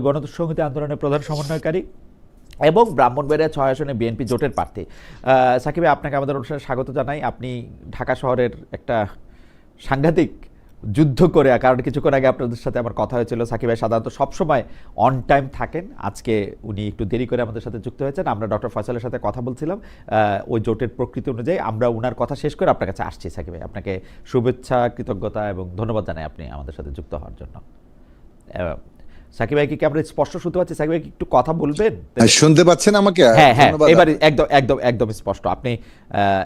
গণসংহতি আন্দোলনের প্রধান সমন্বয়কারী এবং ব্রাহ্মণবাড়িয়া ৬ আসনে বিএনপি জোটের প্রার্থী। সাকিব ভাই, আপনাকে আমাদের অনুষ্ঠানে স্বাগত জানাই। আপনি ঢাকা শহরের একটা সাংঘাতিক যুদ্ধ করে, কারণ কিছুক্ষণ আগে আপনাদের সাথে আমার কথা হয়েছিল, সাকিব ভাই সাধারণত সবসময় অন টাইম থাকেন, আজকে উনি একটু দেরি করে আমাদের সাথে যুক্ত হয়েছেন। আমরা ডক্টর ফয়সালের সাথে কথা বলছিলাম ওই জোটের প্রকৃতি অনুযায়ী। আমরা ওনার কথা শেষ করে আপনার কাছে আসছি। সাকিব ভাই, আপনাকে শুভেচ্ছা, কৃতজ্ঞতা এবং ধন্যবাদ জানাই আপনি আমাদের সাথে যুক্ত হওয়ার জন্য। সাকিব ভাই, কি আমরা স্পষ্ট শুনতে পাচ্ছি? সাকিব ভাই একটু কথা বলবেন? শুনতে পাচ্ছেন আমাকে? হ্যাঁ হ্যাঁ, এবারে একদম একদম একদম স্পষ্ট, আপনি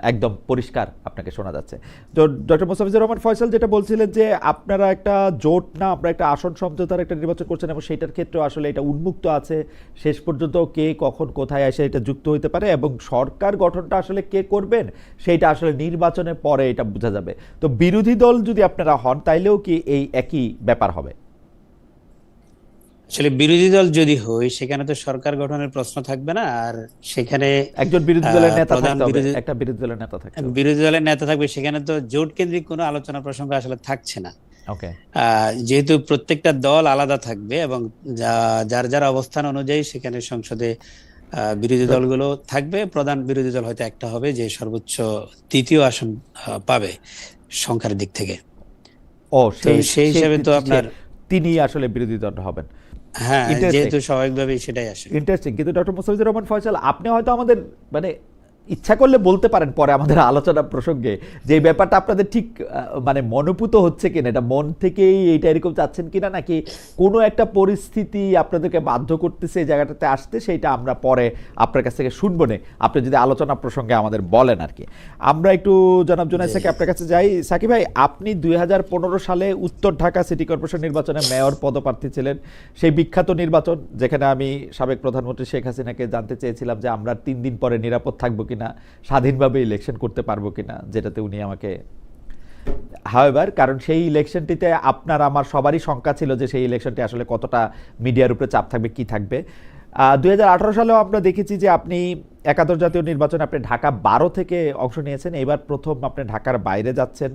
একদম পরিষ্কার আপনাকে শোনা যাচ্ছে। তো ডক্টর মোস্তাফিজুর রহমান ফয়সাল যেটা বলছিলেন যে আপনারা একটা জোট না, আপনারা একটা আসন সমঝোতার একটা নির্বাচন করছেন এবং সেইটার ক্ষেত্রে আসলে এটা উন্মুক্ত আছে, শেষ পর্যন্ত কে কখন কোথায় এসে এটা যুক্ত হইতে পারে, এবং সরকার গঠনটা আসলে কে করবেন সেইটা আসলে নির্বাচনের পরে এটা বোঝা যাবে। তো বিরোধী দল যদি আপনারা হন তাইলেও কি এই একই ব্যাপার হবে? আসলে বিরোধী দল যদি হই সেখানে তো সরকার গঠনের প্রশ্ন থাকবে না, আর সেখানে একজন বিরোধী দলের নেতা থাকতে হবে, একটা বিরোধী দলের নেতা থাকতে হবে, বিরোধী দলের নেতা থাকবে। সেখানে তো জোট কেন্দ্রিক কোনো আলোচনা প্রসঙ্গ আসলে থাকছে না। ওকে। যেহেতু প্রত্যেকটা দল আলাদা থাকবে এবং যার যার অবস্থান অনুযায়ী সেখানে সংসদে বিরোধী দলগুলো থাকবে। প্রধান বিরোধী দল হয়তো একটা হবে, যে সর্বোচ্চ তৃতীয় আসন পাবে সংখ্যার দিক থেকে। ও, সেই হিসাবে তো আপনার তিনি আসলে বিরোধী দল হবেন। হ্যাঁ, যেহেতু স্বাভাবিকভাবেই সেটাই আসে। ইন্টারেস্টিং। কিন্তু ডক্টর মোস্তাফিজুর রহমান ফয়সাল, আপনি হয়তো আমাদের মানে ইচ্ছা করলে বলতে পারেন পরে আমাদের আলোচনা প্রসঙ্গে যে এই ব্যাপারটা আপনাদের ঠিক মানে মনোভূত হচ্ছে কিনা, এটা মন থেকেই এইটা এরকম চাচ্ছেন কিনা, নাকি কোনো একটা পরিস্থিতি আপনাদেরকে বাধ্য করতেছে এই জায়গাটাতে আসতে, সেইটা আমরা পরে আপনার কাছ থেকে শুনবো না, আপনি যদি আলোচনা প্রসঙ্গে আমাদের বলেন আর কি। আমরা একটু জনাব জুনায়েদ সাকি আপনার কাছে যাই। সাকিব ভাই, আপনি ২০১৫ সালে উত্তর ঢাকা সিটি কর্পোরেশন নির্বাচনে মেয়র পদপ্রার্থী ছিলেন, সেই বিখ্যাত নির্বাচন যেখানে আমি সাবেক প্রধানমন্ত্রী শেখ হাসিনাকে জানতে চেয়েছিলাম যে আমরা ৩ দিন পরে নিরাপদ থাকবো কিনা, স্বাধীনভাবে ইলেকশন করতে পারবো কিনা, যেটাতে উনি আমাকে হাওয়েভার, কারণ সেই ইলেকশনটিতে আপনার আমার সবারই শঙ্কা ছিল যে সেই ইলেকশনটি আসলে কতটা মিডিয়ার উপরে চাপ থাকবে, কি থাকবে। ২০১৮ সালেও আমরা দেখেছি যে আপনি একাদশ জাতীয় নির্বাচনে আপনি ঢাকা ১২ থেকে অংশ নিয়েছেন, এবার প্রথম আপনি ঢাকার বাইরে যাচ্ছেন,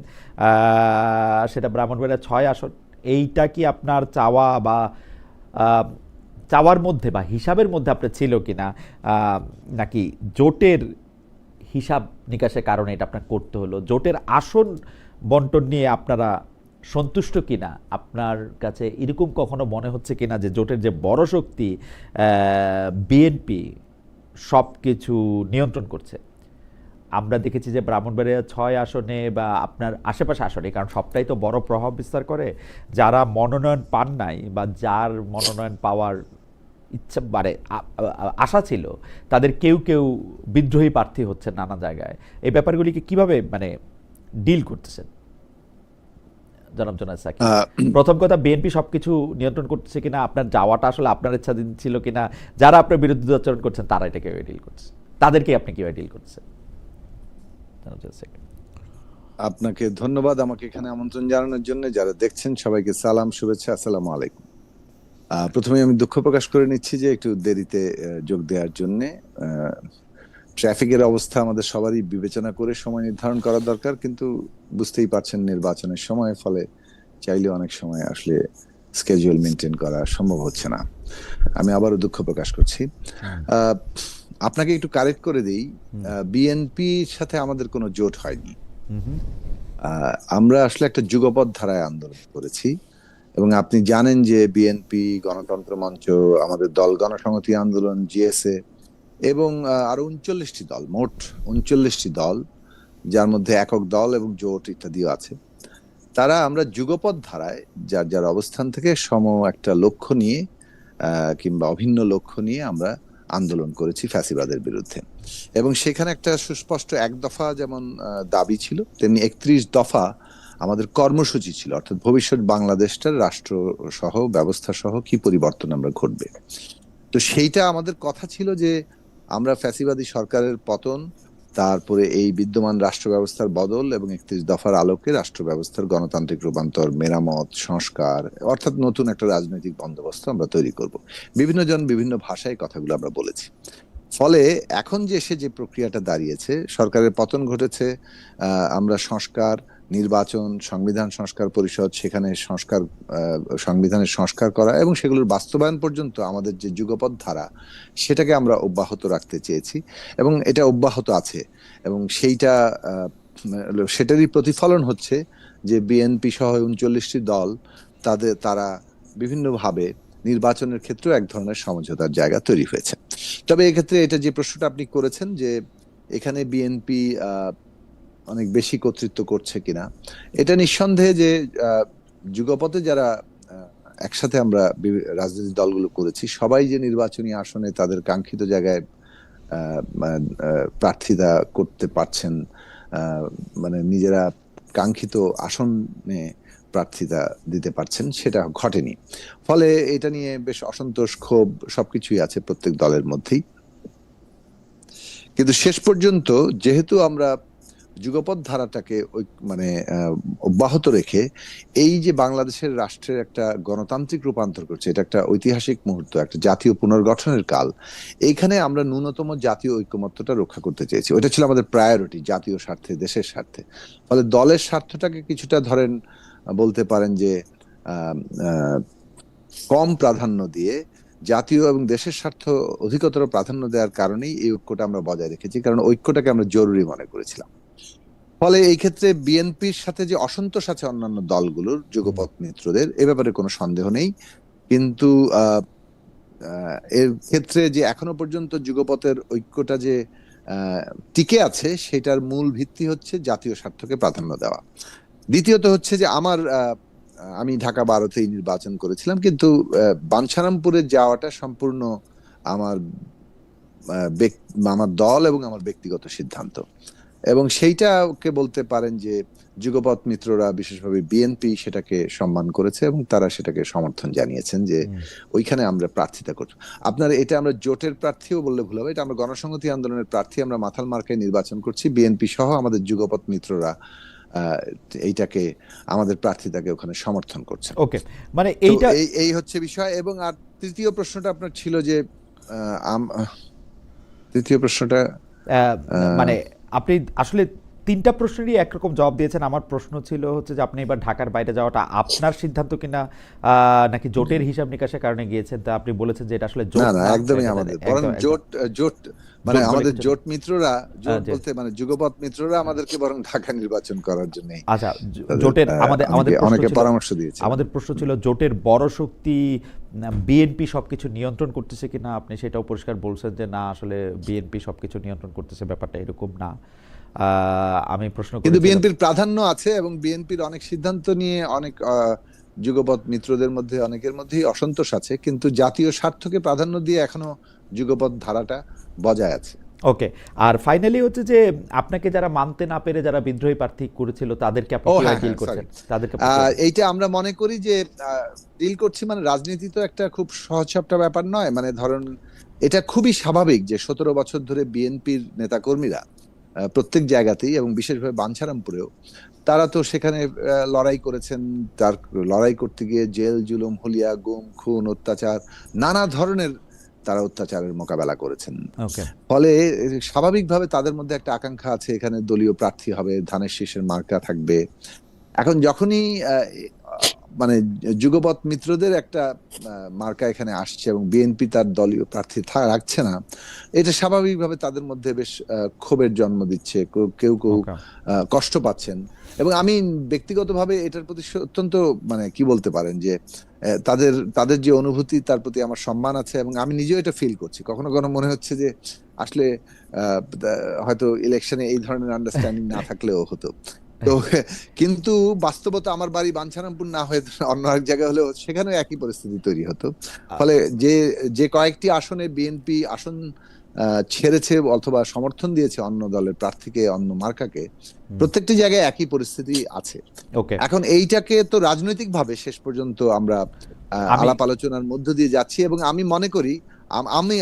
সেটা ব্রাহ্মণবাড়িয়া ৬ আসন। এইটা কি আপনার চাওয়া বা চাওয়ার মধ্যে বা হিসাবের মধ্যে আপনার ছিল কিনা, নাকি জোটের হিসাব নিকাশের কারণে এটা আপনার করতে হলো? জোটের আসন বন্টন নিয়ে আপনারা সন্তুষ্ট কিনা? আপনার কাছে এরকম কখনো মনে হচ্ছে কিনা যে জোটের যে বড় শক্তি বিএনপি সব কিছু নিয়ন্ত্রণ করছে? আমরা দেখেছি যে ব্রাহ্মণবাড়িয়া ৬ আসনে বা আপনার আশেপাশে আসনে, কারণ সবটাই তো বড় প্রভাব বিস্তার করে, যারা মনোনয়ন পান নাই বা যার মনোনয়ন পাওয়ার ইচ্ছা মানে আশা ছিল, তাদের কেউ কেউ বিদ্রোহী প্রার্থী হচ্ছে নানা জায়গায়। এই ব্যাপারগুলিকে কিভাবে মানে ডিল করতেছেন জনাব জুনায়েদ সাকি? প্রথম কথা, বিএনপি সবকিছু নিয়ন্ত্রণ করতেছে কিনা, আপনার যাওয়াটা আসলে আপনার ইচ্ছাধীন ছিল কিনা, যারা আপনার বিরুদ্ধে আচরণ করছেন তারা এটা কিভাবে ডিল করছে, তাদেরকে আপনি কিভাবে ডিল করছেন? আপনাকে ধন্যবাদ আমাকে এখানে আমন্ত্রণ জানানোর জন্য। যারা দেখছেন সবাইকে সালাম, শুভেচ্ছা, আসসালামু আলাইকুম। প্রথমে আমি দুঃখ প্রকাশ করে নিচ্ছি যে একটু দেরিতে যোগ দেওয়ার জন্য। ট্রাফিকের অবস্থা আমাদের সবারই বিবেচনা করে সময় নির্ধারণ করা দরকার, কিন্তু বুঝতেই পারছেন নির্বাচনের সময়, ফলে চাইলে অনেক সময় আসলে স্কেজুয়াল মেনটেন করা সম্ভব হচ্ছে না। আমি আবারও দুঃখ প্রকাশ করছি। আপনাকে একটু কারেক্ট করে দিই, বিএনপির সাথে আমাদের কোনো জোট হয়নি। আমরা আসলে একটা যুগপৎ ধারায় আন্দোলন করেছি, এবং আপনি জানেন যে বিএনপি, গণতন্ত্র মঞ্চ, আমাদের দল গণসংহতি আন্দোলন, জিএসএ এবং আরো ৩৯টি দল, মোট ৩৯টি দল, যার মধ্যে একক দল এবং জোট ইত্যাদিও আছে, তারা আমরা যুগপৎ ধারায় যার যার অবস্থান থেকে সম একটা লক্ষ্য নিয়ে কিংবা অভিন্ন লক্ষ্য নিয়ে আমরা আন্দোলন করেছি ফ্যাসিবাদের বিরুদ্ধে। এবং সেখানে একটা সুস্পষ্ট এক দফা যেমন দাবি ছিল, তেমনি ৩১ দফা আমাদের কর্মসূচি ছিল, অর্থাৎ ভবিষ্যৎ বাংলাদেশটার রাষ্ট্র সহ ব্যবস্থা সহ কি পরিবর্তন আমরা ঘটবে। তো সেইটা আমাদের কথা ছিল যে আমরা ফ্যাসিবাদী সরকারের পতন, তারপরে এই বিদ্যমান রাষ্ট্র ব্যবস্থার বদল এবং ৩১ দফার আলোকে রাষ্ট্র ব্যবস্থার গণতান্ত্রিক রূপান্তর, মেরামত, সংস্কার, অর্থাৎ নতুন একটা রাজনৈতিক বন্দোবস্ত আমরা তৈরি করব। বিভিন্ন জন বিভিন্ন ভাষায় কথাগুলো আমরা বলেছি। ফলে এখন যে এসে যে প্রক্রিয়াটা দাঁড়িয়েছে, সরকারের পতন ঘটেছে, আমরা সংস্কার, নির্বাচন, সংবিধান সংস্কার পরিষদ, সেখানে সংবিধানের সংস্কার করা এবং সেগুলোর বাস্তবায়ন পর্যন্ত আমাদের যে যুগপৎ ধারা, সেটাকে আমরা অব্যাহত রাখতে চেয়েছি এবং এটা অব্যাহত আছে। এবং সেটারই প্রতিফলন হচ্ছে যে বিএনপি সহ 39টি দল তারা বিভিন্নভাবে নির্বাচনের ক্ষেত্রেও এক ধরনের সমঝোতার জায়গা তৈরি হয়েছে। তবে এক্ষেত্রে এটা যে প্রশ্নটা আপনি করেছেন যে এখানে বিএনপি অনেক বেশি কর্তৃত্ব করছে কিনা, এটা নিঃসন্দেহে যে যুগপথে যারা একসাথে আমরা রাজনৈতিক দলগুলো করেছি, সবাই যে নির্বাচনী আসনে তাদের কাঙ্ক্ষিত জায়গায় প্রার্থিতা করতে পারছেন, মানে নিজেরা কাঙ্ক্ষিত আসনে প্রার্থিতা দিতে পারছেন, সেটা ঘটেনি। ফলে এটা নিয়ে বেশ অসন্তোষ, ক্ষোভ সবকিছুই আছে প্রত্যেক দলের মধ্যেই। কিন্তু শেষ পর্যন্ত যেহেতু আমরা যুগপৎ ধারাটাকে অব্যাহত রেখে এই যে বাংলাদেশের রাষ্ট্রের একটা গণতান্ত্রিক রূপান্তর করছে, এটা একটা ঐতিহাসিক মুহূর্ত, একটা জাতীয় পুনর্গঠনের কাল, এইখানে আমরা ন্যূনতম জাতীয় ঐকমত্যটা রক্ষা করতে চেয়েছি। ওইটা ছিল আমাদের প্রায়োরিটি, জাতীয় স্বার্থে, দেশের স্বার্থে। ফলে দলের স্বার্থটাকে কিছুটা ধরেন বলতে পারেন যে কম প্রাধান্য দিয়ে জাতীয় এবং দেশের স্বার্থ অধিকতর প্রাধান্য দেওয়ার কারণেই এই ঐক্যটা আমরা বজায় রেখেছি, কারণ ঐক্যটাকে আমরা জরুরি মনে করেছিলাম। ফলে এই ক্ষেত্রে বিএনপির সাথে যে অসন্তোষ আছে অন্যান্য দলগুলোর, যুগপৎ মিত্রদের, এ ব্যাপারে কোনো সন্দেহ নেই। কিন্তু এর ক্ষেত্রে যে এখনো পর্যন্ত যুগপথের ঐক্যটা যে টিকে আছে, সেটার মূল ভিত্তি হচ্ছে জাতীয় স্বার্থকে প্রাধান্য দেওয়া। দ্বিতীয়ত হচ্ছে যে আমি ঢাকা 12তেই নির্বাচন করেছিলাম, কিন্তু বাঞ্ছারামপুরে যাওয়াটা সম্পূর্ণ আমার দল এবং আমার ব্যক্তিগত সিদ্ধান্ত, এবং সেইটাকে বলতে পারেন যে যুগপৎ মিত্ররা, বিশেষভাবে বিএনপি, সেটাকে সম্মান করেছে এবং তারা সেটাকে সমর্থন জানিয়েছেন যে ওইখানে আমরা প্রার্থিতা করব। এটা আমরা জোটের প্রার্থীও বললে ভুল হবে, এটা আমরা গণসংহতি আন্দোলনের প্রার্থী, আমরা মাথাল মার্কায় নির্বাচন করছি। বিএনপি সহ আমাদের যুগপৎ মিত্ররা এইটাকে, আমাদের প্রার্থীতাকে ওখানে সমর্থন করছে। ওকে, মানে এই হচ্ছে বিষয়। এবং আর তৃতীয় প্রশ্নটা আপনার ছিল যে তৃতীয় প্রশ্নটা মানে আপনি আসলে তিনটা প্রশ্নেরই একরকম জবাব দিয়েছেন। আমার প্রশ্ন ছিল হচ্ছে যে আপনি এবার ঢাকার বাইরে যাওয়াটা আপনার সিদ্ধান্ত কিনা, নাকি জোটের হিসাব নিকাশের কারণে গিয়েছেন? তা আপনি বলেছেন যে এটা আসলে জোট না, একদমই আমাদের, বরং জোট মানে আমাদের জোট মিত্ররা, জোট বলতে মানে যুগপৎ মিত্ররা আমাদেরকে বরং ঢাকা নির্বাচন করার জন্য, আচ্ছা, জোটের অনেকে পরামর্শ দিয়েছে। আমাদের প্রশ্ন ছিল জোটের বড় শক্তি বিএনপি সবকিছু নিয়ন্ত্রণ করতেছে কিনা। আপনি সেটাও পরিষ্কার বলছেন যে না, আসলে বিএনপি সবকিছু নিয়ন্ত্রণ করতেছে, ব্যাপারটা এরকম না। আমি প্রশ্ন করি, কিন্তু বিএনপির প্রাধান্য আছে এবং বিএনপির অনেক সিদ্ধান্ত নিয়ে অনেক যুগপৎ মিত্রদের মধ্যে অনেকের মধ্যেই অসন্তোষ আছে, কিন্তু জাতীয় স্বার্থকে প্রাধান্য দিয়ে এখনো যুগপৎ ধারাটা বজায় আছে। ওকে, আর ফাইনালি হচ্ছে যে আপনাকে যারা মানতে না পেরে যারা বিদ্রোহী প্রার্থী করেছিল, তাদেরকে আপনি কিভাবে ডিল করছেন? এইটা আমরা মনে করি যে ডিল করছি, মানে রাজনীতি তো একটা খুব সহজসাপটা ব্যাপার নয়। মানে ধরুন, এটা খুবই স্বাভাবিক যে 17 বছর ধরে বিএনপির নেতাকর্মীরা প্রত্যেক জায়গাতেই এবং বিশেষভাবে বাঞ্ছারামপুরেও তারা তো সেখানে লড়াই করেছেন। তার লড়াই করতে গিয়ে জেল, জুলুম, হুলিয়া, গুম, খুন, অত্যাচার, নানা ধরনের তারা অত্যাচারের মোকাবেলা করেছেন। ফলে স্বাভাবিকভাবে তাদের মধ্যে একটা আকাঙ্ক্ষা আছে এখানে দলীয় প্রার্থী হবে, ধানের শীষের মার্কা থাকবে। এখন যখনই মানে যুগপৎ মিত্রদের একটা মার্কা এখানে আসছে এবং বিএনপি তার দলীয় প্রার্থী রাখছে না, এটা স্বাভাবিকভাবে তাদের মধ্যে বেশ ক্ষোভের জন্ম দিচ্ছে। কেউ কষ্ট পাচ্ছেন এবং আমি ব্যক্তিগতভাবে এটার প্রতি অত্যন্ত মানে কি বলতে পারেন যে তাদের যে অনুভূতি, তার প্রতি আমার সম্মান আছে এবং আমি নিজেও এটা ফিল করছি। কখনো কখনো মনে হচ্ছে যে আসলে হয়তো ইলেকশনে এই ধরনের আন্ডারস্ট্যান্ডিং না থাকলেও হতো। তো কিন্তু বাস্তবতা, আমার বাড়ি বাঞ্ছারামপুর না হয়ে অন্য এক জায়গায় হলেও সেখানেও একই পরিস্থিতি তৈরি হতো। ফলে যে কয়েকটি আসনে বিএনপি আসন ছেড়েছে অথবা সমর্থন দিয়েছে অন্য দলের প্রার্থীকে, অন্য মার্কাকে, প্রত্যেকটি জায়গায় একই পরিস্থিতি আছে। এখন এইটাকে তো রাজনৈতিক ভাবে শেষ পর্যন্ত আমরা আলাপ আলোচনার মধ্য দিয়ে যাচ্ছি এবং আমি মনে করি, আমি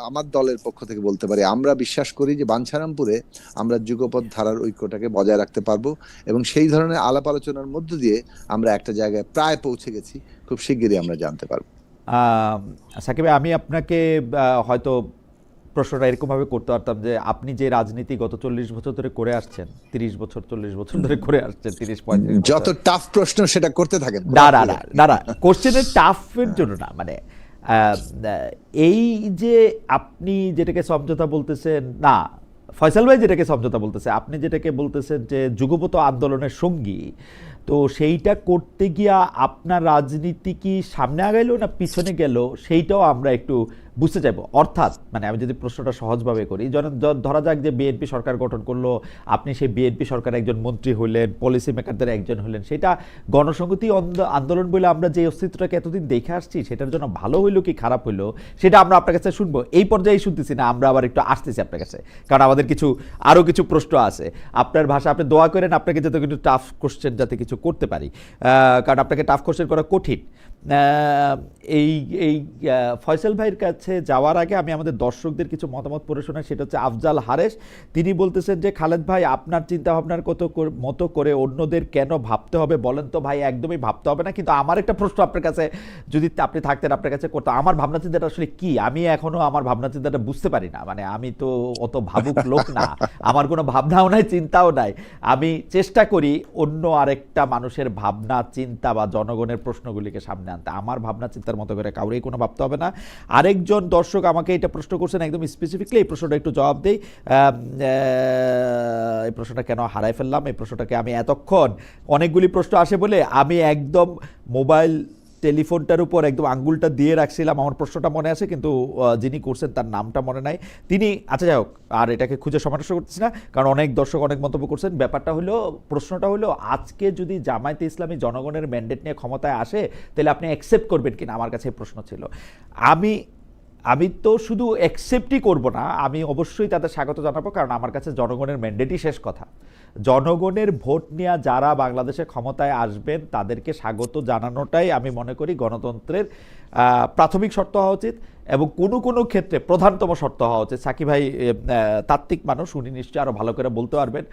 আমার দলের পক্ষ থেকে বলতে পারি, আমরা বিশ্বাস করি যে বাঞ্ছারামপুরে আমরা যুগপৎ ধারার ঐক্যটাকে বজায় রাখতে পারবো এবং সেই ধরনের আলাপ আলোচনার মধ্য দিয়ে আমরা একটা জায়গায় প্রায় পৌঁছে গেছি, খুব শিগগিরই আমরা জানতে পারবো। সাকিব, আমি আপনাকে হয়তো প্রশ্নটা এরকম ভাবে করতে পারতাম যে আপনি যে রাজনীতি গত 40 বছর ধরে করে আসছেন, 30 বছর 40 বছর ধরে করে আসছেন, 30-35 যত টাফ প্রশ্ন সেটা করতে থাকেন। না, কোশ্চেনের টাফের জন্য না, মানে এই যে আপনি যেটাকে সমঝোতা বলতেছেন, না ফয়সাল ভাই যেটাকে সমঝোতা বলতেছে, আপনি যেটাকে বলতেছেন যে যুগপত আন্দোলনের সঙ্গী, তো সেইটা করতে গিয়া আপনার রাজনীতি কি সামনে আগাইলো না পিছনে গেল, সেইটাও আমরা একটু বুঝতে চাইবো। অর্থাৎ মানে আমি যদি প্রশ্নটা সহজভাবে করি, ধরা যাক যে বিএনপি সরকার গঠন করলো, আপনি সেই বিএনপি সরকার একজন মন্ত্রী হইলেন, পলিসি মেকারদের একজন হলেন, সেটা গণসংহতি আন্দোলন বলে আমরা যে অস্তিত্বটাকে এতদিন দেখে আসছি, সেটার জন্য ভালো হইলো কি খারাপ হইলো সেটা আমরা আপনার কাছে শুনবো। এই পর্যায়ে শুনতেছি না, আমরা আবার একটু আসতেছি আপনার কাছে, কারণ আমাদের আরও কিছু প্রশ্ন আছে। আপনার ভাষা, আপনি দোয়া করেন আপনাকে যাতে কিছু টাফ কোশ্চেন যাতে কিছু করতে পারি, কারণ আপনাকে টাফ কোশ্চেন করা কঠিন। এই এই ফয়সাল ভাইয়ের কাছে যাওয়ার আগে আমি আমাদের দর্শকদের কিছু মতামত পড়ে শোনাই। সেটা হচ্ছে আফজাল হারেস, তিনি বলতেছেন যে খালেদ ভাই আপনার চিন্তাভাবনার মতো করে অন্যদের কেন ভাবতে হবে বলেন তো ভাই? একদমই ভাবতে হবে না, কিন্তু আমার একটা প্রশ্ন আপনার কাছে, যদি আপনি থাকতেন আপনার কাছে করতো, আমার ভাবনা চিন্তাটা আসলে কি? আমি এখনো আমার ভাবনা চিন্তাটা বুঝতে পারি না, মানে আমি তো অত ভাবুক লোক না, আমার কোনো ভাবনাও নাই, চিন্তাও নাই। আমি চেষ্টা করি অন্য আরেকটা মানুষের ভাবনা চিন্তা বা জনগণের প্রশ্নগুলিকে সামনে আনতে, আমার ভাবনা চিন্তার মতো করে কাউরেই কোনো ভাবতে হবে না। আরেকজন দর্শক আমাকে এটা প্রশ্ন করছেন একদম স্পেসিফিকলি, এই প্রশ্নটা একটু জবাব দেই। এই প্রশ্নটা কেন হারাই ফেললাম, এই প্রশ্নটাকে আমি এতক্ষণ, অনেকগুলি প্রশ্ন আসে বলে আমি একদম মোবাইল টেলিফোনটার উপর একদম আঙ্গুলটা দিয়ে রাখছিলাম, আমার প্রশ্নটা মনে আছে কিন্তু যিনি করছেন তার নামটা মনে নাই। তিনি, আচ্ছা যাই হোক, আর এটাকে খুঁজে সমস্যা করতেছি না, কারণ অনেক দর্শক অনেক মন্তব্য করছেন। ব্যাপারটা হলো, প্রশ্নটা হলো, আজকে যদি জামায়াতে ইসলামী জনগণের ম্যান্ডেট নিয়ে ক্ষমতায় আসে তাহলে আপনি অ্যাকসেপ্ট করবেন কিনা, আমার কাছে এই প্রশ্ন ছিল। আমি তো শুধু অ্যাকসেপ্টই করব না, আমি অবশ্যই তাদের স্বাগত জানাবো, কারণ আমার কাছে জনগণের ম্যান্ডেটই শেষ কথা। জনগণের ভোট নিয়ে যারা বাংলাদেশে ক্ষমতায় আসবেন তাদেরকে স্বাগত জানানোটাই আমি মনে করি গণতন্ত্রের প্রাথমিক শর্ত হওয়া উচিত, এবং কোনো ক্ষেত্রে প্রধানতম শর্ত হওয়া উচিত। সাকিব ভাই তাত্ত্বিক মানুষ, উনি নিশ্চয়ই আরও ভালো করে বলতে পারবেন,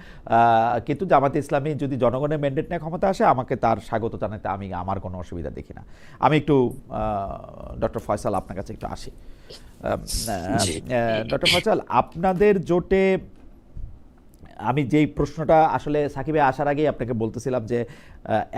কিন্তু জামায়াতে ইসলামী যদি জনগণের ম্যান্ডেট নিয়ে ক্ষমতা আসে, আমাকে তার স্বাগত জানাতে আমার কোনো অসুবিধা দেখি না। আমি একটু ডক্টর ফয়সাল আপনার কাছে একটু আসি। ডক্টর ফয়সাল, আপনাদের জোটে আমি যেই প্রশ্নটা আসলে সাকিবে আসার আগেই আপনাকে বলতেছিলাম যে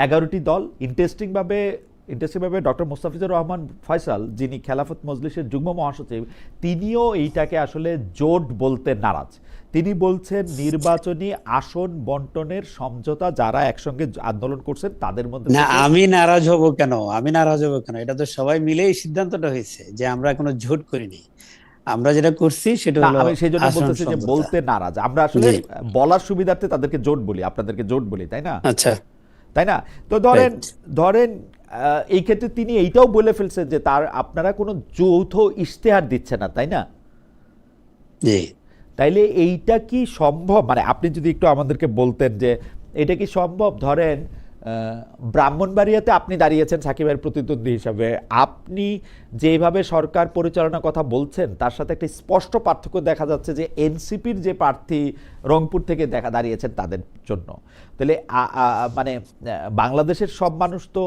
11টি দল, ইন্টারেস্টিংভাবে ডক্টর মোস্তাফিজুর রহমান ফয়সাল, যিনি খেলাফত মজলিসের যুগ্ম মহাসচিব, তিনিও এইটাকে আসলে জোট বলতে নারাজ। তিনি বলছেন নির্বাচনী আসন বন্টনের সমঝোতা যারা একসঙ্গে আন্দোলন করছেন তাদের মধ্যে। না, আমি নারাজ হব কেন? এটা তো সবাই মিলে এই সিদ্ধান্তটা হয়েছে যে আমরা কোনো জোট করিনি। আমরা যেটা করছি সেটা হলো, আমি সেই জন্য বলতেছি যে বলতে নারাজ, আমরা আসলে বলার সুবিধার্থে তাদেরকে জোট বলি, আপনাদেরকে জোট বলি, তাই না? আচ্ছা, তাই না? তো ধরেন এই ক্ষেত্রে তিনি এইটাও বলে ফেলছেন যে আপনারা কোনো যৌথ ইশতেহার দিচ্ছে না, তাই না? জি। তাইলে এইটা কি সম্ভব? মানে আপনি যদি একটু আমাদেরকে বলতেন যে এটা কি সম্ভব? ধরেন ব্রাহ্মণবাড়িয়াতে আপনি দাঁড়িয়েছেন সাকিবের প্রতিদ্বন্দ্বী হিসাবে, আপনি যেভাবে সরকার পরিচালনার কথা বলছেন তার সাথে একটা স্পষ্ট পার্থক্য দেখা যাচ্ছে যে এনসিপির যে প্রার্থী রংপুর থেকে দাঁড়িয়েছেন তাদের জন্য। তাহলে মানে বাংলাদেশের সব মানুষ তো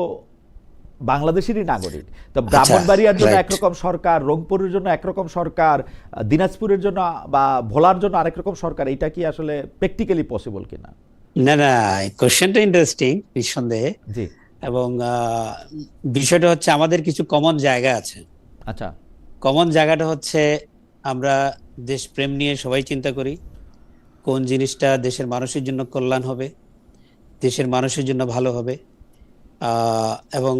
বাংলাদেশেরই নাগরিক, তো ব্রাহ্মণবাড়িয়ার জন্য একরকম সরকার, রংপুরের জন্য একরকম সরকার, দিনাজপুরের জন্য বা ভোলার জন্য আরেক রকম সরকার, এটা কি আসলে প্র্যাকটিক্যালি পসিবল কিনা? না, কোশ্চেনটা ইন্টারেস্টিং নিঃসন্দেহে। জি। এবং বিষয়টা হচ্ছে আমাদের কিছু কমন জায়গা আছে। আচ্ছা, কমন জায়গাটা হচ্ছে আমরা দেশপ্রেম নিয়ে সবাই চিন্তা করি, কোন জিনিসটা দেশের মানুষের জন্য কল্যাণ হবে, দেশের মানুষের জন্য ভালো হবে, এবং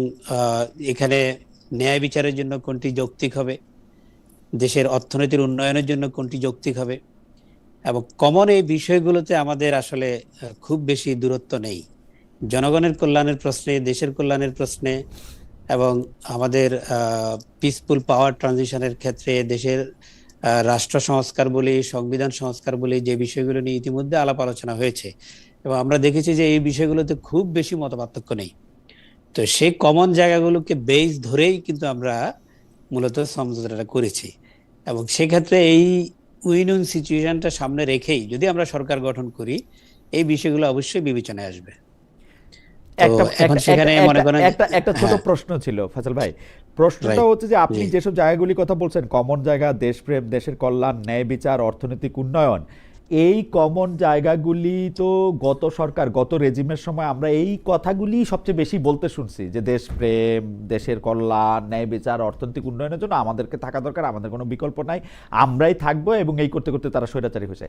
এখানে ন্যায় বিচারের জন্য কোনটি যৌক্তিক হবে, দেশের অর্থনীতির উন্নয়নের জন্য কোনটি যৌক্তিক হবে। এবং কমন এই বিষয়গুলোতে আমাদের আসলে খুব বেশি দূরত্ব নেই। জনগণের কল্যাণের প্রশ্নে, দেশের কল্যাণের প্রশ্নে, এবং আমাদের পিসফুল পাওয়ার ট্রানজিশনের ক্ষেত্রে দেশের রাষ্ট্র সংস্কার বলি, সংবিধান সংস্কার বলি, যে বিষয়গুলো নিয়ে ইতিমধ্যে আলাপ আলোচনা হয়েছে, এবং আমরা দেখেছি যে এই বিষয়গুলোতে খুব বেশি মতপার্থক্য নেই। তো সেই কমন জায়গাগুলোকে বেস ধরেই কিন্তু আমরা মূলত সমঝোতাটা করেছি, এবং সেক্ষেত্রে এই উইন উইন সিচুয়েশনটা সামনে রেখেই যদি আমরা সরকার গঠন করি, এই বিষয়গুলো অবশ্যই বিবেচনায় আসবে। তো এখন সেখানে মনে করেন একটা ছোট হ্যাঁ, প্রশ্ন ছিল ফয়সাল ভাই। প্রশ্নটা রাইট, হচ্ছে যে আপনি জি, যেসব জায়গাগুলি কথা বলছেন, কমন জায়গা, দেশপ্রেম, দেশের কল্যাণ, ন্যায় বিচার, অর্থনৈতিক উন্নয়ন, এই কমন জায়গাগুলি তো গত সরকার, গত রেজিমের সময় আমরা এই কথাগুলি সবচেয়ে বেশি বলতে শুনছি যে দেশপ্রেম, দেশের কল্যাণ, ন্যায় বিচার, অর্থনৈতিক উন্নয়নের জন্য আমাদেরকে থাকা দরকার, আমাদের কোনো বিকল্প নাই, আমরাই থাকবো, এবং এই করতে করতে তারা স্বৈরাচারী হয়েছে।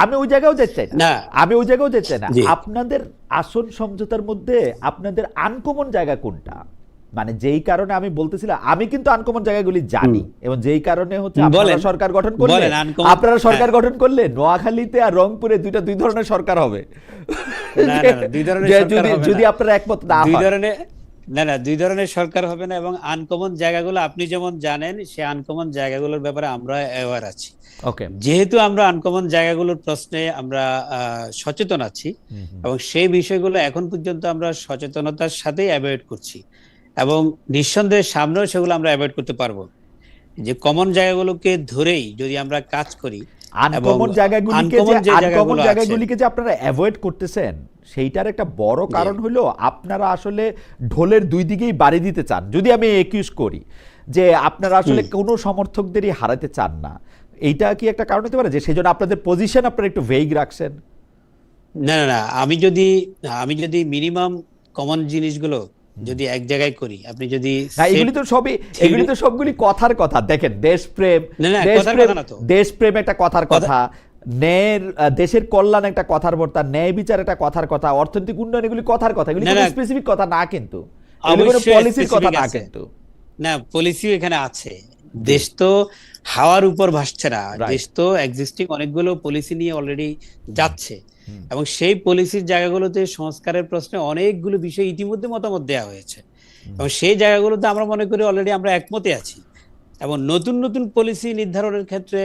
আমি ওই জায়গাও যেতে চাই না, না, আমি ওই জায়গাও যেতে চাই না। জি, আপনাদের আসন সমঝোতার মধ্যে আপনাদের আনকমন জায়গা কোনটা? মানে যেই কারণে আমি বলতেছিলাম, আমি কিন্তু আনকমন জায়গাগুলি জানি, এবং যেই কারণে হচ্ছে আপনারা বলেন, সরকার গঠন করলে, বলেন আনকমন। আপনারা হ্যাঁ, সরকার গঠন করলে নোয়াখালীতে আর রংপুরে দুই ধরনের সরকার হবে। না না না, দুই ধরনের যে সরকার যদি হবে যদি না, আপনারা একমত না দুই হয়। ধরনের, না না, দুই ধরনের সরকার হবে না। এবং আনকমন জায়গাগুলো আপনি যেমন জানেন, সে আনকমন জায়গাগুলোর ব্যাপারে আমরা অ্যাওয়ার আছি। ওকে। যেহেতু আমরা আনকমন জায়গাগুলোর প্রশ্নে আমরা সচেতন আছি, এবং সেই বিষয়গুলো এখন পর্যন্ত আমরা সচেতনতার সাথেই অ্যাভয়েড করছি, এবং নিঃসন্দেহে সামনেও সেগুলো আমরা অ্যাভয়েড করতে পারবো। যে কমন জায়গাগুলোকে ধরেই যদি আমরা কাজ করি, এবং আনকমন জায়গাগুলিকে আনকমন যে আনকমন জায়গাগুলো আছে, জায়গাগুলিকে যে আপনারা অ্যাভয়েড করতেছেন, সেইটার একটা বড় জি, কারণ হলো আপনারা আসলে ঢোলের দুই দিকেই বাড়ি দিতে চান। যদি আমি একিউজ করি যে আপনারা আসলে কোনো সমর্থকদেরই হারাতে চান না, এইটা কি একটা কারণ হতে পারে যে সেই জন্য আপনাদের পজিশন আপনারা একটু ভেগ রাখছেন? না না না, আমি যদি মিনিমাম কমন জিনিসগুলো যদি এক জায়গায় করি, আপনি যদি না, সেট এগুলি তো সবগুলি কথার কথা। দেখেন, দেশপ্রেম, না না, কথার দেশপ্রেম, কথা না তো, দেশপ্রেম একটা কথার কথা, কথা, ন্যায়ের দেশের কল্যাণ একটা কথার বার্তা, ন্যায় বিচার একটা কথার কথা, অর্থনৈতিক উন্নয়ন, এগুলি কথার কথা, এগুলি না কোনো না, স্পেসিফিক কথা না, কিন্তু এগুলি কোনো অবশ্যই পলিসির কথা স্পেসিফিক না আছে। কিন্তু। না, পলিসিও এখানে আছে। জি, দেশ তো হাওয়ার উপর ভাসছে না, দেশ রাইট। তো এক্সিস্টিং অনেকগুলো পলিসি নিয়ে অলরেডি যাচ্ছে, এবং সেই পলিসির জায়গাগুলোতে সংস্কারের প্রশ্নে অনেকগুলো বিষয় ইতিমধ্যে মতামত দেওয়া হয়েছে, এবং সেই জায়গাগুলোতে আমরা মনে করি অলরেডি আমরা একমতে আছি। এবং নতুন নতুন পলিসি নির্ধারণের ক্ষেত্রে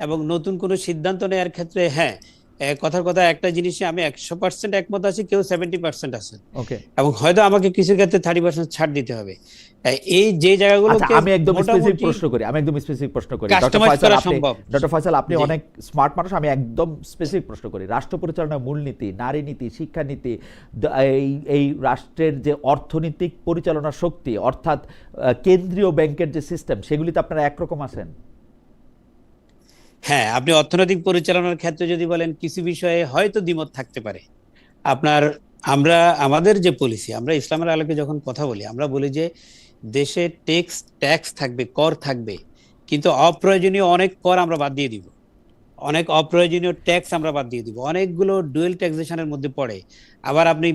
এবং নতুন কোনো সিদ্ধান্ত নেওয়ার ক্ষেত্রে, হ্যাঁ, কথার কথা একটা জিনিসে আমি 100% একমত আছি, কেউ 70% আছে, ওকে। এবং হয়তো আমাকে কিছু ক্ষেত্রে 30% ছাড় দিতে হবে। এই যে আচ্ছা, জায়গাগুলোকে আমি একদম স্পেসিফিক মোটামুটি প্রশ্ন করি, ডক্টর কাস্টমাইজ ফয়সাল, করা আপনি সম্ভব। ডক্টর ফয়সাল আপনি জি, অনেক স্মার্ট মানুষ, আমি একদম স্পেসিফিক প্রশ্ন করি। রাষ্ট্র পরিচালনার মূলনীতি, নারী নীতি, শিক্ষানীতি, এই রাষ্ট্রের যে অর্থনৈতিক পরিচালনার শক্তি, অর্থাৎ কেন্দ্রীয় ব্যাংকের যে সিস্টেম, সেগুলিতে আপনারা একরকম আছেন? হ্যাঁ, আপনি অর্থনৈতিক পরিচালনার ক্ষেত্রে যদি বলেন, কিছু বিষয়ে হয়তো দ্বিমত থাকতে পারে আপনার। আমাদের যে পলিসি, আমরা ইসলামের আলোকে যখন কথা বলি, আমরা বলি যে দেশে ট্যাক্স থাকবে, কর থাকবে, কিন্তু অপ্রয়োজনীয় অনেক কর আমরা বাদ দিয়ে দিব, অনেক অপ্রয়োজনীয় ট্যাক্স আমরা বাদ দিয়ে দিব, অনেকগুলো ডুয়েল ট্যাক্সেশনের মধ্যে পড়ে। আবার আপনি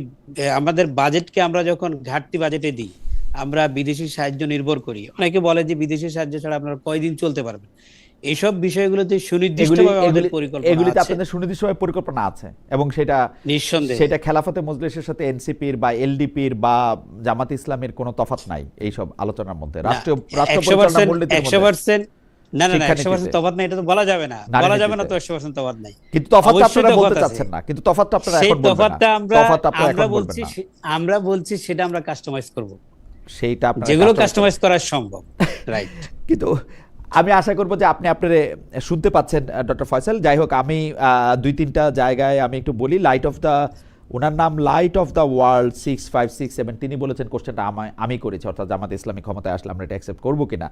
আমাদের বাজেটকে আমরা যখন ঘাটতি বাজেটে দিই, আমরা বিদেশি সাহায্য নির্ভর করি। অনেকে বলে যে বিদেশি সাহায্য ছাড়া আপনারা কয়দিন চলতে পারবেন। এইসব বিষয়গুলোতে সুনির্দিষ্টভাবে আমাদের পরিকল্পনা এগুলিতে আছে, আপনাদের সুনির্দিষ্টভাবে পরিকল্পনা আছে, এবং সেটা নিঃসন্দেহে। খেলাফতে মজলিসের সাথে এনসিপির বা এলডিপির বা জামাত ইসলামের কোনো তফাৎ নাই এই সব আলোচনার মধ্যে, না, রাষ্ট্র পরিচালনা মূলনীতির মধ্যে, 100%, না না না, 100% শিক্ষানীতিতে, তফাৎ নাই, এটা তো বলা যাবে না, নারী বলা যাবে না নীতিতে। তো 100% তফাৎ নাই। কিন্তু তফাৎটা অবশ্যই আপনারা বলতে তফাৎ আছে, চাচ্ছেন না, কিন্তু তফাৎটা আপনারা সেই এখন বলবেন না, তফাৎটা তফাৎটা আপনারা আমরা এখন বলবেন বলছি, না, আমরা বলছি সেটা আমরা কাস্টমাইজ করব, সেইটা আপনারা যেগুলো কাস্টমাইজ কাস্টমাইজ করা সম্ভব, রাইট। কিন্তু আমি আশা করবো যে আপনি আপনার শুনতে পাচ্ছেন ডক্টর ফয়সাল। যাই হোক, আমি দুই তিনটা জায়গায় আমি একটু বলি। ওনার নাম লাইট অফ দ্য ওয়ার্ল্ড 6567, তিনি বলেছেন কোশ্চেনটা আমি করেছি, অর্থাৎ জামাত ইসলামী ক্ষমতায় আসলে আমরা এটা অ্যাকসেপ্ট করবো কিনা।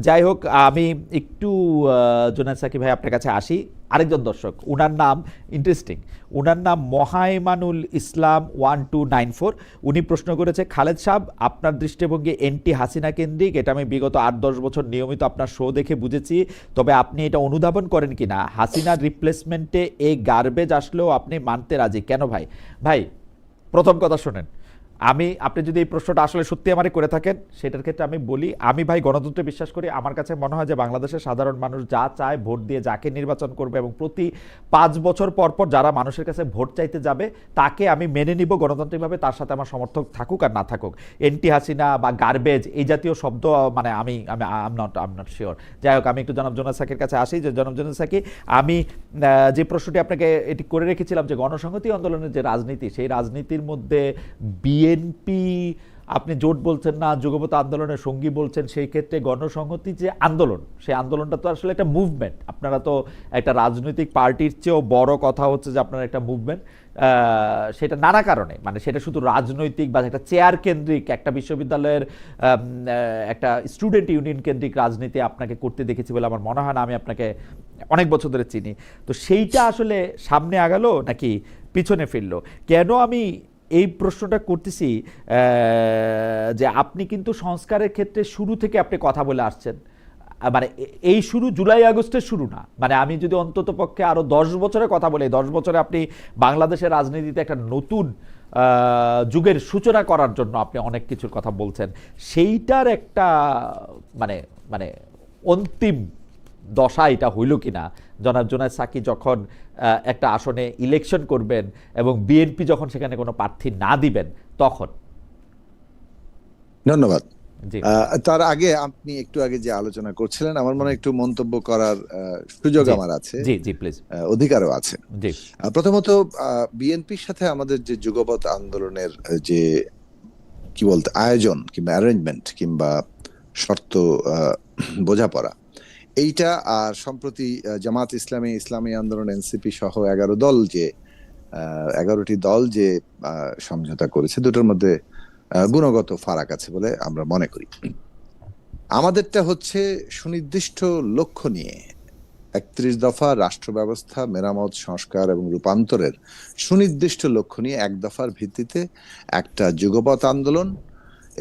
যাই হোক, আমি একটু জুনায়েদ সাকি ভাই আপনার কাছে আসি। আরেকজন দর্শক, উনার নাম ইন্টারেস্টিং, উনার নাম মহাইমানুল ইসলাম 1294। উনি প্রশ্ন করেছে, খালেদ সাহেব, আপনার দৃষ্টিভঙ্গি এন্টি হাসিনা কেন্দ্রিক, এটা আমি বিগত 8-10 বছর নিয়মিত আপনার শো দেখে বুঝেছি, তবে আপনি এটা অনুধাবন করেন কিনা, হাসিনার রিপ্লেসমেন্টে এই গার্বেজ আসলেও আপনি মানতে রাজি কেন? ভাই প্রথম কথা শোনেন, আপনি যদি এই প্রশ্নটা আসলে সত্যি আমারে করে থাকেন, সেটার ক্ষেত্রে আমি বলি, আমি ভাই গণতন্ত্রে বিশ্বাস করি। আমার কাছে মনে হয় যে বাংলাদেশের সাধারণ মানুষ যা চায় ভোট দিয়ে যাকে নির্বাচন করবে, এবং প্রতি 5 বছর পর পর যারা মানুষের কাছে ভোট চাইতে যাবে তাকে আমি মেনে নিব গণতান্ত্রিকভাবে, তার সাথে আমার সমর্থক থাকুক আর না থাকুক। এন্টি হাসিনা বা গার্বেজ এই জাতীয় শব্দ মানে আমি আম নট শিওর। যাই হোক, আমি একটু জনাব জুনায়েদ সাকির কাছে আসি। যে জনাব জুনায়েদ সাকি, আমি যে প্রশ্নটি আপনাকে এটি করে রেখেছিলাম যে গণসংহতি আন্দোলনের যে রাজনীতি, সেই রাজনীতির মধ্যে বিএনপি আপনি জোট বলছেন না, যুগপৎ আন্দোলনের সঙ্গী বলছেন, সেই ক্ষেত্রে গণসংহতি যে আন্দোলন, সেই আন্দোলনটা তো আসলে একটা মুভমেন্ট। আপনারা তো একটা রাজনৈতিক পার্টির চেয়েও বড় কথা হচ্ছে যে আপনারা একটা মুভমেন্ট। সেটা নানা কারণে, মানে সেটা শুধু রাজনৈতিক বা একটা চেয়ার কেন্দ্রিক, একটা বিশ্ববিদ্যালয়ের একটা স্টুডেন্ট ইউনিয়ন কেন্দ্রিক রাজনীতি আপনাকে করতে দেখেছি বলে আমার মনে হয় না। আমি আপনাকে অনেক বছর ধরে চিনি। তো সেইটা আসলে সামনে আগালো নাকি পিছনে ফিরলো? কেন আমি এই প্রশ্নটা করতেছি, যে আপনি কিন্তু সংস্কারের ক্ষেত্রে শুরু থেকে আপনি কথা বলে আসছেন। মানে এই শুরু জুলাই আগস্টের শুরু না, মানে আমি যদি অন্তত পক্ষে আরো 10 বছরের কথা বলি, 10 বছরে আপনি বাংলাদেশের রাজনীতিতে একটা নতুন যুগের সূচনা করার জন্য আপনি অনেক কিছুর কথা বলছেন। সেইটার একটা মানে মানে অন্তিম দশা এটা হইল কিনা, জনাব জুনায়েদ সাকি যখন একটা আসনে ইলেকশন করবেন এবং বিএনপি যখন সেখানে কোনো প্রার্থী না দিবেন তখন? ধন্যবাদ। জি তার আগে আপনি একটু আগে যে আলোচনা করছিলেন, আমার মনে হয় একটু মন্তব্য করার সুযোগ জি আমার আছে, জি জি প্লিজ। অধিকারও আছে। জি প্রথমত বিএনপির সাথে আমাদের যে যুগপৎ আন্দোলনের যে কি বলতে আয়োজন কিংবা অ্যারেঞ্জমেন্ট কিংবা শর্ত বোঝাপড়া, এইটা আর সম্প্রতি জামাত ইসলামী, ইসলামী আন্দোলন, এনসিপি সহ 11টি দল যে সমঝোতা করেছে, দুটোর মধ্যে গুণগত ফারাক আছে বলে আমরা মনে করি। আমাদেরটা হচ্ছে সুনির্দিষ্ট লক্ষ্য নিয়ে 31 দফা রাষ্ট্র ব্যবস্থা মেরামত, সংস্কার এবং রূপান্তরের সুনির্দিষ্ট লক্ষ্য নিয়ে এক দফার ভিত্তিতে একটা যুগপৎ আন্দোলন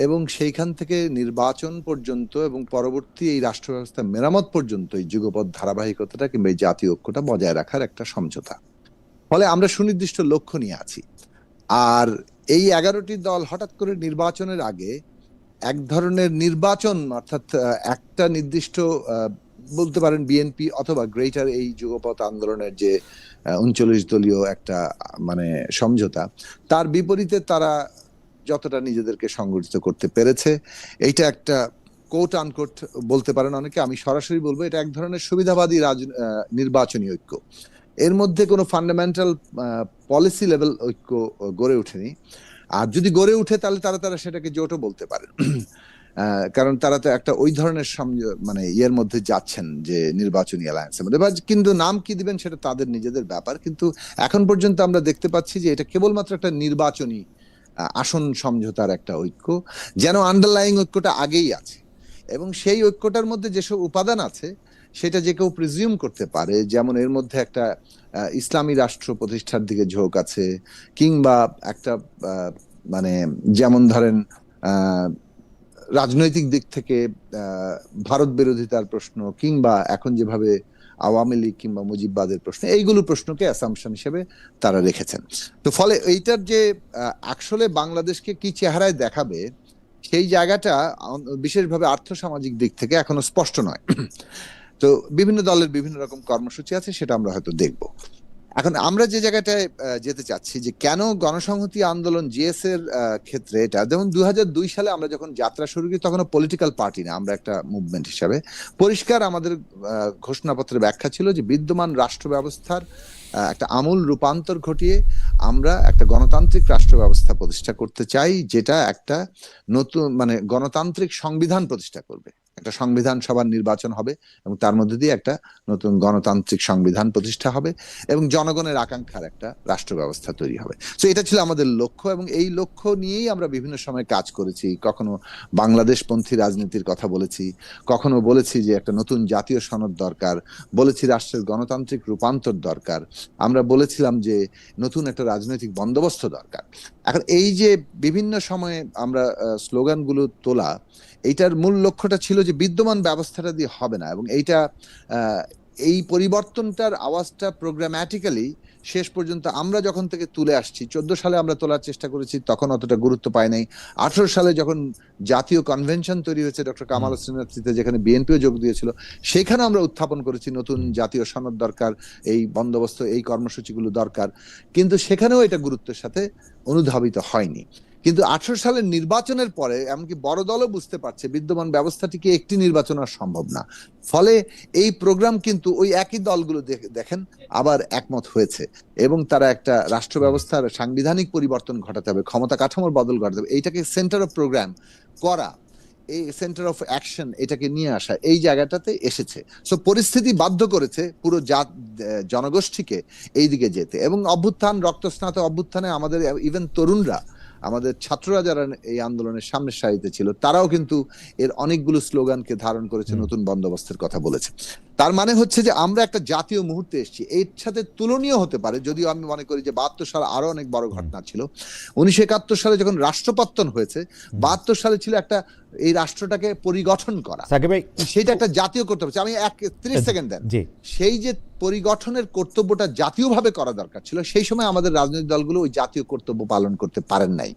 এবং সেইখান থেকে নির্বাচন পর্যন্ত এবং পরবর্তী এই রাষ্ট্র ব্যবস্থা মেরামত পর্যন্ত এই যুগপৎ ধারাবাহিকতাটা কিংবা এই জাতীয় ঐক্যটা বজায় রাখার একটা সমঝোতা। ফলে আমরা সুনির্দিষ্ট লক্ষ্য নিয়ে আছি। আর এই 11টি দল হঠাৎ করে নির্বাচনের আগে এক ধরনের নির্বাচন, অর্থাৎ একটা নির্দিষ্ট বলতে পারেন বিএনপি অথবা গ্রেটার এই যুগপৎ আন্দোলনের যে 39 দলীয় একটা মানে সমঝোতা, তার বিপরীতে তারা যতটা নিজেদেরকে সংগঠিত করতে পেরেছে, এইটা একটা কোট আনকোট বলতে পারেন অনেকে, আমি সরাসরি বলবো এটা এক ধরনের সুবিধাবাদী নির্বাচনী ঐক্য। এর মধ্যে কোনো ফান্ডামেন্টাল পলিসি লেভেল ঐক্য গড়ে ওঠেনি। আর যদি গড়ে উঠে তাহলে তারা সেটাকে জোটও বলতে পারে, কারণ তারা তো একটা ওই ধরনের মানে ইয়ের মধ্যে যাচ্ছেন যে নির্বাচনী অ্যালায়েন্সের মধ্যে, কিন্তু নাম কি দিবেন সেটা তাদের নিজেদের ব্যাপার। কিন্তু এখন পর্যন্ত আমরা দেখতে পাচ্ছি যে এটা কেবলমাত্র একটা নির্বাচনী আসন সমঝোতার একটা ঐক্য, যেন আন্ডারলাইং ঐক্যটা আগেই আছে। এবং সেই ঐক্যটার মধ্যে যেসব উপাদান আছে সেটা যে কেউ প্রিজিউম করতে পারে, যেমন এর মধ্যে একটা ইসলামী রাষ্ট্র প্রতিষ্ঠার দিকে ঝোঁক আছে, কিংবা একটা মানে যেমন ধরেন রাজনৈতিক দিক থেকে ভারত বিরোধিতার প্রশ্ন, কিংবা এখন যেভাবে আওয়ামী লীগ কিংবা মুজিববাদের প্রশ্ন, এইগুলো প্রশ্নকে অ্যাসাম্পশন হিসেবে তারা রেখেছেন। তো ফলে এইটার যে আসলে বাংলাদেশকে কি চেহারায় দেখাবে সেই জায়গাটা বিশেষভাবে আর্থসামাজিক দিক থেকে এখনো স্পষ্ট নয়। তো বিভিন্ন দলের বিভিন্ন রকম কর্মসূচি আছে, সেটা আমরা হয়তো দেখব। এখন আমরা যে জায়গাটায় যেতে চাচ্ছি যে কেন গণসংহতি আন্দোলন জিএস এর ক্ষেত্রে, এটা যেমন 2002 সালে আমরা যখন যাত্রা শুরু করি তখন পলিটিক্যাল পার্টি না, আমরা একটা মুভমেন্ট হিসাবে পরিষ্কার আমাদের ঘোষণাপত্রের ব্যাখ্যা ছিল যে বিদ্যমান রাষ্ট্র ব্যবস্থার একটা আমূল রূপান্তর ঘটিয়ে আমরা একটা গণতান্ত্রিক রাষ্ট্র ব্যবস্থা প্রতিষ্ঠা করতে চাই, যেটা একটা নতুন মানে গণতান্ত্রিক সংবিধান প্রতিষ্ঠা করবে। একটা সংবিধান সভার নির্বাচন হবে এবং তার মধ্যে দিয়ে একটা নতুন গণতান্ত্রিক সংবিধান প্রতিষ্ঠা হবে এবং জনগণের আকাঙ্ক্ষার একটা রাষ্ট্র ব্যবস্থা তৈরি হবে। তো এটা ছিল আমাদের লক্ষ্য এবং এই লক্ষ্য নিয়েই আমরা বিভিন্ন সময় কাজ করেছি। কখনো বাংলাদেশপন্থী রাজনীতির কথা বলেছি, কখনো বলেছি যে একটা নতুন জাতীয় সনদ দরকার, বলেছি রাষ্ট্রের গণতান্ত্রিক রূপান্তর দরকার, আমরা বলেছিলাম যে নতুন একটা রাজনৈতিক বন্দোবস্ত দরকার। এখন এই যে বিভিন্ন সময়ে আমরা স্লোগানগুলো তোলা, এইটার মূল লক্ষ্যটা ছিল যে বিদ্যমান ব্যবস্থাটা দিয়ে হবে না, এবং এইটা এই পরিবর্তনটার আওয়াজটা প্রোগ্রাম্যাটিক্যালি শেষ পর্যন্ত আমরা যখন থেকে তুলে আসছি, 14 সালে আমরা তোলার চেষ্টা করেছি, তখন অতটা গুরুত্ব পায় নাই। 18 সালে যখন জাতীয় কনভেনশন তৈরি হয়েছে ডক্টর কামাল হোসেনের নেতৃত্বে, যেখানে বিএনপিও যোগ দিয়েছিল, সেখানে আমরা উত্থাপন করেছি নতুন জাতীয় সনদ দরকার, এই বন্দোবস্ত, এই কর্মসূচিগুলো দরকার, কিন্তু সেখানেও এটা গুরুত্বের সাথে অনুধাবিত হয়নি। কিন্তু 18 সালের নির্বাচনের পরে এমনকি বড় দলও বুঝতে পারছে বিদ্যমান ব্যবস্থাটিকে একটি নির্বাচন আর সম্ভব না। ফলে এই প্রোগ্রাম কিন্তু ওই একই দলগুলো দেখেন আবার একমত হয়েছে এবং তারা একটা রাষ্ট্র ব্যবস্থার সাংবিধানিক পরিবর্তন ঘটাতে হবে, ক্ষমতা কাঠামোর বদল ঘটাতে হবে, এইটাকে সেন্টার অফ প্রোগ্রাম করা, এই সেন্টার অফ অ্যাকশন এটাকে নিয়ে আসা, এই জায়গাটাতে এসেছে। সো পরিস্থিতি বাধ্য করেছে পুরো জনগোষ্ঠীকে এই দিকে যেতে। এবং অভ্যুত্থান, রক্তস্নাত অভ্যুত্থানে আমাদের ইভেন তরুণরা, আমাদের ছাত্ররা যারা এই আন্দোলনের সামনের সারিতে ছিল, তারাও কিন্তু এর অনেকগুলো স্লোগানকে ধারণ করেছে, নতুন বন্দোবস্তের কথা বলেছে। তার মানে হচ্ছে যে আমরা একটা জাতীয় মুহূর্তে এসেছি। এর সাথে তুলনীয় হতে পারে, যদিও আমি মনে করি যে 72 সালে আরো অনেক বড় ঘটনা ছিল। 1971 সালে যখন রাষ্ট্রপতন হয়েছে, 72 সালে ছিল একটা এই রাষ্ট্রটাকে পরিগঠন করা, সেটা একটা জাতীয় কর্তব্য। আমি 30 সেকেন্ড দেন। সেই যে পরিগঠনের কর্তব্যটা জাতীয়ভাবে করা দরকার ছিল, সেই সময় আমাদের রাজনৈতিক দলগুলো ওই জাতীয় কর্তব্য পালন করতে পারেন নাই।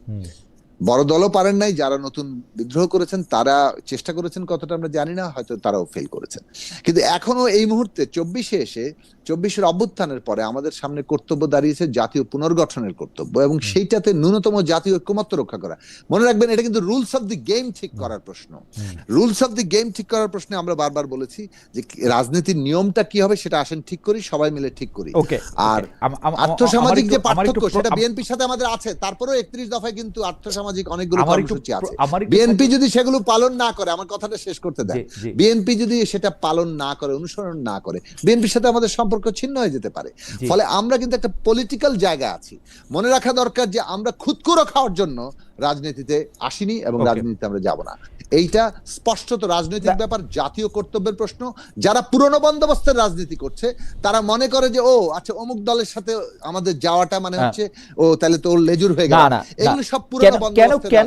বড় দলও পারেন নাই, যারা নতুন বিদ্রোহ করেছেন তারা চেষ্টা করেছেন কতটা আমরা জানি না, হয়তো তারাও ফেল করেছেন। কিন্তু এখনো এই মুহূর্তে 24-এ এসে, 24-এর অভ্যুত্থানের পরে আমাদের সামনে কর্তব্য দাঁড়িয়েছে জাতীয় পুনর্গঠনের কর্তব্য, এবং সেইটাতে ন্যূনতম জাতীয় ঐক্যমত্য রক্ষা করা। মনে রাখবেন, এটা কিন্তু রুলস অফ দি গেম ঠিক করার প্রশ্ন। রুলস অফ দি গেম ঠিক করার প্রশ্নে আমরা বারবার বলেছি যে রাজনীতির নিয়মটা কি হবে সেটা আসেন ঠিক করি, সবাই মিলে ঠিক করি। আর আর্থসামাজিক যে পার্থক্য সেটা বিএনপির সাথে আমাদের আছে, তারপরেও 31 দফায় কিন্তু আর্থসামাজিক অনেকগুলো কর্মসূচি আছে। বিএনপি যদি সেগুলো পালন না করে, আমার কথাটা শেষ করতে দেয়, বিএনপি যদি সেটা পালন না করে, অনুসরণ না করে, বিএনপির সাথে আমাদের সম্পর্ক ছিন্ন হয়ে যেতে পারে। ফলে আমরা কিন্তু একটা পলিটিক্যাল জায়গা আছি। মনে রাখা দরকার যে আমরা খুদকুড়ো খাওয়ার জন্য রাজনীতিতে আসিনি এবং রাজনীতিতে আমরা যাব না। এইটা স্পষ্টত রাজনৈতিক ব্যাপার, জাতীয় কর্তব্যের প্রশ্ন। যারা পুরনো বন্দোবস্তের রাজনীতি করছে তারা মনে করে যে ও আচ্ছা অমুক দলের সাথে আমাদের যাওয়াটা মানে হচ্ছে ও তাহলে তো লেজুর হয়ে গেল। এগুলো সব পুরনো বন্দোবস্তের,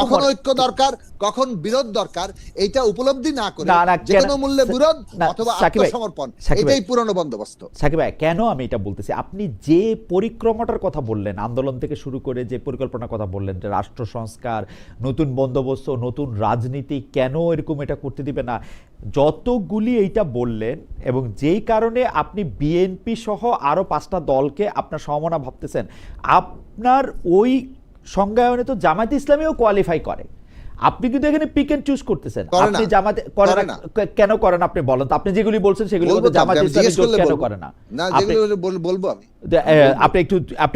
কখন ঐক্য দরকার, কখন বিরোধ দরকার, এইটা উপলব্ধি না করে যে কোনো মূল্যে বিরোধ অথবা আত্মসমর্পণ, এটাই পুরনো বন্দোবস্ত। সাকিব ভাই, কেন আমি এটা বলতেছি, আপনি যে পরিক্রমাটার কথা বললেন, আন্দোলন থেকে শুরু করে যে পরিকল্পনার কথা বললেন, রাষ্ট্র সংস্কার, নতুন বন্দোবস্ত, নতুন রাজনীতি, কেন এরকম এটা করতে দিবে না, যতগুলি এইটা বললেন, এবং যেই কারণে আপনি বিএনপি সহ আরো 5টা দলকে আপনার সমমনা ভাবতেছেন, আপনার ওই সংজ্ঞায়নে তো জামায়াতে ইসলামীও কোয়ালিফাই করে। আপনি কিন্তু এখানে পিক এন্ড চুজ করতেছেন। আপনি জামাতে করে না, কেন করেন আপনি বলেন তো? আপনি যেগুলি বলছেন সেগুলি মধ্যে জামাতে ইসলামী জোট কেন করে না? না, যেগুলো বলবো আমি, আপনি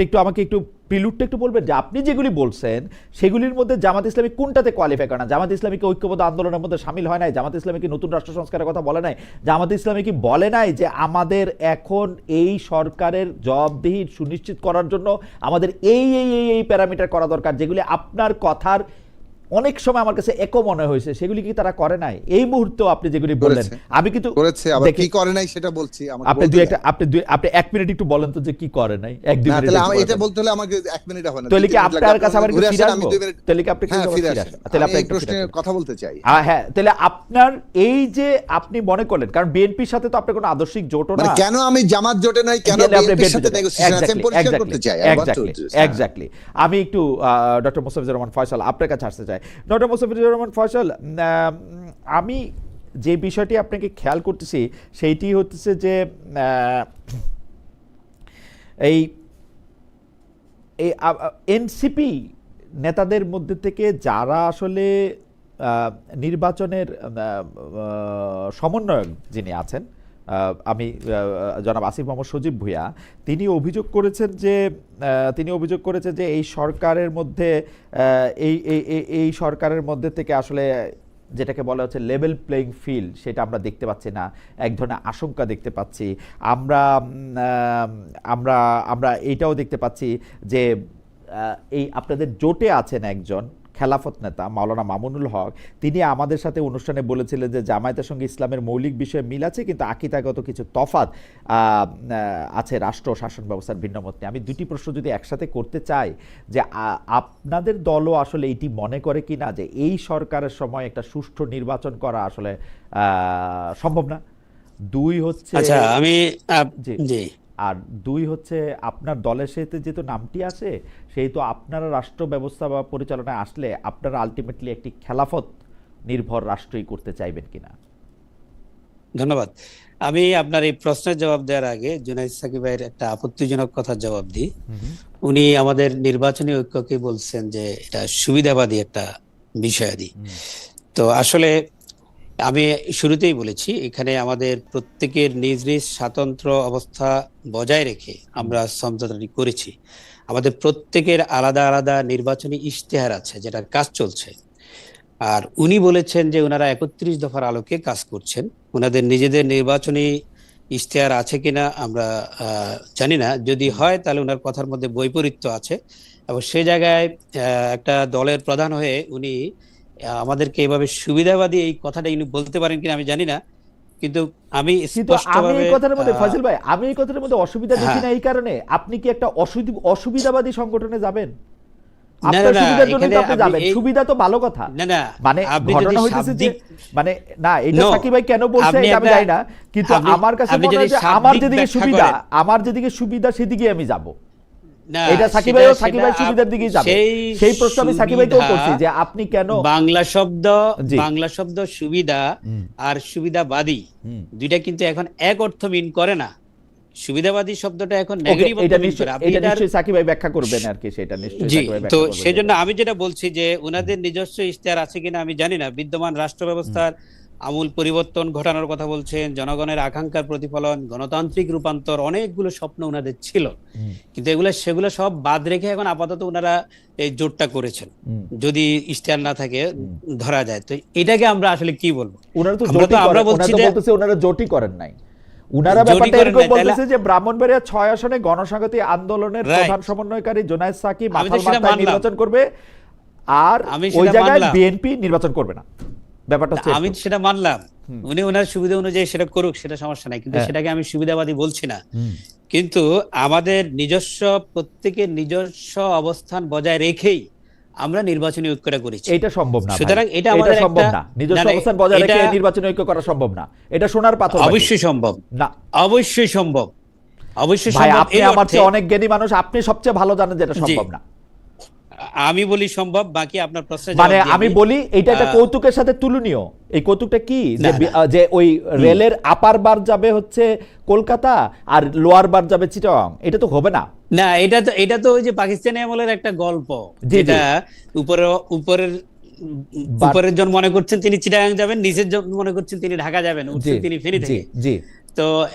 একটু আমাকে একটু প্রিলুডটা একটু বলবেন যে আপনি যেগুলি বলছেন সেগুলির মধ্যে জামাত ইসলামী কোনটাতে কোয়ালিফাই করে না? জামাত ইসলামী কি ঐক্যবদ্ধ আন্দোলনের মধ্যে শামিল হয় নাই? জামাত ইসলামী কি নতুন রাষ্ট্র সংস্কারের কথা বলে নাই? জামাত ইসলামী কি বলে নাই যে আমাদের এখন এই সরকারের জবাবদিহি সুনিশ্চিত করার জন্য আমাদের এই এই এই এই প্যারামিটার করা দরকার, যেগুলি আপনার কথার অনেক সময় আমার কাছে একো মনে হয়েছে, সেগুলি কি তারা করে নাই? এই মুহূর্তেও আপনি যেগুলি বললেন, আমি কিন্তু করেছে, আবার কি করে নাই সেটা বলছি। আপনি 1 মিনিট একটু বলেন তো যে কি করে নাই, 1-2 মিনিট। তাহলে এটা বলতে হলে আমাকে 1 মিনিট হবে না। তাহলে কি আপনার কাছে আবার ফিরে আসবো? তাহলে কি আপনি তাহলে আপনি এই প্রশ্নে কথা বলতে চাই। হ্যাঁ, তাহলে আপনার এই যে আপনি মনে করলেন, কারণ বিএনপির সাথে তো আপনার কোনো আদর্শিক জোটও না, কেন আমি জামাত জোটে নাই, কেন বিএনপির সাথে নেগোসিয়েশন আছে, আমি পরিষ্কার করতে চাই। এক্স্যাক্টলি। আমি একটু ডক্টর মোস্তাফিজুর রহমান ফয়সাল আপনার কাছে আসতে চাই। ডক্টর মোস্তাফিজুর রহমান ফয়সাল, আমি যে বিষয়টি আপনাকে খেয়াল করতেছি সেইটি হচ্ছে যে এই এনসিপি নেতাদের মধ্যে থেকে যারা আসলে নির্বাচনের সমন্বয়ক যিনি আছেন, আমি জনাব আসিফ মোহাম্মদ সজীব ভুঁইয়া, তিনি অভিযোগ করেছেন যে এই সরকারের মধ্যে এই সরকারের মধ্যে থেকে আসলে যেটাকে বলা হচ্ছে লেভেল প্লেইং ফিল্ড, সেটা আমরা দেখতে পাচ্ছি না। এক ধরনের আশঙ্কা দেখতে পাচ্ছি আমরা এইটাও দেখতে পাচ্ছি যে এই আপনাদের জোটে আছেন একজন খেলাফত নেতা মাওলানা মামুনুল হক, তিনি আমাদের সাথে অনুষ্ঠানে বলেছিলেন যে জামায়াতের সঙ্গে ইসলামের মৌলিক বিষয়ে মিল আছে, কিন্তু আকীদাগত কিছু তফাৎ আছে রাষ্ট্র শাসন ব্যবস্থার ভিন্নমত নিয়ে। আমি দুটি প্রশ্ন যদি একসাথে করতে চাই, যে আপনাদের দলও আসলে এইটি মনে করে কিনা যে এই সরকারের সময় একটা সুষ্ঠু নির্বাচন করা আসলে সম্ভব না? 2 হচ্ছে, আচ্ছা আমি আর 2 হচ্ছে আপনার দলের সাথে যেহেতু নামটি আছে, সেই তো আপনারা রাষ্ট্র ব্যবস্থা বা পরিচালনায় আসলে আপনারা আলটিমেটলি একটি খেলাফত নির্ভর রাষ্ট্রই করতে চাইবেন কিনা? ধন্যবাদ। আমি আপনার এই প্রশ্নের জবাব দেওয়ার আগে জুনাইদ সাকিব ভাইয়ের একটা আপত্তিজনক কথার জবাব দিই। উনি আমাদের নির্বাচনী ঐক্যকে বলছেন যে এটা সুবিধাবাদী একটা বিষয়াদি। তো আসলে আমি শুরুতেই বলেছি এখানে আমাদের প্রত্যেকের নিজ নিজ স্বাতন্ত্র্য অবস্থা বজায় রেখে আমরা সমঝোতাটি করেছি। আমাদের প্রত্যেকের আলাদা আলাদা নির্বাচনী ইশতেহার আছে, যেটার কাজ চলছে। আর উনি বলেছেন যে ওনারা 31 দফার আলোকে কাজ করছেন। ওনাদের নিজেদের নির্বাচনী ইশতেহার আছে কিনা আমরা জানি না। যদি হয় তাহলে ওনার কথার মধ্যে বৈপরীত্য আছে, এবং সেই জায়গায় একটা দলের প্রধান হয়ে উনি আমাদেরকে এভাবে সুবিধাবাদী এই কথাটা উনি বলতে পারেন কিনা আমি জানি না, কিন্তু আমি কিন্তু আমি স্পষ্টভাবে এই কথার মধ্যে ফয়সাল ভাই, আমি এই কথার মধ্যে অসুবিধা দেখি হ্যাঁ। না এই কারণে, আপনি কি একটা অসুবিধাবাদী সংগঠনে যাবেন? না আপনার না সুবিধার জন্য এখানে তো আপনি আপনি যাবেন, এই সুবিধা তো ভালো কথা। না না মানে আপনি ঘটনা যদি হইতেছে যে শাব্দিক মানে না, এটা No, সাকিব ভাই কেন বলছে আপনি এটা আমি একটা- জানি না, কিন্তু আপনি- আমার কাছে আপনি মনে যদি হয় যে আমার শাব্দিক যেদিকে ব্যাখ্যা সুবিধা, করেন। আমার যেদিকে সুবিধা সেদিকে আমি যাব। না, এটা সাকিব সেটা- ভাইও সাকিব ভাই সেটা সুবিধার দিকেই যাবে। সেই সেই প্রশ্ন আমি সাকিব ভাইকেও সুবিধা, করছি যে আপনি কেন জি। বাংলা শব্দ সুবিধা আর সুবিধাবাদী দুইটা কিন্তু এখন এক অর্থ মিন করে না। সুবিধাবাদী শব্দটা এখন ওকে, নেগেটিভ অর্থ এটা মিন করে। আপনি এটা এটার নিশ্চয়ই সাকিব ভাই ব্যাখ্যা করবেন আর কি, সেটা নিশ্চয়ই জি, সাকিব ভাই তো ব্যাখ্যা করবেন। সেজন্য আমি যেটা বলছি যে ওনাদের নিজস্ব ইশতেহার আছে কিনা আমি জানি না। বিদ্যমান রাষ্ট্র ব্যবস্থার আমূল পরিবর্তন ঘটানোর কথা বলছেন, জনগণের আকাঙ্ক্ষার প্রতিফলন, গণতান্ত্রিক রূপান্তর, অনেকগুলো স্বপ্ন ওনাদের ছিল, কিন্তু সেগুলো সব বাদ রেখে এখন আপাতত ওনারা এই জোটটা করেছেন। যদি ইশতেহার না থাকে ধরা যায়, তো এটাকে আমরা আসলে কি বলবো? ওনারা তো আমরা জোটই আমরা করেন, বলছি ওনারা তো যে বলতেছে ওনারা জোটই করেন নাই। উনারা জোটই ব্যাপারটা করেন এরকম নাই, তাইলে- বলতেছে যে ব্রাহ্মণবাড়িয়া 6 আসনে গণসংহতি আন্দোলনের Right. প্রধান সমন্বয়কারী জুনায়েদ সাকিব আমি তো মাথাল সেটা মাথায় মানলাম। নির্বাচন করবে, আর আমি ওই সেটা জায়গায় মানলাম। বিএনপি নির্বাচন করবে না। ব্যাপারটা হচ্ছে আমি এরকম। সেটা মানলাম, উনি ওনার সুবিধা অনুযায়ী সেটা করুক, সেটা সমস্যা নাই, কিন্তু হ্যাঁ। সেটাকে আমি সুবিধাবাদী বলছি না। কিন্তু আমাদের নিজস্ব প্রত্যেকের নিজস্ব অবস্থান বজায় রেখেই আমরা নির্বাচনী ঐক্যটা করেছি। এটা সম্ভব না ভাই। সুতরাং এটা আমাদের সম্ভব একটা- না, নিজস্ব না, অবস্থান বজায় রেখে এটা- নির্বাচনী ঐক্য করা সম্ভব না। এটা সোনার পাথর বাকি। অবশ্যই সম্ভব, না অবশ্যই সম্ভব, অবশ্যই ভাই, সম্ভব। আপনি এই আমার অর্থে চেয়ে অনেক জ্ঞানী মানুষ, আপনি সবচেয়ে ভালো জানেন যেটা সম্ভব না। আমি বলি সম্ভব, বাকি আপনার প্রশ্নের মানে জবাব দিয়ে আমি দিই। বলি এটা একটা কৌতুকের সাথে তুলনীয়। এই কৌতুকটা কি যে না, না। যে ওই রেলের আপার বার যাবে হচ্ছে কলকাতা আর লোয়ার বার যাবে চিটাগাং, এটা তো হবে না। না, এটা তো ওই যে পাকিস্তানি আমলের একটা গল্প, জি, জি। যেটা উপরের উপরের জন মনে করছেন তিনি চিটাগাং যাবেন, নিচের জন মনে করছেন তিনি ঢাকা যাবেন, জি উঠছেন তিনি ফেনী জি থেকে। জি তো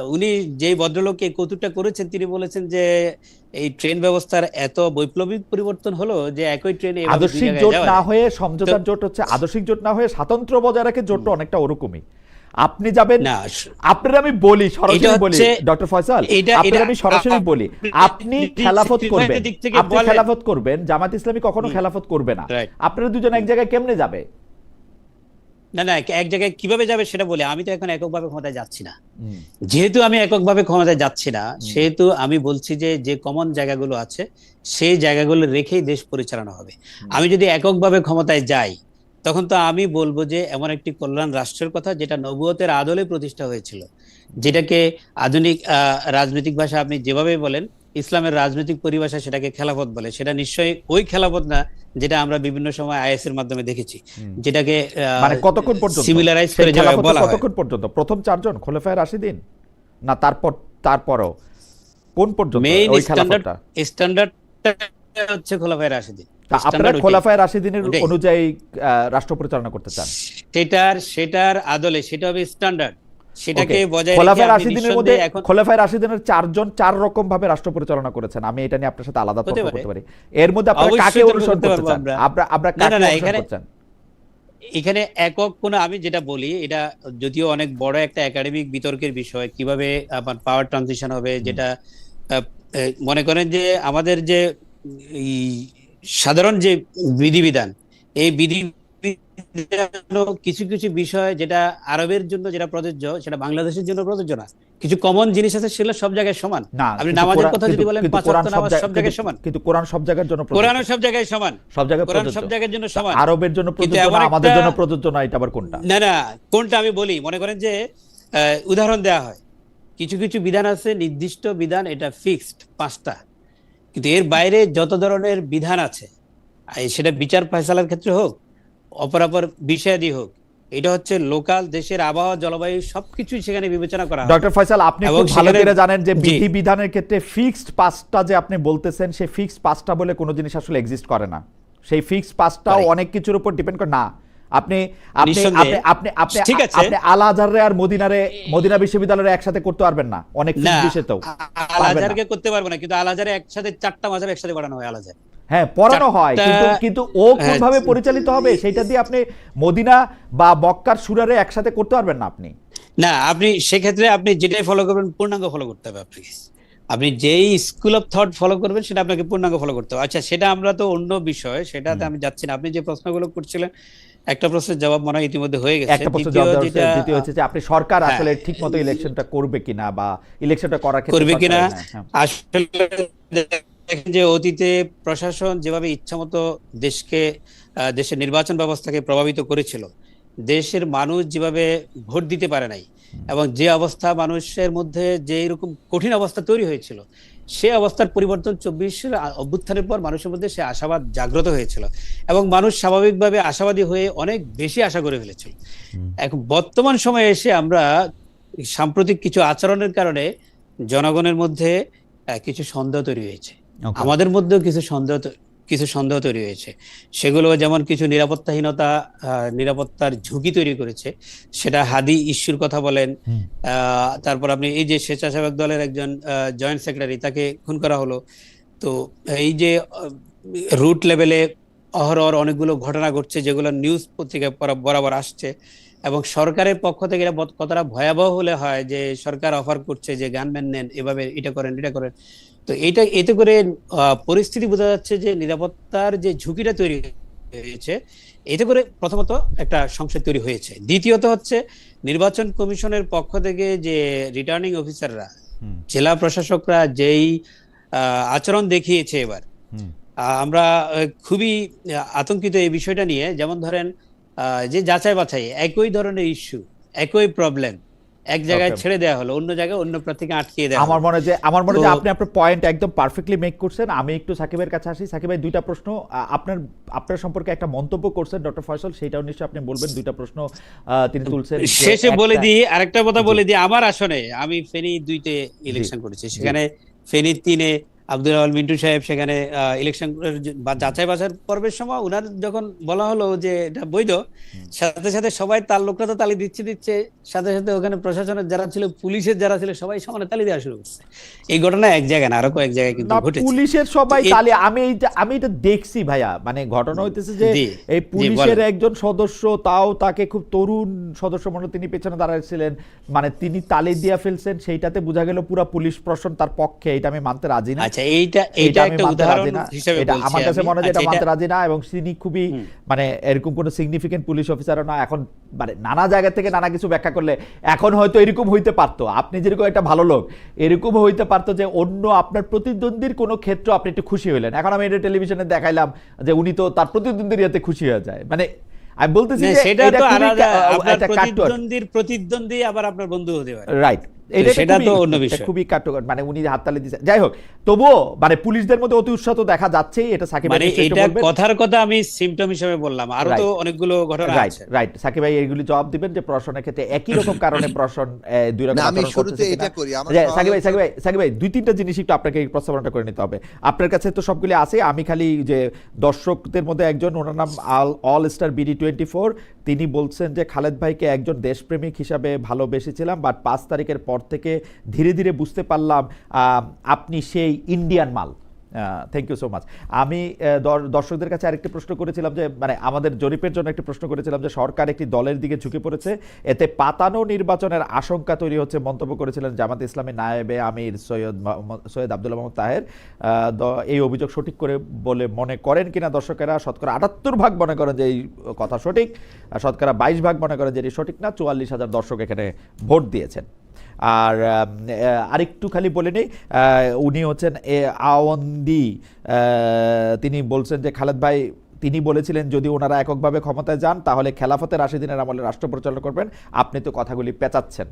উনি যেই ভদ্রলোক এই কৌতুকটা করেছেন তিনি বলেছেন যে এই ট্রেন ব্যবস্থার এত বৈপ্লবিক পরিবর্তন হলো যে একই ট্রেনে এভাবে দুই আদর্শিক জায়গায় জোট যাওয়া না যায়। হয়ে সমঝোতার জোট হচ্ছে, আদর্শিক জোট না হয়ে স্বাতন্ত্র্য বজায় রাখে জোটটা অনেকটা ওরকমই। আপনি যাবেন, না, আপনার আমি বলি সরাসরি বলি হচ্ছে- ডক্টর ফয়সাল, আপনার আমি সরাসরি বলি, আপনি খেলাফত করবেন, দিক থেকে আপনি বলেন। খেলাফত করবেন, জামাত ইসলামী কখনো খেলাফত করবে না। Right. আপনারা দুজন এক জায়গায় কেমনে যাবে? না না, এক জায়গায় কিভাবে যাবে সেটা বলি। আমি তো এখন এককভাবে ক্ষমতায় যাচ্ছি না। যেহেতু আমি এককভাবে ক্ষমতায় যাচ্ছি না, সেহেতু আমি বলছি যে যে কমন জায়গাগুলো আছে সেই জায়গাগুলো রেখেই দেশ পরিচালনা হবে। আমি যদি এককভাবে ক্ষমতায় যাই তখন তো আমি বলবো যে এমন একটি কল্যাণ রাষ্ট্রের কথা যেটা নবুয়তের আদলে প্রতিষ্ঠা হয়েছিল, যেটাকে আধুনিক রাজনৈতিক ভাষা আপনি যেভাবে বলেন, ইসলামের রাজনৈতিক পরিভাষা সেটাকে খেলাফত বলে। সেটা নিশ্চয়ই ওই খেলাফত না যেটা আমরা বিভিন্ন সময় আইএস এর মাধ্যমে দেখেছি, যেটাকে মানে কতক্ষণ পর্যন্ত সিমিলারাইজ সেই করে যেভাবে খেলাফতটা বলা হয়। কতক্ষণ পর্যন্ত? প্রথম 4 জন খোলাফায়ে রাশিদিন, না তারপরও কোন পর্যন্ত মেইন ওই খেলাফতটা? স্ট্যান্ডার্ডটা হচ্ছে খোলাফায়ে রাশিদিন। তা আপনারা স্ট্যান্ডার্ড খোলাফায়ে রাশিদিনের ওটাই। অনুযায়ী রাষ্ট্র পরিচালনা করতে চান? সেটার আদলে সেটা হবে স্ট্যান্ডার্ড, সেটাকে ওকে, বজায় খোলাফায়ে রেখে আপনি রাশিদিনের মধ্যে নিঃসন্দেহে এখন খোলাফায়ে রাশিদিনের 4 জন 4 রকম ভাবে রাষ্ট্র পরিচালনা করেছেন। আমি এটা নিয়ে আপনার সাথে আলাদা তর্ক হতে পারে। করতে পারি। এর মধ্যে আপনারা অবশ্যই কাকে তর্ক অনুসরণ করতে করতে পারবো চান? আমরা। আমরা না, কাকে না, অনুসরণ এখানে- করতে চান? এখানে একক কোনো, আমি যেটা বলি এটা যদিও অনেক বড় একটা একাডেমিক বিতর্কের বিষয়, কিভাবে আপনার পাওয়ার ট্রানজিশন হবে, যেটা মনে করেন যে আমাদের যে এই সাধারণ যে বিধিবিধান, এই কিছু কিছু বিষয় যেটা আরবের জন্য যেটা প্রযোজ্য সেটা বাংলাদেশের জন্য প্রযোজ্য না। কিছু কমন জিনিস আছে সেগুলো সব জায়গায় সমান। না, আপনি কিন্তু নামাজের কোরআন- কথা যদি কিন্তু- বলেন, কিন্তু 5 কোরআন ওয়াক্ত সব নামাজ জায়গায়- সব জায়গায় কিন্তু- সমান। কিন্তু কোরআন সব জায়গার জন্য প্রযোজ্য। কোরআনও সব জায়গায় সমান। সব জায়গায় কোরআন প্রযোজ্য। সব জায়গার জন্য সমান। আরবের জন্য কিন্তু প্রযোজ্য এমন না, আমাদের একটা- জন্য প্রযোজ্য না, এটা আবার কোনটা? না না, কোনটা আমি বলি, মনে করেন যে উদাহরণ দেওয়া হয়, কিছু কিছু বিধান আছে, নির্দিষ্ট বিধান, এটা ফিক্সড 5টা, কিন্তু এর বাইরে যত ধরনের বিধান আছে, সেটা বিচার ফয়সালার ক্ষেত্রে হোক, অপরাপর বিষয়াদি হোক, এটা হচ্ছে লোকাল দেশের আবহাওয়া, জলবায়ু সবকিছু সেখানে বিবেচনা করা হয়। ডক্টর ফয়সাল, আপনি এবং খুব ভালো সেখানে- করে জানেন যে জি। বিধিবিধানের ক্ষেত্রে ফিক্সড পাঁচটা যে আপনি বলতেছেন, সেই ফিক্সড পাঁচটা বলে কোনো জিনিস আসলে এক্সিস্ট করে না। সেই ফিক্সড পাঁচটাও Correct. অনেক কিছুর উপর ডিপেন্ড করে না। আপনি আপনি নিঃসন্দেহে। আপনি আপনি ঠিক আছে। আপনি আল আজহারে আর মদিনা বিশ্ববিদ্যালয়ে একসাথে করতে পারবেন না, অনেক না, বিষয়তেও আল আজহারকে করতে পারবো না, কিন্তু আল আজহারে একসাথে 4টা মাযহাব একসাথে পড়ানো হয় আল আজহার। হ্যাঁ পড়ানো হয়, চারটা- কিন্তু কিন্তু ও হ্যাঁ, কোনভাবে পরিচালিত হবে সেটা দিয়ে আপনি মদিনা বা মক্কার সুরারে একসাথে করতে পারবেন না আপনি। না, আপনি সেক্ষেত্রে আপনি যেটাই ফলো করবেন পূর্ণাঙ্গ ফলো করতে হবে আপনাকে। আপনি যেই স্কুল অফ থট ফলো করবেন সেটা আপনাকে পূর্ণাঙ্গ ফলো করতে হবে। আচ্ছা, সেটা আমরা তো অন্য বিষয়, সেটাতে আমি যাচ্ছি না। আপনি যে প্রশ্নগুলো করছিলেন, একটা প্রশ্নের জবাব মনে হয় ইতিমধ্যে হয়ে গেছে। একটা প্রশ্ন দ্বিতীয় জবাব দেওয়া হচ্ছে, যেটা দ্বিতীয় হচ্ছে যে আপনি সরকার হ্যাঁ। আসলে ঠিকমতো ইলেকশনটা করবে কিনা বা ইলেকশনটা করার ক্ষেত্রে করবে কিনা, সরকারের- হ্যাঁ। আসলে দেখেন যে অতীতে প্রশাসন যেভাবে ইচ্ছামতো দেশের নির্বাচন ব্যবস্থাকে প্রভাবিত করেছিল, দেশের মানুষ যেভাবে ভোট দিতে পারে নাই, এবং যে অবস্থা মানুষের মধ্যে যে এরকম কঠিন অবস্থা তৈরি হয়েছিল, সে অবস্থার পরিবর্তন 24-এর অভ্যুত্থানের পর মানুষের মধ্যে সে আশাবাদ জাগ্রত হয়েছিল, এবং মানুষ স্বাভাবিকভাবে আশাবাদী হয়ে অনেক বেশি আশা করে ফেলেছিল। এখন বর্তমান সময়ে এসে আমরা সাম্প্রতিক কিছু আচরণের কারণে জনগণের মধ্যে কিছু সন্দেহ তৈরি হয়েছে। Okay. আমাদের মধ্যেও কিছু সন্দেহ তৈরি হয়েছে। সেগুলো যেমন কিছু নিরাপত্তাহীনতা, নিরাপত্তার ঝুঁকি তৈরি করেছে। সেটা হাদি ইস্যুর কথা বলেন, তারপর আপনি এই যে স্বেচ্ছাসেবক দলের একজন জয়েন্ট সেক্রেটারি, তাকে খুন করা হলো। তো এই যে রুট লেভেলে অহরহ অনেকগুলো ঘটনা ঘটছে, যেগুলো নিউজ পত্রিকায় বরাবর আসছে, এবং সরকারের পক্ষ থেকে এটা কতটা ভয়াবহ হলে হয় যে সরকার অফার করছে যে গানম্যান নেন, এভাবে এটা করেন, এটা করেন। তো এতে করে পরিস্থিতি বোঝা যাচ্ছে যে নিরাপত্তার যে ঝুঁকিটা তৈরি হয়েছে, এতে করে প্রথমত একটা সংশয় তৈরি হয়েছে। দ্বিতীয়ত হচ্ছে নির্বাচন কমিশনের পক্ষ থেকে যে রিটার্নিং অফিসাররা, জেলা প্রশাসকরা যেই আচরণ দেখিয়েছে এবার, আমরা খুবই আতঙ্কিত এই বিষয়টা নিয়ে। যেমন ধরেন যে যাচাই বাছাই, একই ধরনের ইস্যু, একই প্রবলেম, এক জায়গায় Okay. ছেড়ে দেওয়া হলো, অন্য জায়গায় অন্য প্রার্থীকে আটকিয়ে দেওয়া আমার হলো। মনে হয় যে তো- আপনি আপনার পয়েন্ট একদম পারফেক্টলি মেক করছেন। আমি একটু সাকিবের কাছে আসি। সাকিব ভাই, দুইটা প্রশ্ন আপনার সম্পর্কে একটা মন্তব্য করছেন ডক্টর ফয়সাল, সেটাও নিশ্চয়ই আপনি বলবেন। দুইটা প্রশ্ন তিনি তুলছেন। যে শেষে বলে একটা- দিই, আরেকটা কথা জি। বলে দিই, আমার আসনে আমি ফেনী 2-তে ইলেকশন করেছি, সেখানে ফেনী 3-এ আব্দুল রাওয়াল মিন্টু সাহেব সেখানে ইলেকশন যাচাই বাছাই পর্বের সময় উনার যখন বলা হলো যে এটা বৈধ, সাথে সাথে সবাই তার লোকরা তো তালি দিচ্ছে, সাথে সাথে ওখানে প্রশাসনের যারা ছিল, পুলিশের যারা ছিল, সবাই সমানে তালি দেওয়া শুরু করছে। এই ঘটনা এক জায়গায় না, আরো কয়েক জায়গায় কিন্তু না, ঘটেছে। পুলিশের সবাই তো তালে, আমি এটা দেখছি ভাইয়া। মানে ঘটনা হইতেছে যে জি, এই জি, পুলিশের বলেন। একজন সদস্য, তাও তাকে খুব তরুণ সদস্য মনে হয়, তিনি পেছনে দাঁড়াইছিলেন, মানে তিনি তালি দিয়া ফেলছেন, সেইটাতে বোঝা গেল পুরা পুলিশ প্রশাসন তার পক্ষে। এটা আমি মানতে রাজি না। আচ্ছা, এইটা আমি একটা মানতে উদাহরণ রাজি না। হিসেবে এটা বলছি আমার কাছে আমি। মনে হয় যে এটা আচ্ছা, মানতে রাজি না, এবং তিনি খুবই মানে এরকম কোনো সিগনিফিকেন্ট পুলিশ অফিসারও না। এখন মানে নানা জায়গা থেকে নানা কিছু ব্যাখ্যা করলে এখন হয়তো এরকম হইতে পারতো, আপনি যেরকম একটা ভালো লোক, এরকম হইতে পারতো যে অন্য আপনার প্রতিদ্বন্দ্বীর কোনো ক্ষেত্র আপনি একটু খুশি হইলেন। এখন আমি এটা টেলিভিশনে দেখাইলাম যে উনি তো তার প্রতিদ্বন্দ্বীর ইয়াতে খুশি হয়ে যায়। মানে আমি বলতেছি না, যে সেটা এটা তো খুবই আলাদা। আপনার একটা কাটুয়ার। প্রতিদ্বন্দ্বী আবার আপনার বন্ধু হতে পারে। রাইট, সেটা তো অন্য বিষয়। খুবই কাটুয়ার। মানে উনি হাততালি দিচ্ছে, যাই হোক, তবুও মানে পুলিশদের মধ্যে অতি উৎসাহ তো দেখা যাচ্ছেই। এটা সাকিব ভাই মানে নিশ্চয়ই একটু এটা বলবেন। কথার কথা আমি সিম্পটম হিসেবে বললাম, আরো তো Right. অনেকগুলো ঘটনা রাইট আছে। রাইট সাকিব ভাই এগুলি জবাব দিবেন যে প্রশ্নের ক্ষেত্রে একই রকম কারণে প্রশ্ন দুই রকম না, আমি আচরণ শুরুতে করতেছে এটা কিনা। করি। আমার যে সওয়াল সাকিব ভাই দুই তিনটা জিনিস একটু আপনাকে এই প্রস্তাবনাটা করে নিতে হবে। আপনার কাছে তো সবগুলি আছে, আমি খালি যে দর্শকদের মধ্যে একজন, ওনার নাম অল স্টার বিডি 24, তিনি বলছেন যে খালেদ ভাইকে একজন দেশপ্রেমিক হিসাবে ভালোবেসেছিলাম, বাট 5 তারিখের পর থেকে ধীরে ধীরে বুঝতে পারলাম আপনি সেই ইন্ডিয়ান মাল। Thank you so much. আমি দর্শকদের কাছে আরেকটি প্রশ্ন করেছিলাম যে মানে আমাদের জরিপের জন্য একটি প্রশ্ন করেছিলাম যে সরকার একটি দলের দিকে ঝুঁকে পড়েছে, এতে পাতানো নির্বাচনের আশঙ্কা তৈরি হচ্ছে, মন্তব্য করেছিলেন জামাত ইসলামী নায়েবে আমির সৈয়দ আব্দুল্লাহ মোহাম্মদ তাহের। এই অভিযোগ সঠিক করে বলে মনে করেন কিনা দর্শকেরা? শতকরা 78% মনে করেন যে এই কথা সঠিক, শতকরা 22% মনে করেন যে এটি সঠিক না। 44,000 দর্শক এখানে ভোট দিয়েছেন। আর আরেকটু খালি বলে নেই, উনি হচ্ছেন আওয়ান্দি, তিনি বলছেন যে খালেদ ভাই, তিনি বলেছিলেন যদি ওনারা এককভাবে ক্ষমতায় যান তাহলে খেলাফতের 80 দিনের আমলে রাষ্ট্র পরিচালনা করবেন। আপনি তো কথাগুলি পেঁচাচ্ছেন,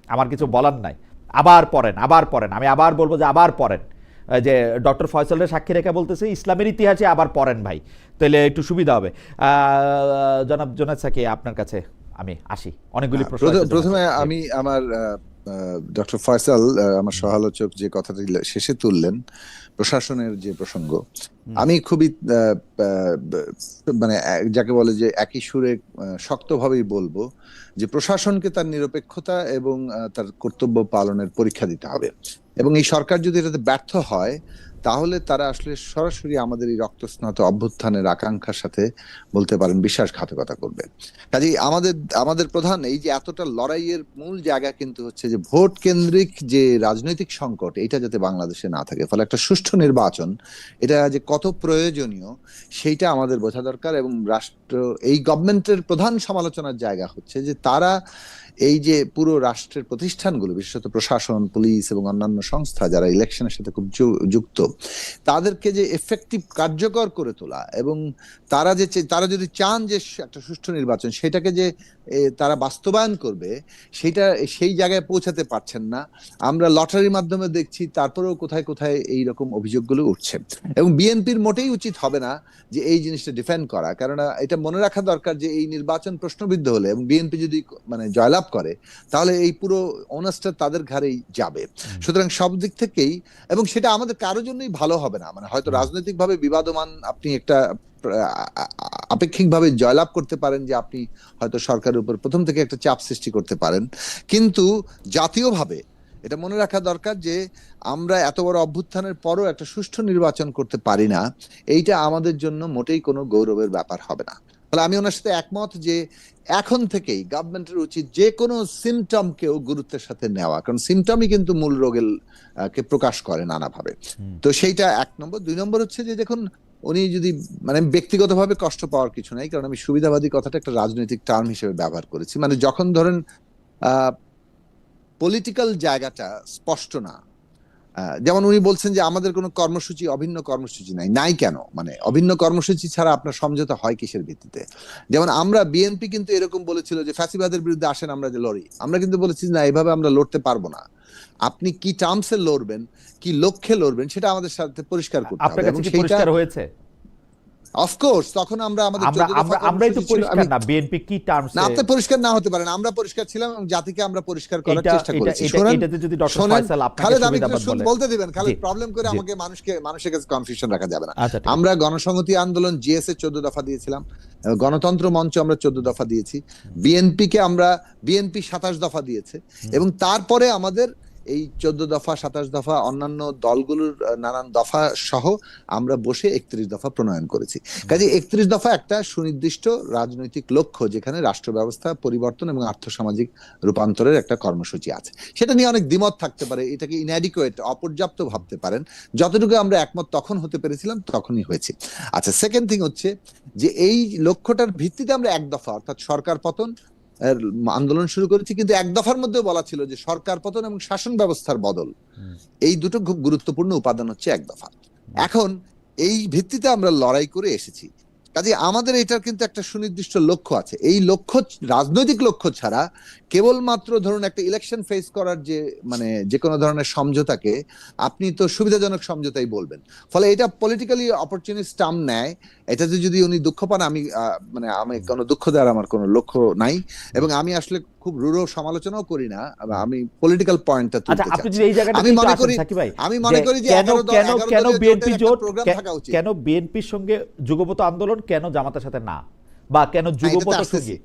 আমার কিছু বলার নাই। আবার পড়েন, আমি আবার বলবো যে আবার পড়েন। যে ডক্টর ফয়সালের সাক্ষী রেখা বলতেছে ইসলামের ইতিহাসে আবার পড়েন ভাই, তাহলে একটু সুবিধা হবে। জনাব জুনায়েদ সাকি, আপনার কাছে আমি আসি, অনেকগুলি প্রশ্ন আছে। প্রথমে আমি আমার ডক্টর ফয়সাল আমার সহালোচক যে কথাটি শেষে তুললেন প্রশাসনের যে প্রসঙ্গ, আমি খুবই মানে যাকে বলে যে একই সুরে শক্তভাবেই বলবো যে প্রশাসনকে তার নিরপেক্ষতা এবং তার কর্তব্য পালনের পরীক্ষা দিতে হবে, এবং এই সরকার যদি এটাতে ব্যর্থ হয় তাহলে তারা আসলে সরাসরি আমাদের এই রক্তস্নাত অভ্যুত্থানের আকাঙ্ক্ষার সাথে বলতে পারেন বিশ্বাসঘাতকতা করবে। কাজেই আমাদের প্রধান এই যে এতটা লড়াইয়ের মূল জায়গা কিন্তু হচ্ছে যে ভোট কেন্দ্রিক যে রাজনৈতিক সংকট, এটা যাতে বাংলাদেশে না থাকে। ফলে একটা সুষ্ঠু নির্বাচন এটা যে কত প্রয়োজনীয় সেইটা আমাদের বোঝা দরকার। এবং রাষ্ট্র এই গভর্নমেন্টের প্রধান সমালোচনার জায়গা হচ্ছে যে তারা এই যে পুরো রাষ্ট্রের প্রতিষ্ঠানগুলো, বিশেষত প্রশাসন, পুলিশ এবং অন্যান্য সংস্থা যারা ইলেকশনের সাথে খুব যুক্ত, তাদেরকে যে এফেক্টিভ কার্যকর করে তোলা, এবং তারা যদি চান যে একটা সুষ্ঠু নির্বাচন সেটাকে যে তারা বাস্তবায়ন করবে, সেই জায়গায় পৌঁছাতে পারছেন না। আমরা লটারির মাধ্যমে দেখছি, তারপরেও কোথায় কোথায় এই রকম অভিযোগগুলো উঠছে। এবং বিএনপির মোটেই উচিত হবে না যে এই জিনিসটা ডিফেন্ড করা, কেননা এটা মনে রাখা দরকার যে এই নির্বাচন প্রশ্নবিদ্ধ হলে এবং বিএনপি যদি মানে জয়লাভ করে তাহলে এই পুরো অনার্সটা তাদের ঘাড়েই যাবে। সুতরাং সব দিক থেকেই, এবং সেটা আমাদের কারোর জন্যই ভালো হবে না। মানে হয়তো রাজনৈতিকভাবে বিবাদমান আপনি একটা আপেক্ষিকভাবে জয়লাভ করতে পারেন, যে আপনি হয়তো সরকারের উপর প্রথম থেকে একটা চাপ সৃষ্টি করতে পারেন, কিন্তু জাতীয়ভাবে এটা মনে রাখা দরকার যে আমরা এত বড় অভ্যুত্থানের পরও একটা সুষ্ঠু নির্বাচন করতে পারি না, এইটা আমাদের জন্য মোটেই কোনো গৌরবের ব্যাপার হবে না। ফলে আমি ওনার সাথে একমত যে এখন থেকেই গভর্নমেন্টের উচিত যে কোনো সিমটমকেও গুরুত্বের সাথে নেওয়া, কারণ সিমটমই কিন্তু মূল রোগের কে প্রকাশ করে নানাভাবে। তো সেইটা এক নম্বর। দুই নম্বর হচ্ছে যে দেখুন, উনি যদি মানে ব্যক্তিগতভাবে কষ্ট পাওয়ার কিছু নাই, কারণ আমি সুবিধাবাদী কথাটা একটা রাজনৈতিক টার্ম হিসেবে ব্যবহার করেছি। মানে যখন ধরেন পলিটিক্যাল জায়গাটা স্পষ্ট না, যেমন উনি বলছেন যে আমাদের কোনো কর্মসূচি, অভিন্ন কর্মসূচি নাই কেন? মানে অভিন্ন কর্মসূচি ছাড়া আপনার সমঝোতা হয় কিসের ভিত্তিতে? যেমন আমরা বিএনপি কিন্তু এরকম বলেছিল যে ফ্যাসিবাদের বিরুদ্ধে আসেন আমরা যে লড়ি, আমরা কিন্তু বলেছি না এভাবে আমরা লড়তে পারবো না। আপনি কি টার্মসে লড়বেন, কি লক্ষ্যে লড়বেন, সেটা আমাদের সাথে পরিষ্কার করতে হবে। এবং সেটা পরিষ্কার হয়েছে অফকোর্স তখন আমরা আমাদের আমরাই তো পরিষ্কার না, বিএনপি কি টার্মস না, আপনি পরিষ্কার না হতে পারেন, আমরা পরিষ্কার ছিলাম এবং জাতিকে আমরা পরিষ্কার করার চেষ্টা করেছি। এটাতে যদি ডক্টর ফয়সাল আপনাকে খালেদ, আমি সুবিধাবাদ বলে বলতে দিবেন খালেদ, প্রবলেম করে আমাকে মানুষের কাছে কনফিউশন রাখা যাবে না। আমরা গণসংহতি আন্দোলন জিএস এ 14 দফা দিয়েছিলাম, গণতন্ত্র মঞ্চ আমরা 14 দফা দিয়েছি, বিএনপি 27 দফা দিয়েছে, এবং তারপরে আমাদের এই 14 দফা 27 দফা অন্যান্য দলগুলোর নানান দফা সহ আমরা বসে 31 দফা প্রণয়ন করেছি। কাজে 31 দফা একটা সুনির্দিষ্ট রাজনৈতিক লক্ষ্য, যেখানে রাষ্ট্র ব্যবস্থা পরিবর্তন এবং আর্থসামাজিক রূপান্তরের একটা কর্মসূচি আছে। সেটা নিয়ে অনেক দ্বিমত থাকতে পারে, এটাকে ইনঅ্যাডিকুয়েট, অপর্যাপ্ত ভাবতে পারেন। যতটুকু আমরা একমত তখন হতে পেরেছিলাম তখনই হয়েছে। আচ্ছা, সেকেন্ড থিং হচ্ছে যে এই লক্ষ্যটার ভিত্তিতে আমরা এক দফা অর্থাৎ সরকার পতন আন্দোলন শুরু করেছি, কিন্তু এক দফার মধ্যে বলা ছিল যে সরকার পতন এবং শাসন ব্যবস্থার বদল, এই দুটো খুব গুরুত্বপূর্ণ উপাদান হচ্ছে এক দফা। এখন এই ভিত্তিতে আমরা লড়াই করে এসেছি। কাজে আমাদের এটার কিন্তু একটা সুনির্দিষ্ট লক্ষ্য আছে। এই লক্ষ্য রাজনৈতিক লক্ষ্য ছাড়া কেবলমাত্র ধরুন একটা ইলেকশন ফেস করার যে মানে যে কোনো ধরনের সমঝোতাকে আপনি তো সুবিধাজনক সমঝোতাই বলবেন। ফলে এটা পলিটিক্যালি অপরচুনিস্ট টার্ম নেয়। এটাতে যদি উনি দুঃখ পান, আমি কোনো দুঃখ দেওয়ার আমার কোনো লক্ষ্য নাই, এবং আমি আসলে খুব রূঢ় সমালোচনাও করি না, আমি পলিটিক্যাল পয়েন্টটা তুলতে চাই। আমি মনে করি যে কেন বিএনপি জোট, কেন বিএনপির সঙ্গে যুগপত আন্দোলন, কেন জামাতের সাথে না, বা কেন যুগপত সঙ্গে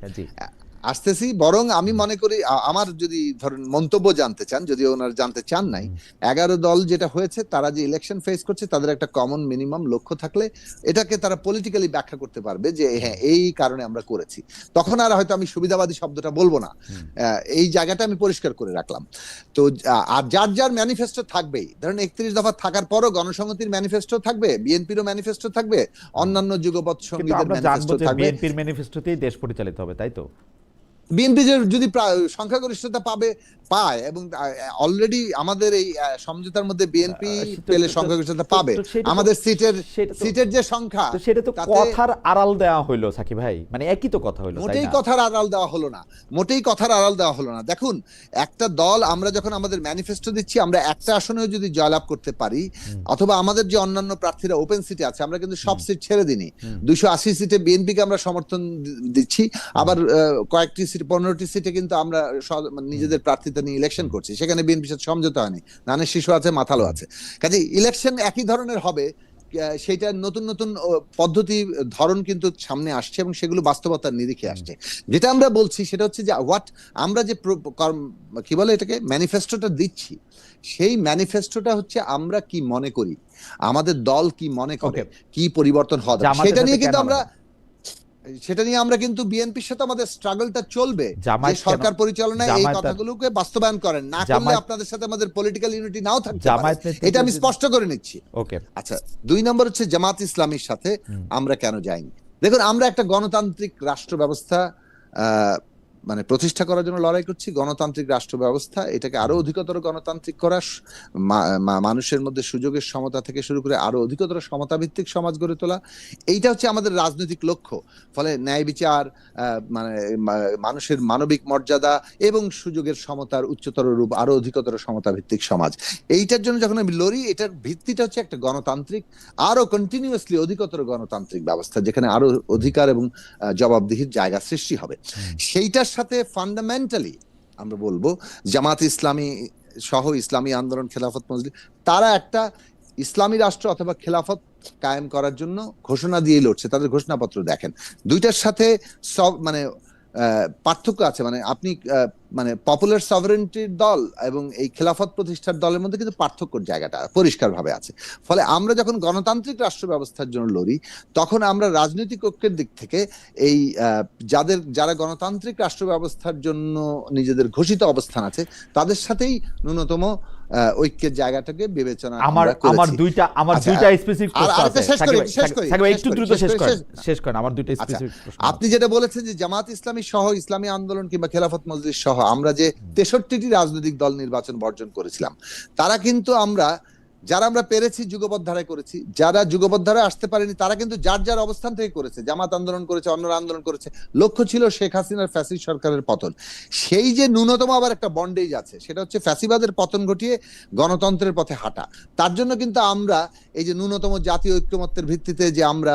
আসতেছি। বরং আমি মনে করি, আমার যদি ধরেন মন্তব্য জানতে চান, যদি ওনার জানতে চান নাই, 11 দল যেটা হয়েছে তারা যে ইলেকশন ফেস করছে তাদের একটা কমন মিনিমাম লক্ষ্য থাকলে এটাকে তারা পলিটিক্যালি ব্যাখ্যা করতে পারবে যে হ্যাঁ এই কারণে আমরা করেছি। তখন আর হয়তো আমি সুবিধাবাদী শব্দটা বলবো না, এই জায়গাটা আমি পরিষ্কার করে রাখলাম। তো আর যার ম্যানিফেস্টো থাকবেই, ধরেন 31 দফা থাকার পরও গণসংহতির ম্যানিফেস্টো থাকবে, বিএনপিরও ম্যানিফেস্টো থাকবে, অন্যান্য যুগপৎ সঙ্গীদের ম্যানিফেস্টো থাকবে। বিএনপির ম্যানিফেস্টোতেই দেশ পরিচালিত হবে, তাই তো? বিএনপি যদি সংখ্যাগরিষ্ঠতা পায় এবং অলরেডি আমাদের এই সমঝোতার মধ্যে বিএনপি পেলে সংখ্যাগরিষ্ঠতা পাবে, আমাদের সিটের যে সংখ্যা, তো সেটা তো কথার আড়াল দেওয়া হইলো সাকিব ভাই, মানে একই তো কথা হইলো। মোটেই কথার আড়াল দেওয়া হলো না, মোটেই কথার আড়াল দেওয়া হলো না। দেখুন, একটা দল আমরা যখন আমাদের ম্যানিফেস্টো দিচ্ছি, আমরা একটা আসনেও যদি জয়লাভ করতে পারি, অথবা আমাদের যে অন্যান্য প্রার্থীরা ওপেন সিটে আছে, আমরা কিন্তু সব সিট ছেড়ে দিইনি। 280 সিটে বিএনপিকে আমরা সমর্থন দিচ্ছি, আবার কয়েকটি সিট 15টি সিটে কিন্তু আমরা নিজেদের প্রার্থীতা নিয়ে ইলেকশন করছি, সেখানে বিএনপির সাথে সমঝোতা হয়নি। ধানের শীষ আছে, মাথালো আছে, কাজে ইলেকশন একই ধরনের হবে। সেটা নতুন নতুন পদ্ধতি ধরন কিন্তু সামনে আসছে এবং সেগুলো বাস্তবতার নিরিখে আসছে। যেটা আমরা বলছি সেটা হচ্ছে যে আমরা যে কি বলে এটাকে ম্যানিফেস্টোটা দিচ্ছি, সেই ম্যানিফেস্টোটা হচ্ছে আমরা কি মনে করি, আমাদের দল কি মনে করে, কি পরিবর্তন হবে, সেটা নিয়ে আমরা কিন্তু বিএনপির সাথে আমাদের স্ট্রাগলটা চলবে। যে সরকার পরিচালনায় এই কথাগুলোকে বাস্তবায়ন করেন না করলে আপনাদের সাথে আমাদের পলিটিক্যাল ইউনিটি নাও থাকতে পারে, এটা আমি স্পষ্ট করে নিচ্ছি। আচ্ছা, 2 নম্বর হচ্ছে জামাত ইসলামীর সাথে আমরা কেন যাইনি। দেখুন, আমরা একটা গণতান্ত্রিক রাষ্ট্র ব্যবস্থা মানে প্রতিষ্ঠা করার জন্য লড়াই করছি। গণতান্ত্রিক রাষ্ট্র ব্যবস্থা, এটাকে আরো অধিকতর গণতান্ত্রিক করা, মানুষের মধ্যে সুযোগের সমতা থেকে শুরু করে আরো অধিকতর সমতা ভিত্তিক সমাজ গড়ে তোলা, এইটা হচ্ছে আমাদের রাজনৈতিক লক্ষ্য। ফলে ন্যায় বিচার, মানে মানুষের মানবিক মর্যাদা এবং সুযোগের সমতার উচ্চতর রূপ, আরো অধিকতর সমতা ভিত্তিক সমাজ, এইটার জন্য যখন আমি লড়ি, এটার ভিত্তিটা হচ্ছে একটা গণতান্ত্রিক, আরো কন্টিনিউয়াসলি অধিকতর গণতান্ত্রিক ব্যবস্থা, যেখানে আরো অধিকার এবং জবাবদিহির জায়গা সৃষ্টি হবে। সেইটার সাথে ফান্ডামেন্টালি আমরা বলবো জামাত ইসলামী সহ ইসলামী আন্দোলন, খেলাফত মজলিস, তারা একটা ইসলামী রাষ্ট্র অথবা খেলাফত কায়েম করার জন্য ঘোষণা দিয়ে লড়ছে। তাদের ঘোষণাপত্র দেখেন, দুইটার সাথে সব মানে পার্থক্য আছে। মানে আপনি মানে পপুলার সভারেন্টির দল এবং এই খেলাফত প্রতিষ্ঠার দলের মধ্যে কিন্তু পার্থক্যর জায়গাটা পরিষ্কারভাবে আছে। ফলে আমরা যখন গণতান্ত্রিক রাষ্ট্র ব্যবস্থার জন্য লড়ি, তখন আমরা রাজনৈতিক ঐক্যের দিক থেকে এই যারা গণতান্ত্রিক রাষ্ট্র ব্যবস্থার জন্য নিজেদের ঘোষিত অবস্থান আছে, তাদের সাথেই ন্যূনতম ঐক্যের জায়গাটাকে বিবেচনা আমার দুইটা স্পেসিফিক প্রশ্ন আছে। একটু দ্রুত শেষ করেন আমার দুইটা স্পেসিফিক প্রশ্ন। আপনি যেটা বলেছেন যে জামাত ইসলামী সহ ইসলামী আন্দোলন কিংবা খেলাফত মজলিস সহ আমরা যে 63টি রাজনৈতিক দল নির্বাচন বর্জন করেছিলাম, তারা কিন্তু যারা আমরা পেরেছি যুগপৎ ধারায় করেছি, যারা যুগপৎ ধারায় আসতে পারেনি তারা কিন্তু যার যার অবস্থান থেকে করেছে। জামাত আন্দোলন করেছে, অন্যরা আন্দোলন করেছে, লক্ষ্য ছিল শেখ হাসিনার ফ্যাসিস্ট সরকারের পতন। সেই যে ন্যূনতম আবার একটা বন্ডেজ আছে, সেটা হচ্ছে ফ্যাসিবাদের পতন ঘটিয়ে গণতন্ত্রের পথে হাঁটা। তার জন্য কিন্তু আমরা এই যে ন্যূনতম জাতীয় ঐক্যমত্যের ভিত্তিতে যে আমরা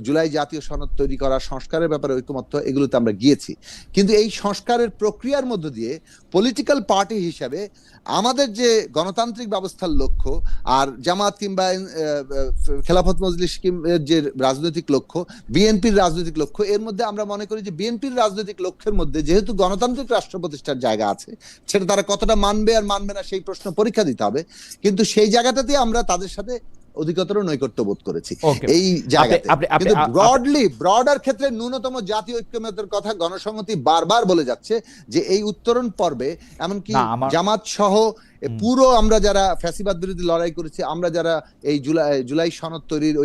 জুলাই জাতীয় সনদ তৈরি করা, সংস্কারের ব্যাপারে ঐক্যমত্য, এগুলোতে আমরা গিয়েছি। কিন্তু এই সংস্কারের প্রক্রিয়ার মধ্য দিয়ে পলিটিক্যাল পার্টি হিসাবে আমাদের যে গণতান্ত্রিক ব্যবস্থার লক্ষ্য আর জামাত কিংবা খেলাফত মজলিস যে রাজনৈতিক লক্ষ্য, বিএনপির রাজনৈতিক লক্ষ্য, এর মধ্যে আমরা মনে করি যে বিএনপির রাজনৈতিক লক্ষ্যের মধ্যে যেহেতু গণতান্ত্রিক রাষ্ট্র প্রতিষ্ঠার জায়গা আছে, সেটা তারা কতটা মানবে আর মানবে না সেই প্রশ্ন পরীক্ষা দিতে হবে। কিন্তু সেই জায়গাটাতে আমরা তাদের সাথে অধিকতর নৈকট্য বোধ করেছি। এই জায়গাতে কিন্তু ব্রডার ক্ষেত্রে ন্যূনতম জাতীয় ঐক্যমত্যের কথা গণসংহতি বারবার বলে যাচ্ছে যে এই উত্তরণ পর্বে এমনকি জামাত সহ পুরো আমরা যারা ফ্যাসিবাদ বিরোধী লড়াই করেছি, আমরা যারা এই জুলাই সনদ তৈরির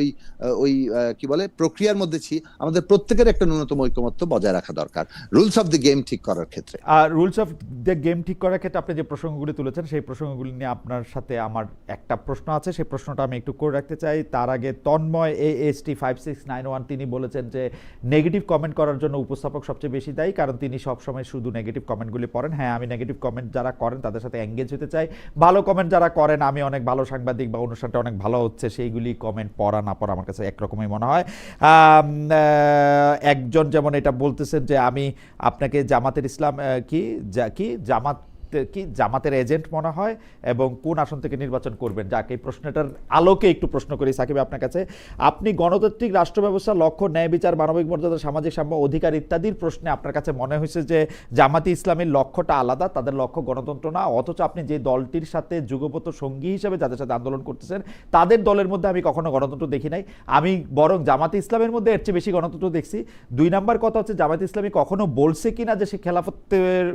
ওই কি বলে প্রক্রিয়ার মধ্যে ছি, আমাদের প্রত্যেকের একটা ন্যূনতম ঐক্যমত্য বজায় রাখা দরকার রুলস অফ দ্য গেম ঠিক করার ক্ষেত্রে। রুলস অফ দ্য গেম ঠিক করার ক্ষেত্রে আপনি যে প্রসঙ্গগুলি তুলেছেন, সেই প্রসঙ্গগুলি নিয়ে আপনার সাথে আমার একটা প্রশ্ন আছে, সেই প্রশ্নটা আমি একটু করে রাখতে চাই। তার আগে তন্ময় AST5691 তিনি বলেছেন যে নেগেটিভ কমেন্ট করার জন্য উপস্থাপক সবচেয়ে বেশি দায়ী, কারণ তিনি সবসময় শুধু নেগেটিভ কমেন্টগুলি পড়েন। হ্যাঁ, আমি নেগেটিভ কমেন্ট যারা করেন তাদের সাথে এঙ্গেজ হতে চাই। ভালো কমেন্ট যারা করেন, আমি অনেক ভালো সাংবাদিক বা অনুষ্ঠানটা অনেক ভালো হচ্ছে, সেইগুলি কমেন্ট পড়া না পড়া আমার কাছে একরকমই মনে হয়। একজন যেমন এটা বলতেছেন যে আমি আপনাকে জামাতের ইসলাম জামাতের এজেন্ট মনে হয় এবং কোন আসন থেকে নির্বাচন করবেন। যাকে এই প্রশ্নটার আলোকে একটু প্রশ্ন করি সাকিব আপনার কাছে, আপনি গণতান্ত্রিক রাষ্ট্র ব্যবস্থার লক্ষ্য ন্যায় বিচার, মানবিক মর্যাদা, সামাজিক সাম্য, অধিকার ইত্যাদির প্রশ্নে আপনার কাছে মনে হয়েছে যে জামাতি ইসলামের লক্ষ্যটা আলাদা, তাদের লক্ষ্য গণতন্ত্র না, অথচ আপনি যে দলটির সাথে যুগপত সঙ্গী হিসেবে যাদের সাথে আন্দোলন করতেছেন তাদের দলের মধ্যে আমি কখনো গণতন্ত্র দেখি নাই, আমি বরং জামাতি ইসলামের মধ্যে এর চেয়ে বেশি গণতন্ত্র দেখছি। 2 নম্বর কথা হচ্ছে জামায়াত ইসলামী কখনো বলছে কিনা যে সে খেলাফতের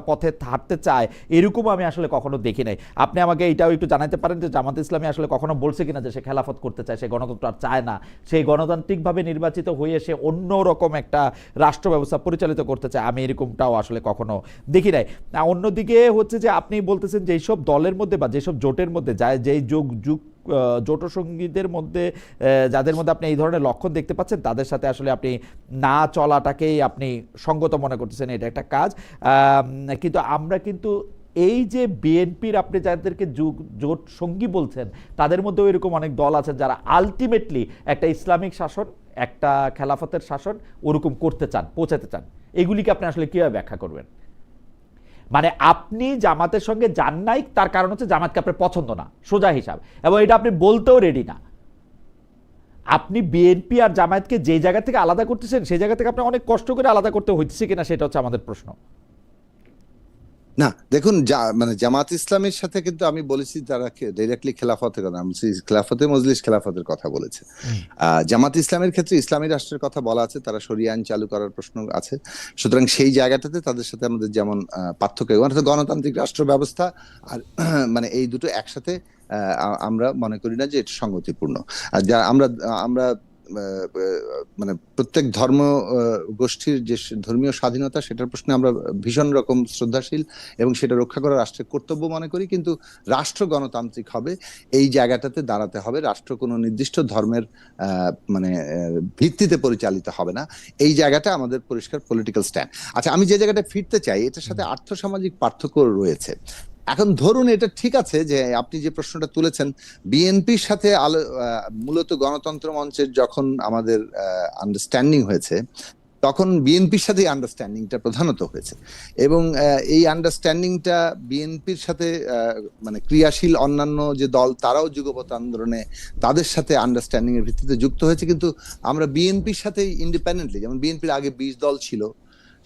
পথে হাঁটতে চায়, এরকম আমি আসলে কখনো দেখি নাই। আপনি আমাকে এটাও একটু জানাতে পারেন যে জামাত ইসলামী আসলে কখনো বলছে কিনা যে সে খেলাফত করতে চায়, সে গণতন্ত্র আর চায় না, সেই গণতান্ত্রিকভাবে নির্বাচিত হয়ে সে অন্য রকম একটা রাষ্ট্র ব্যবস্থা পরিচালিত করতে চায়? আমি এরকমটাও আসলে কখনো দেখি নাই। অন্যদিকে হচ্ছে যে আপনি বলতেছেন যে এইসব দলের মধ্যে বা যেসব জোটের মধ্যে যায়, যেই জোটসঙ্গীদের মধ্যে যাদের মধ্যে আপনি এই ধরনের লক্ষণ দেখতে পাচ্ছেন, তাদের সাথে আসলে আপনি না চলাটাকেই আপনি সঙ্গত মনে করতেছেন, এটা একটা কাজ। কিন্তু আমরা কিন্তু এই যে বিএনপির আপনি যাদেরকে জোট সঙ্গী বলছেন, তাদের মধ্যেও এরকম অনেক দল আছে যারা আলটিমেটলি একটা ইসলামিক শাসন, একটা খেলাফতের শাসন ওরকম করতে চান, পৌঁছাতে চান। এগুলিকে আপনি আসলে কিভাবে ব্যাখ্যা করবেন? মানে আপনি জামাতের সঙ্গে যান নাই, তার কারণ হচ্ছে জামাতকে আপনার পছন্দ না, সোজা হিসাব, এবং এটা আপনি বলতেও রেডি না। আপনি বিএনপি আর জামায়াতকে যে জায়গা থেকে আলাদা করতেছেন, সেই জায়গা থেকে আপনি অনেক কষ্ট করে আলাদা করতে হচ্ছে কিনা, সেটা হচ্ছে আমাদের প্রশ্ন। না দেখুন, মানে জামাত ইসলামের সাথে কিন্তু আমি বলেছি তারা ডাইরেক্টলি খেলাফতের কথা, আমি খেলাফতে মজলিস খেলাফতের কথা বলেছে। জামাত ইসলামের ক্ষেত্রে ইসলামী রাষ্ট্রের কথা বলা আছে, তারা শরিয়া আইন চালু করার প্রশ্ন আছে। সুতরাং সেই জায়গাটাতে তাদের সাথে আমাদের যেমন পার্থক্য, অর্থাৎ গণতান্ত্রিক রাষ্ট্র ব্যবস্থা আর মানে এই দুটো একসাথে আমরা মনে করি না যে এটা সঙ্গতিপূর্ণ। আর যা আমরা আমরা মানে প্রত্যেক ধর্ম গোষ্ঠীর যে ধর্মীয় স্বাধীনতা, সেটার প্রশ্নে আমরা ভীষণ রকম শ্রদ্ধাশীল এবং সেটা রক্ষা করা রাষ্ট্রের কর্তব্য মনে করি। কিন্তু রাষ্ট্র গণতান্ত্রিক হবে, এই জায়গাটাতে দাঁড়াতে হবে। রাষ্ট্র কোনো নির্দিষ্ট ধর্মের মানে ভিত্তিতে পরিচালিত হবে না, এই জায়গাটা আমাদের পরিষ্কার পলিটিক্যাল স্ট্যান্ড। আচ্ছা, আমি যে জায়গাটা ফিরতে চাই, এটার সাথে আর্থসামাজিক পার্থক্য রয়েছে। এখন ধরুন এটা ঠিক আছে যে আপনি যে প্রশ্নটা তুলেছেন, বিএনপির সাথে মূলত গণতন্ত্র মঞ্চের যখন আমাদের আন্ডারস্ট্যান্ডিং হয়েছে, তখন বিএনপির সাথে আন্ডারস্ট্যান্ডিংটা প্রধানত হয়েছে, এবং এই আন্ডারস্ট্যান্ডিংটা বিএনপির সাথে মানে ক্রিয়াশীল অন্যান্য যে দল, তারাও যুগপৎ আন্দোলনে তাদের সাথে আন্ডারস্ট্যান্ডিং এর ভিত্তিতে যুক্ত হয়েছে। কিন্তু আমরা বিএনপির সাথে ইন্ডিপেন্ডেন্টলি, যেমন বিএনপির আগে 20 দল ছিল,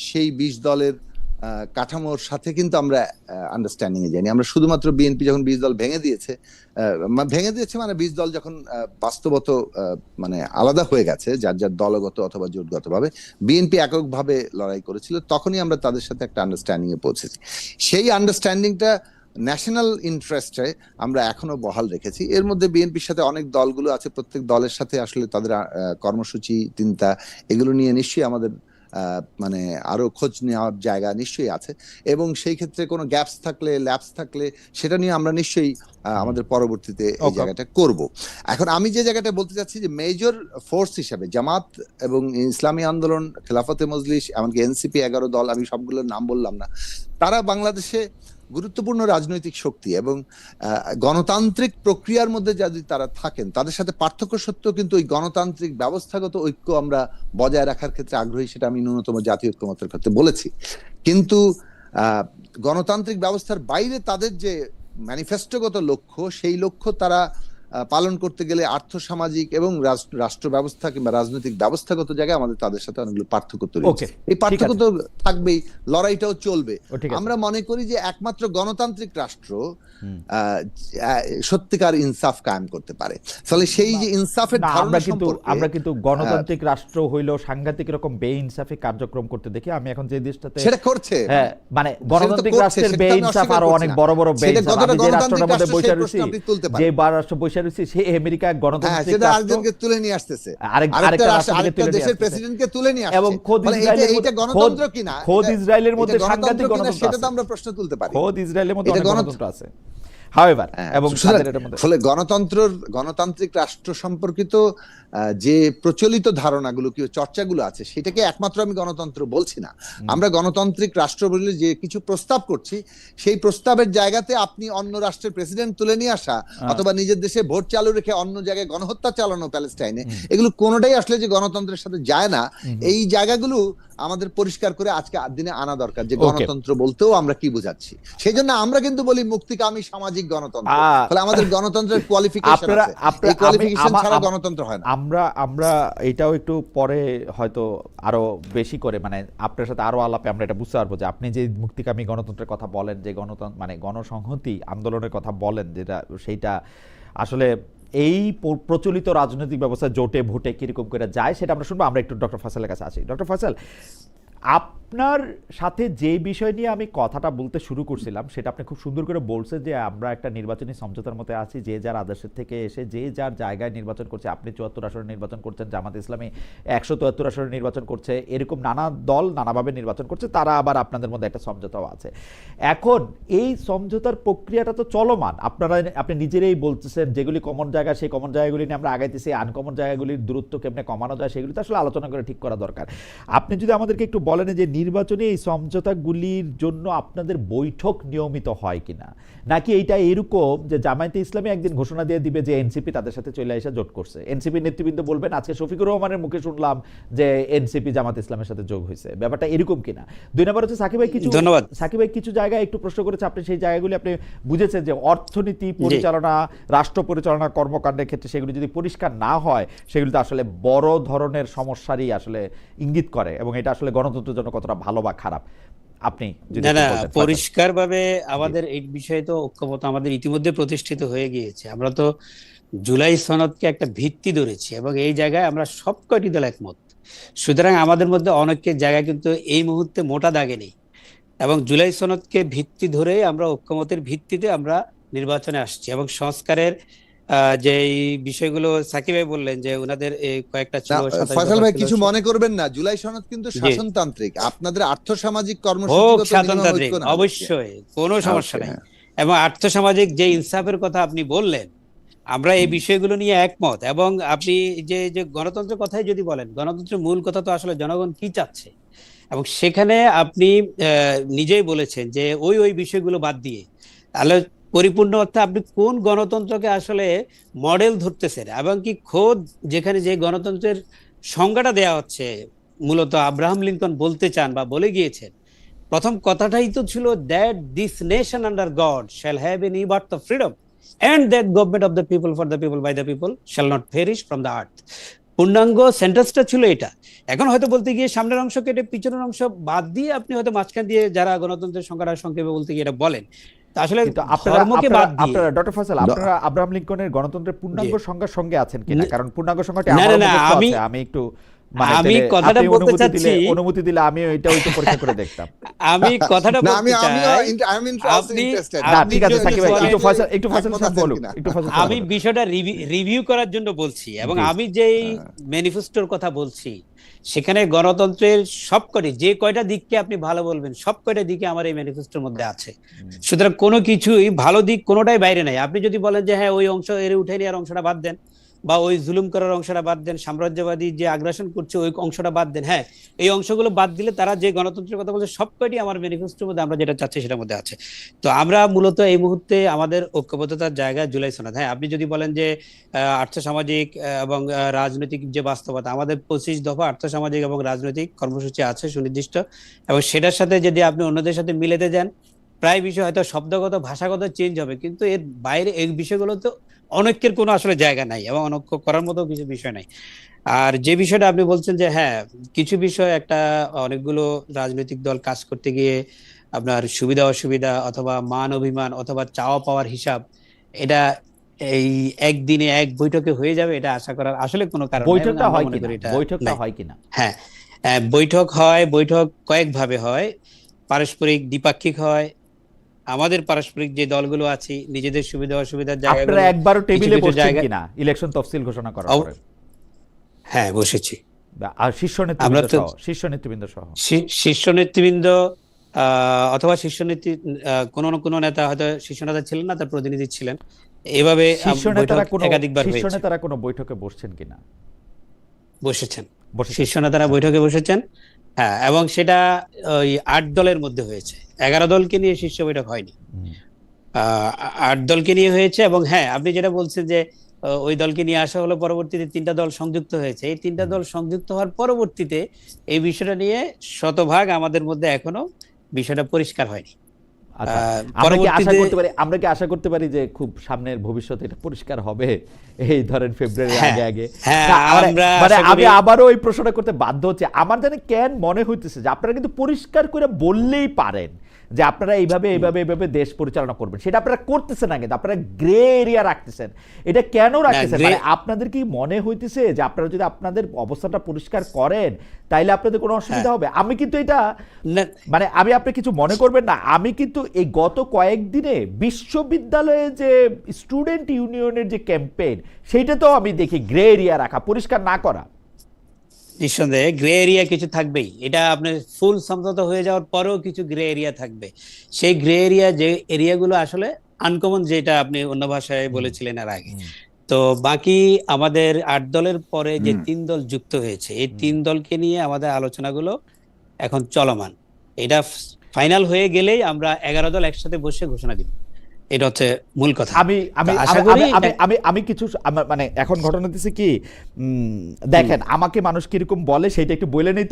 সেই 20 দলের কাঠামোর সাথে কিন্তু আমরা আন্ডারস্ট্যান্ডিং এ যাইনি। আমরা শুধুমাত্র বিএনপি যখন 20 দল ভেঙে দিয়েছে মানে 20 দল যখন বাস্তবত মানে আলাদা হয়ে গেছে, যার যার দলগত অথবা জোটগত ভাবে, বিএনপি এককভাবে লড়াই করেছিল, তখনই আমরা তাদের সাথে একটা আন্ডারস্ট্যান্ডিং এ পৌঁছেছি। সেই আন্ডারস্ট্যান্ডিংটা ন্যাশনাল ইন্টারেস্টে আমরা এখনো বহাল রেখেছি। এর মধ্যে বিএনপির সাথে অনেক দলগুলো আছে, প্রত্যেক দলের সাথে আসলে তাদের কর্মসূচি, চিন্তা, এগুলো নিয়ে নিশ্চয়ই আমাদের মানে আরো খোঁজ নেওয়ার জায়গা নিশ্চয়ই আছে, এবং সেই ক্ষেত্রে কোনো গ্যাপস থাকলে, ল্যাপস থাকলে, সেটা নিয়ে আমরা নিশ্চয়ই আমাদের পরবর্তীতে এই জায়গাটা করব। এখন আমি যে জায়গাটা বলতে চাচ্ছি যে মেজর ফোর্স হিসেবে জামাত এবং ইসলামী আন্দোলন, খেলাফতে মজলিস, এমনকি এনসিপি 11 দল, আমি সবগুলোর নাম বললাম না, তারা বাংলাদেশে গুরুত্বপূর্ণ রাজনৈতিক শক্তি, এবং গণতান্ত্রিক প্রক্রিয়ার মধ্যে যদি তারা থাকেন, তাদের সাথে পার্থক্য সত্ত্বেও কিন্তু ওই গণতান্ত্রিক ব্যবস্থাগত ঐক্য আমরা বজায় রাখার ক্ষেত্রে আগ্রহী, সেটা আমি ন্যূনতম জাতীয় ঐক্যমতের ক্ষেত্রে বলেছি। কিন্তু গণতান্ত্রিক ব্যবস্থার বাইরে তাদের যে ম্যানিফেস্টোগত লক্ষ্য, সেই লক্ষ্য তারা পালন করতে গেলে আর্থসামাজিক এবং রাষ্ট্র ব্যবস্থা কিংবা রাজনৈতিক ব্যবস্থাগত জায়গায় আমাদের তাদের সাথে অনেকগুলো পার্থক্য তৈরি হচ্ছে। এই পার্থক্য তো থাকবেই, লড়াইটাও চলবে। আমরা মনে করি যে একমাত্র গণতান্ত্রিক রাষ্ট্র সত্যিকার ইনসাফ কায়েম করতে পারে। ফলে সেই যে ইনসাফের ধারণা সম্পর্কে আমরা কিন্তু গণতান্ত্রিক রাষ্ট্র হইলেও সাংঘাতিক রকম বেইনসাফি কার্যক্রম করতে দেখি। আমি এখন যে দেশটাতে সেটা করছে, মানে গণতান্ত্রিক রাষ্ট্রের বেইনসাফ আরো অনেক বড় বড় বেইনসাফ, আমি যে রাষ্ট্রের মধ্যে বসে রয়েছি, যে রাষ্ট্র বসে রয়েছি, সেই আমেরিকা গণতান্ত্রিক রাষ্ট্র, আরেকজনকে তুলে নিয়ে আসতেছে, আরেকটা দেশের প্রেসিডেন্টকে তুলে নিয়ে আসছে, এবং খোদ ইসরায়েলের মধ্যে সাংঘাতিক গণতন্ত্র, সেটা তো আমরা প্রশ্ন তুলতে পারি। খোদ ইসরায়েলের মধ্যে গণতন্ত্র আছে। এবং ফলে গণতান্ত্রিক রাষ্ট্র সম্পর্কিত যে প্রচলিত ধারণাগুলো, কি চর্চাগুলো আছে, সেটাকে একমাত্র আমি গণতন্ত্র বলছি না। আমরা গণতান্ত্রিক রাষ্ট্র বলে যে কিছু প্রস্তাব করছি, সেই প্রস্তাবের জায়গাতে আপনি অন্য রাষ্ট্রের প্রেসিডেন্ট তুলে নিয়ে আসা, অথবা নিজের দেশে ভোট চালু রেখে অন্য জায়গায় গণহত্যা চালানো প্যালেস্টাইনে, এগুলো কোনোটাই আসলে যে গণতন্ত্রের সাথে যায় না। এই জায়গাগুলো আমাদের পরিষ্কার করে আজকে দিনে আনা দরকার, যে গণতন্ত্র বলতেও আমরা কি বোঝাচ্ছি। সেই জন্য আমরা কিন্তু বলি মুক্তিকামী সামাজিক গণতন্ত্র। ফলে আমাদের গণতন্ত্রের কোয়ালিফিকেশন আছে, এই কোয়ালিফিকেশন ছাড়া গণতন্ত্র হয় না। আমরা এটাও একটু পরে হয়তো আরো বেশি করে, মানে আপনার সাথে আরো আলাপে আমরা এটা বুঝতে পারবো যে আপনি যে মুক্তিকামী গণতন্ত্রের কথা বলেন, যে গণতন্ত্র মানে গণসংহতি আন্দোলনের কথা বলেন, যেটা সেইটা আসলে এই প্রচলিত রাজনৈতিক ব্যবস্থা জোটে ভোটে কিরকম করে যায় সেটা আমরা শুনবো। আমরা একটু ডক্টর ফয়সালের কাছে আসি। ডক্টর ফয়সাল, আপনার সাথে যে বিষয় নিয়ে আমি কথাটা বলতে শুরু করছিলাম সেটা আপনি খুব সুন্দর করে বলছেন যে আমরা একটা নির্বাচনী সমঝোতার মধ্যে আছি, যে যার আদর্শের থেকে এসে যে যার জায়গায় নির্বাচন করছে। আপনি 74 আসনে নির্বাচন করছেন, জামাত ইসলামী 173 আসনে নির্বাচন করছে, এরকম নানা দল নানাভাবে নির্বাচন করছে, তারা আবার আপনাদের মধ্যে একটা সমঝোতাও আছে। এখন এই সমঝোতার প্রক্রিয়াটা তো চলমান, আপনি নিজেরাই বলতেছেন যেগুলি কমন জায়গা সেই কমন জায়গাগুলি নিয়ে আমরা আগাইতেছি, আনকমন জায়গাগুলির দূরত্ব কেমনে কমানো যায় সেগুলি তো আসলে আলোচনা করে ঠিক করা দরকার। আপনি যদি আমাদেরকে একটু বলেন যে নির্বাচনী এই সমঝোতাগুলির জন্য আপনাদের বৈঠক নিয়মিত হয় কিনা, নাকি এইটা এরকম যে জামায়াতে ইসলামী একদিন ঘোষণা দিয়ে দিবে যে এনসিপি তাদের সাথে চলে এসে জোট করছে, এনসিপি নেতৃবৃন্দ বলবেন আজকে শফিকুর রহমানের মুখে শুনলাম যে এনসিপি জামাত ইসলামের সাথে যোগ হয়েছে, ব্যাপারটা এরকম কিনা? দুই নম্বর হচ্ছে সাকিব ভাই কিছু জায়গায় একটু প্রশ্ন করেছে, আপনি সেই জায়গাগুলি আপনি বুঝেছেন যে অর্থনীতি পরিচালনা, রাষ্ট্র পরিচালনা কর্মকাণ্ডের ক্ষেত্রে সেগুলি যদি পরিষ্কার না হয় সেগুলি তো আসলে বড় ধরনের সমস্যারই আসলে ইঙ্গিত করে, এবং এটা আসলে গণতন্ত্রের জন্য কতটা ভালো বা খারাপ আপনি যদি পরিষ্কারভাবে আমাদের এই বিষয়ে তো ঐক্যমত আমাদের ইতিমধ্যে প্রতিষ্ঠিত হয়ে গিয়েছে। আমরা তো জুলাই সনদকে একটা ভিত্তি ধরেছি এবং এই জায়গায় আমরা সব কয়টি দল একমত। সুতরাং আমাদের মধ্যে অনেকের জায়গায় কিন্তু এই মুহূর্তে মোটা দাগে নেই, এবং জুলাই সনদকে ভিত্তি ধরে আমরা ঐক্যমতের ভিত্তিতে আমরা নির্বাচনে আসছি। এবং সংস্কারের যে বিষয়গুলো সাকিব ভাই বললেন যে ওনাদের কয়েকটা ছিল, ফয়সাল ভাই কিছু মনে করবেন না, জুলাই সনদ কিন্তু শাসনতান্ত্রিক, আপনাদের আর্থসামাজিক কর্মসূচিগত শাসনতান্ত্রিক অবশ্যই কোনো সমস্যা নেই। এবং আর্থসামাজিক যে ইনসাফের কথা আপনি বললেন, আমরা এই বিষয়গুলো নিয়ে একমত। এবং আপনি যে যে গণতন্ত্রের কথাই যদি বলেন, গণতন্ত্রের মূল কথা তো আসলে জনগণ কি চাচ্ছে, এবং সেখানে আপনি নিজেই বলেছেন যে ওই বিষয়গুলো বাদ দিয়ে তাহলে পরিপূর্ণ অর্থে আপনি কোন গণতন্ত্রকে আসলে মডেল ধরতেছেন, এবং কি খোদ যেখানে যে গণতন্ত্রের সংজ্ঞাটা দেয়া হচ্ছে মূলত আব্রাহাম লিঙ্কন বলতে চান বা বলে গিয়েছেন, প্রথম কথাটাই তো ছিল that this nation under god shall have an birth of freedom and that government of the people for the people by the people shall not perish from the earth। পূর্ণাঙ্গ সেন্টেন্সটা ছিল এটা। এখন হয়তো বলতে গিয়ে সামনের অংশ কেটে পিছনের অংশ বাদ দিয়ে আপনি হয়তো মাঝখান দিয়ে যারা গণতন্ত্রের সংখ্যাটা সংক্ষেপে বলতে গিয়ে এটা বলেন, আসলে ধর্মকে বাদ দিয়ে আপনারা ডক্টর ফয়সাল আপনারা আব্রাহাম লিঙ্কনের গণতন্ত্রের পূর্ণাঙ্গ সংজ্ঞার সঙ্গে আছেন কিনা? কারণ পূর্ণাঙ্গ সংজ্ঞাটি আমি একটু আমি কথাটা বলতে চাচ্ছি, অনুমতি দিলে আমি এটা ওইটা পরীক্ষা করে দেখতাম। আমি কথাটা বলতে চাই, ঠিক আছে সাকিব ভাই একটু ফয়সাল সাহেব বলুন, আমি বিষয়টা রিভিউ করার জন্য বলছি। এবং আমি যেই ম্যানিফেস্টোর কথা বলছি সেখানে গণতন্ত্রের সবকটি যে কয়টা দিককে আপনি ভালো বলবেন সব কয়টা দিকে আমার এই ম্যানিফেস্টোর মধ্যে আছে। সুতরাং কোনো কিছুই ভালো দিক কোনোটাই বাইরে নাই। আপনি যদি বলেন যে হ্যাঁ ওই অংশ এর উঠে নিয়ে আর অংশটা বাদ দেন, বা ওই জুলুম করার অংশটা বাদ দেন, সাম্রাজ্যবাদী যে আগ্রাসন করছে ওই অংশটা বাদ দেন, হ্যাঁ এই অংশগুলো বাদ দিলে তারা যে গণতন্ত্রের কথা বলছে সবকটি আমার ম্যানিফেস্টোর মধ্যে আমরা যেটা চাচ্ছি সেটার মধ্যে আছে। তো আমরা মূলত এই মুহূর্তে আমাদের ঐক্যবদ্ধতার জায়গা জুলাই সনদ। হ্যাঁ আপনি যদি বলেন যে আর্থসামাজিক এবং রাজনৈতিক যে বাস্তবতা, আমাদের 25 দফা আর্থসামাজিক এবং রাজনৈতিক কর্মসূচি আছে সুনির্দিষ্ট, এবং সেটার সাথে যদি আপনি অন্যদের সাথে মিলেতে যান প্রায় বিষয় হয়তো শব্দগত ভাষাগত চেঞ্জ হবে, কিন্তু এর বাইরে এই বিষয়গুলো তো অনৈক্যের কোনো আসলে জায়গা নাই এবং অনৈক্য করার মতো কিছু বিষয় নাই। আর যে বিষয়টা আপনি বলছেন যে হ্যাঁ কিছু বিষয় একটা অনেকগুলো রাজনৈতিক দল কাজ করতে গিয়ে আপনার সুবিধা অসুবিধা অথবা মান অভিমান অথবা চাওয়া পাওয়ার হিসাব, এটা এই একদিনে এক বৈঠকে হয়ে যাবে এটা আশা করার আসলে কোনো কারণ নেই। বৈঠকটা হয় কিনা? হ্যাঁ বৈঠক হয়, বৈঠক কয়েক ভাবে হয়, পারস্পরিক দ্বিপাক্ষিক হয়। আমাদের পারস্পরিক যে দলগুলো আছে নিজেদের সুবিধা অসুবিধার জায়গায় আপনারা একবারও টেবিলে বসেছেন কিনা ইলেকশন তফসিল ঘোষণা করার পরে? হ্যাঁ বসেছি। আর শীর্ষ নেতৃবৃন্দ অথবা শীর্ষ নেত্রী কোন নেতা হয়তো শীর্ষ নেতা ছিলেন না, তার প্রতিনিধি ছিলেন, এভাবে একাধিকবার শীর্ষ নেতারা কোনো বৈঠকে বসছেন কিনা? বসেছেন, শীর্ষ নেতারা বৈঠকে বসেছেন। হ্যাঁ এবং সেটা ওই 8 দলের মধ্যে হয়েছে, 11 দলকে নিয়ে শীর্ষ বৈঠক হয়নি, 8 দলকে নিয়ে হয়েছে। এবং হ্যাঁ আপনি যেটা বলছেন যে ওই দলকে নিয়ে আসা হলো, পরবর্তীতে 3টা দল সংযুক্ত হয়েছে। এই 3টা দল সংযুক্ত হওয়ার পরবর্তীতে এই বিষয়টা নিয়ে শতভাগ আমাদের মধ্যে এখনো বিষয়টা পরিষ্কার হয়নি। আমরা কি আশা করতে পারি যে খুব সামনের ভবিষ্যতে এটা পরিষ্কার হবে, এই ধরেন ফেব্রুয়ারির আগে? আমি আবারও এই প্রশ্নটা করতে বাধ্য হচ্ছে। আমার জানি কেন মনে হইতেছে যে আপনারা কিন্তু পরিষ্কার করে বললেই পারেন যে আপনারা এইভাবে এইভাবে এইভাবে দেশ পরিচালনা করবেন, সেটা আপনারা করতেছেন না, কিন্তু আপনারা গ্রে এরিয়া রাখতেছেন। এটা কেন রাখতেছেন? মানে আপনাদের কি মনে হইতেছে যে আপনারা যদি আপনাদের অবস্থাটা পরিষ্কার করেন তাইলে আপনাদের কোনো অসুবিধা হবে? আমি কিন্তু এটা মানে আমি আপনি কিছু মনে করবেন না, আমি কিন্তু এই গত কয়েকদিনে বিশ্ববিদ্যালয়ে যে স্টুডেন্ট ইউনিয়নের যে ক্যাম্পেইন, সেইটা তো আমি দেখি গ্রে এরিয়া রাখা, পরিষ্কার না করা। নিঃসন্দেহে গ্রে এরিয়া কিছু থাকবেই, এটা আপনার ফুল সমঝোতা হয়ে যাওয়ার পরেও কিছু গ্রে এরিয়া থাকবে। সেই গ্রে এরিয়া, যে এরিয়াগুলো আসলে আনকমন, যেটা আপনি অন্য ভাষায় বলেছিলেন এর আগে। তো বাকি আমাদের 8 দলের পরে যে 3 দল যুক্ত হয়েছে, এই 3 দলকে নিয়ে আমাদের আলোচনাগুলো এখন চলমান। এটা ফাইনাল হয়ে গেলেই আমরা 11 দল একসাথে বসে ঘোষণা দিব, এটা হচ্ছে মূল কথা। আমি আমি তো আশা করি আমি আমি আমি কিছু মানে এখন ঘটনা হচ্ছে কি, দেখেন আমাকে মানুষ কিরকম বলে সেটা একটু বলে নেই,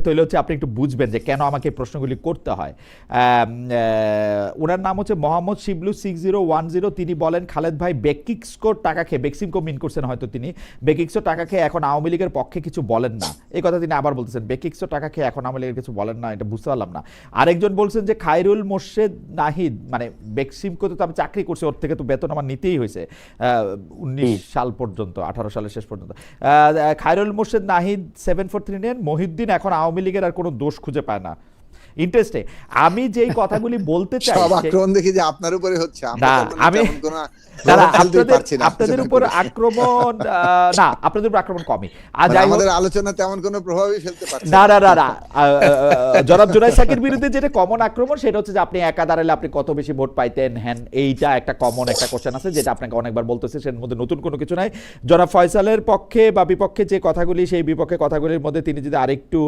তৈলে হচ্ছে আপনি একটু বুঝবেন যে কেন আমাকে এই প্রশ্নগুলি করতে হয়। ওনার নাম হচ্ছে মোহাম্মদ শিবলু 6010। তিনি বলেন, খালেদ ভাই বেকিক্সকো টাকা খেয়ে, বেক্সিমকো মিন করছেন হয়তো তিনি, বেকিক্সকো টাকা খেয়ে এখন আওয়ামী লীগের পক্ষে কিছু বলেন না, এই কথা তিনি আবার বলতেছেন। বেকিক্সকো টাকা খেয়ে এখন আওয়ামী লীগের কিছু বলেন না, এটা বুঝতে পারলাম না। আরেকজন বলছেন যে খায়রুল মোর্শেদ নাহিদ, মানে বেক্সিমকো তো আমি চাকরি করছি, ওর থেকে তো বেতন আমার নিতেই হয়েছে 19 সাল পর্যন্ত, 18 সালের শেষ পর্যন্ত। খায়রুল মোর্শেদ নাহিদ 7439, মহিউদ্দিন এখন আওয়ামী লীগের আর কোনো দোষ খুঁজে পায় না। ইন্টারেস্টিং। আমি যেই কথাগুলি বলতে চাই, সব আক্রমণ দেখি যে আপনার উপরে হচ্ছে, না আমি আপনাদের উপর আক্রমণ না, আপনাদের উপর আক্রমণ কমই। আর আমাদের আলোচনা তেমন কোনো প্রভাবই ফেলতে পারছে না। না না না জনাব জুনায়েদ সাকির বিরুদ্ধে যেটা কমন আক্রমণ, সেটা হচ্ছে যে আপনি একা দাঁড়ালে আপনি কত বেশি ভোট পাইতেন, হ্যাঁ, এইটা একটা কমন একটা কোশ্চেন আছে যেটা আপনাকে অনেকবার বলতেছে, সের মধ্যে নতুন কোনো কিছু নাই। জনাব ফয়সালের পক্ষে বা বিপক্ষে যে কথাগুলি, সেই বিপক্ষে কথাগুলির মধ্যে তিনি যদি আরেকটু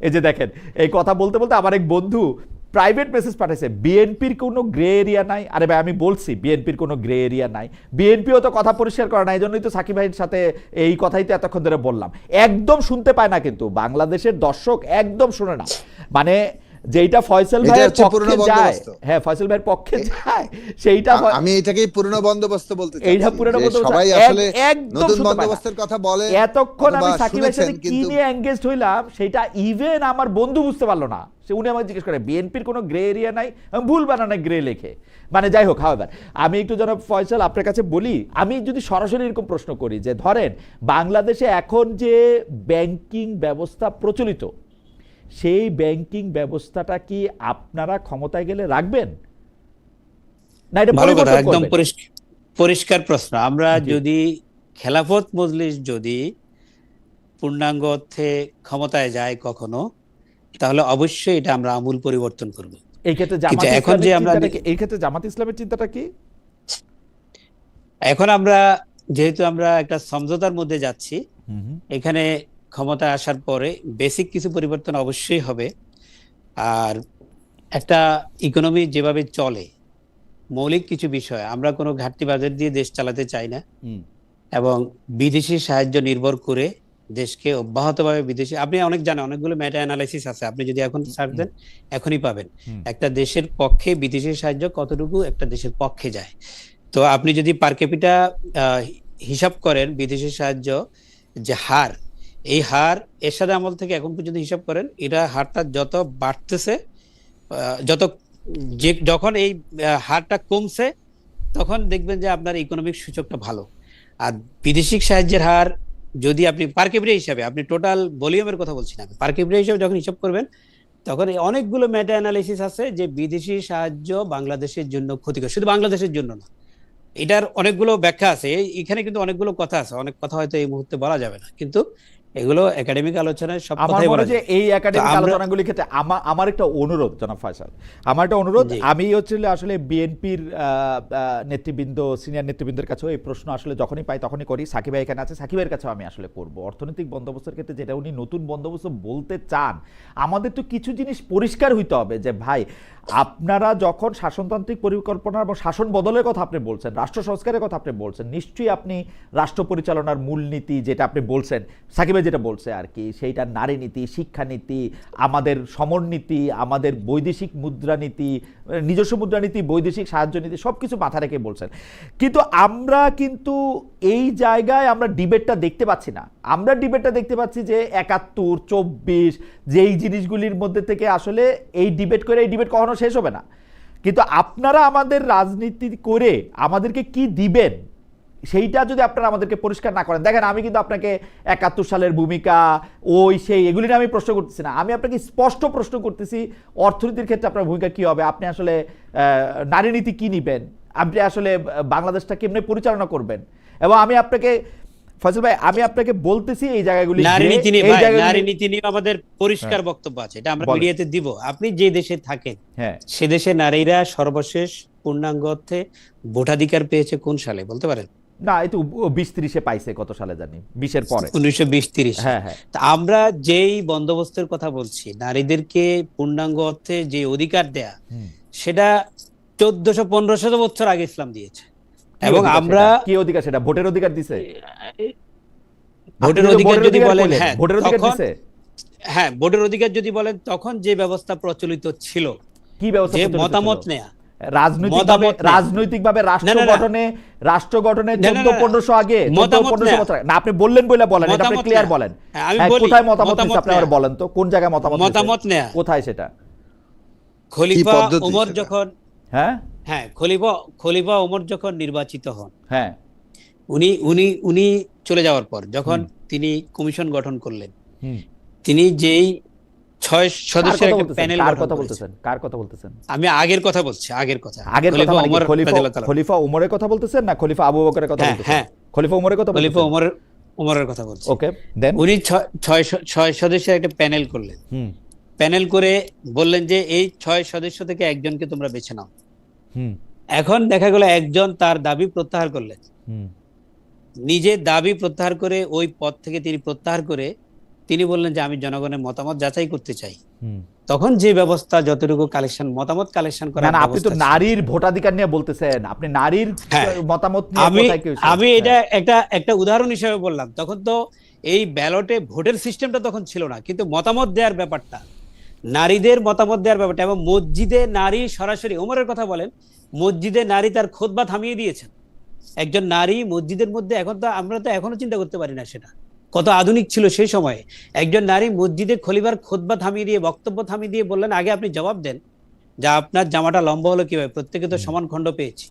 এই যে দেখেন, এই কথা বলতে বলতে আমার এক বন্ধু প্রাইভেট মেসেজ পাঠাইছে, বিএনপির কোনো গ্রে এরিয়া নাই। আরে ভাই আমি বলছি বিএনপির কোনো গ্রে এরিয়া নাই, বিএনপিও তো কথা পরিষ্কার করে না, এই জন্যই তো সাকিব ভাইয়ের সাথে এই কথাই তো এতক্ষণ ধরে বললাম। একদম শুনতে পায় না, কিন্তু বাংলাদেশের দর্শক একদম শুনে না, মানে যেইটা ফয়সাল ভাইয়ের পক্ষে যায়, হ্যাঁ ফয়সাল ভাইয়ের পক্ষে যায়, সেইটা আমি এটাকেই পুরনো বন্দোবস্ত বলতে চাই। এইটা পুরনো বন্দোবস্ত, সবাই আসলে একদম নতুন বন্দোবস্তের কথা বলে। এতক্ষণ আমি সাকিব ভাইয়ের সাথে কি নিয়ে এনগেজড হইলাম, সেটা ইভেন আমার বন্ধু বুঝতে পারলো না। উনি আমাকে জিজ্ঞেস করে বিএনপির কোনো গ্রে এরিয়া নাই, আমি ভুল বানানো গ্রে লেখে, মানে যাই হোক। হাওয়ার আমি একটু জনাব ফয়সাল আপনার কাছে বলি, আমি যদি সরাসরি এরকম প্রশ্ন করি যে ধরেন বাংলাদেশে এখন যে ব্যাংকিং ব্যবস্থা প্রচলিত, সেই ব্যাংকিং ব্যবস্থাটা কি আপনারা ক্ষমতায় গেলে রাখবেন না এটা পরিবর্তন করবেন? একদম পরিষ্কার প্রশ্ন। আমরা যদি খেলাফত মজলিস যদি পূর্ণাঙ্গ অর্থে ক্ষমতায় যায় কখনো, তাহলে অবশ্যই এটা আমরা আমূল পরিবর্তন করব। এই ক্ষেত্রে জামাত ইসলামের চিন্তাটা কি? এখন আমরা যেহেতু আমরা একটা সমঝোতার মধ্যে যাচ্ছি, এখানে ক্ষমতা আসার পরে বেসিক কিছু পরিবর্তন অবশ্যই হবে। আর একটা ইকোনমি যেভাবে চলে, মৌলিক কিছু বিষয়, আমরা কোনো ঘাটতি বাজেট দিয়ে দেশ চালাতে চাই না, এবং বিদেশি সাহায্য নির্ভর করে দেশকে অব্যাহতভাবে বিদেশি, আপনি অনেক জানেন, অনেকগুলো মেটা অ্যানালাইসিস আছে, আপনি যদি এখন সার্চ দেন এখনই পাবেন একটা দেশের পক্ষে বিদেশি সাহায্য কতটুকু একটা দেশের পক্ষে যায়। তো আপনি যদি পার ক্যাপিটা হিসাব করেন বিদেশি সাহায্য যে হার, এই হার এরশাদ আমল থেকে এখন পর্যন্ত হিসাব করেন, এটা হারটা যত বাড়তেছে, যখন এই হারটা কমছে, তখন দেখবেন যে আপনার ইকোনমিক সূচকটা ভালো। আর বিদেশি সাহায্যের হার যদি আপনি পার ক্যাপিটা হিসাবে, আপনি টোটাল ভলিউমের কথা বলছি না, পার ক্যাপিটা হিসাবে যখন হিসাব করবেন, তখন অনেকগুলো মেটা অ্যানালাইসিস আছে যে বিদেশি সাহায্য বাংলাদেশের জন্য ক্ষতিকর, শুধু বাংলাদেশের জন্য না, এটার অনেকগুলো ব্যাখ্যা আছে। এখানে কিন্তু অনেকগুলো কথা আছে, অনেক কথা হয়তো এই মুহূর্তে বলা যাবে না, কিন্তু এগুলো একাডেমিক আলোচনায় সব কথাই বলা যায়। এই একাডেমিক আলোচনাগুলির ক্ষেত্রে আমার একটা অনুরোধ জনাব ফয়সাল, আমার একটা অনুরোধ, আমি আসলে বিএনপির নেতৃবৃন্দ, সিনিয়র নেতৃবৃন্দের কাছেও এই প্রশ্ন আসলে যখনই পাই তখনই করি। সাকিব ভাই এখানে আছে, সাকিব ভাইয়ের কাছেও আমি আসলে করব। অর্থনৈতিক বন্দোবস্তের ক্ষেত্রে যেটা উনি নতুন বন্দোবস্ত বলতে চান, আমাদের তো কিছু জিনিস পরিষ্কার হইতে হবে যে ভাই আপনারা যখন শাসনতান্ত্রিক পরিকল্পনা এবং শাসন বদলের কথা আপনি বলছেন, রাষ্ট্র সংস্কারের কথা আপনি বলছেন, নিশ্চয়ই আপনি রাষ্ট্র পরিচালনার মূলনীতি যেটা আপনি বলছেন, সাকিব ভাই যেটা বলছে আর কি, সেইটা নারী নীতি, শিক্ষানীতি, আমাদের সমরনীতি, আমাদের বৈদেশিক মুদ্রানীতি, নিজস্ব মুদ্রানীতি, বৈদেশিক সাহায্য নীতি, সব কিছু মাথা রেখে বলছেন। কিন্তু আমরা কিন্তু এই জায়গায় আমরা ডিবেটটা দেখতে পাচ্ছি না। আমরা ডিবেটটা দেখতে পাচ্ছি যে ৭১, ২৪, যেই জিনিসগুলির মধ্যে থেকে আসলে এই ডিবেট করে এই ডিবেট কখনো শেষ হবে না। কিন্তু আপনারা আমাদের রাজনীতি করে আমাদেরকে কি দিবেন সেইটা যদি আপনারা আমাদেরকে পরিষ্কার না করেন, দেখেন আমি কিন্তু আপনাকে ৭১ সালের ভূমিকা, ওই সেই এগুলি নিয়ে আমি প্রশ্ন করতেছি না। আমি আপনাকে স্পষ্ট প্রশ্ন করতেছি অর্থনীতির ক্ষেত্রে আপনার ভূমিকা কি হবে, আপনি আসলে নারী নীতি কি নিবেন, আপনি আসলে বাংলাদেশটা কেমনে পরিচালনা করবেন। এবং আমি আপনাকে ফয়সাল ভাই, আমি আপনাকে বলতেছি এই জায়গাগুলি, নারী নীতি নিয়ে আমাদের পরিষ্কার বক্তব্য আছে, এটা আমরা মিডিয়াতে দিব। আপনি যে দেশে থাকেন সে দেশে নারীরা সর্বশেষ পূর্ণাঙ্গ অর্থে ভোটাধিকার পেয়েছে কোন সালে বলতে পারেন? না, এই তো ২০-৩০-এ পাইছে, কত সালে জানি, ২০-এর পরে, 1920-30। হ্যাঁ হ্যাঁ। আমরা যেই বন্দোবস্তের কথা বলছি, নারীদেরকে পূর্ণাঙ্গ অর্থে যে অধিকার দেয়া, সেটা ১৪০০-১৫০০ বছর আগে ইসলাম দিয়েছে। এবং আমরা কি অধিকার, সেটা ভোটের অধিকার দিছে? ভোটের অধিকার যদি বলেন, হ্যাঁ ভোটের অধিকার দিছে, হ্যাঁ ভোটের অধিকার যদি বলেন, তখন যে ব্যবস্থা প্রচলিত ছিল, কি ব্যবস্থা? মতামত নেয়া, রাজনৈতিকভাবে রাষ্ট্র গঠনে ১৪-১৫০০ আগে, ১৪-১৫০০ বছর না, আপনি বললেন বলে বলেন, এটা আপনি ক্লিয়ার বলেন। কোথায় মতামত নিচ্ছে আপনি আবার বলেন তো, কোন জায়গায় মতামত নেয়া, কোথায় সেটা? খলিফা ওমর যখন, হ্যাঁ হ্যাঁ খলিফা ওমর যখন নির্বাচিত হন, হ্যাঁ, উনি চলে যাওয়ার পর যখন তিনি কমিশন গঠন করলেন, তিনি যেই ৬ সদস্যের একটা প্যানেল কথা বলতেছেন, কার কথা বলতেছেন? আমি আগের কথা বলছি, আগের কথা। খলিফা ওমরের কথা বলতেছেন না খলিফা আবু বকরের কথা বলতেছেন? হ্যাঁ, খলিফা ওমরের কথা, খলিফা ওমরের কথা বলছি। ওকে, দেন উনি ৬ সদস্যের একটা প্যানেল করলেন। প্যানেল করে বললেন যে এই ৬ সদস্য থেকে একজনকে তোমরা বেছে নাও। এখন দেখা গেল একজন তার দাবি প্রত্যাহার করলেন, নিজের দাবি প্রত্যাহার করে ওই পদ থেকে তিনি প্রত্যাহার করে তিনি বললেন যে আমি জনগণের মতামত যাচাই করতে চাই। তখন যে ব্যবস্থা, যতটুকু কালেকশন, মতামত কালেকশন করা, না আপনি তো নারীর ভোটাধিকার নিয়ে বলতেছেন, আপনি নারীর মতামত নিয়ে আমি এটা একটা উদাহরণ হিসেবে বললাম। তখন তো এই ব্যালটে ভোটের সিস্টেমটা তখন ছিল না, কিন্তু মতামত দেওয়ার ব্যাপারটা, নারীদের মতামত দেওয়ার ব্যাপারটা, এবং মসজিদে নারী সরাসরি, ওমরের কথা বলেন, মসজিদে নারী তার খুতবা থামিয়ে দিয়েছেন। একজন নারী মসজিদের মধ্যে, এখন তো আমরা তো এখনো চিন্তা করতে পারি না সেটা কত আধুনিক ছিল সেই সময়ে। একজন নারী মসজিদে খলিফার খুতবা থামিয়ে দিয়ে, বক্তব্য থামিয়ে দিয়ে বললেন, আগে আপনি জবাব দেন যে আপনার জামাটা লম্বা হলো কিভাবে, প্রত্যেকে তো সমান খণ্ড পেয়েছি।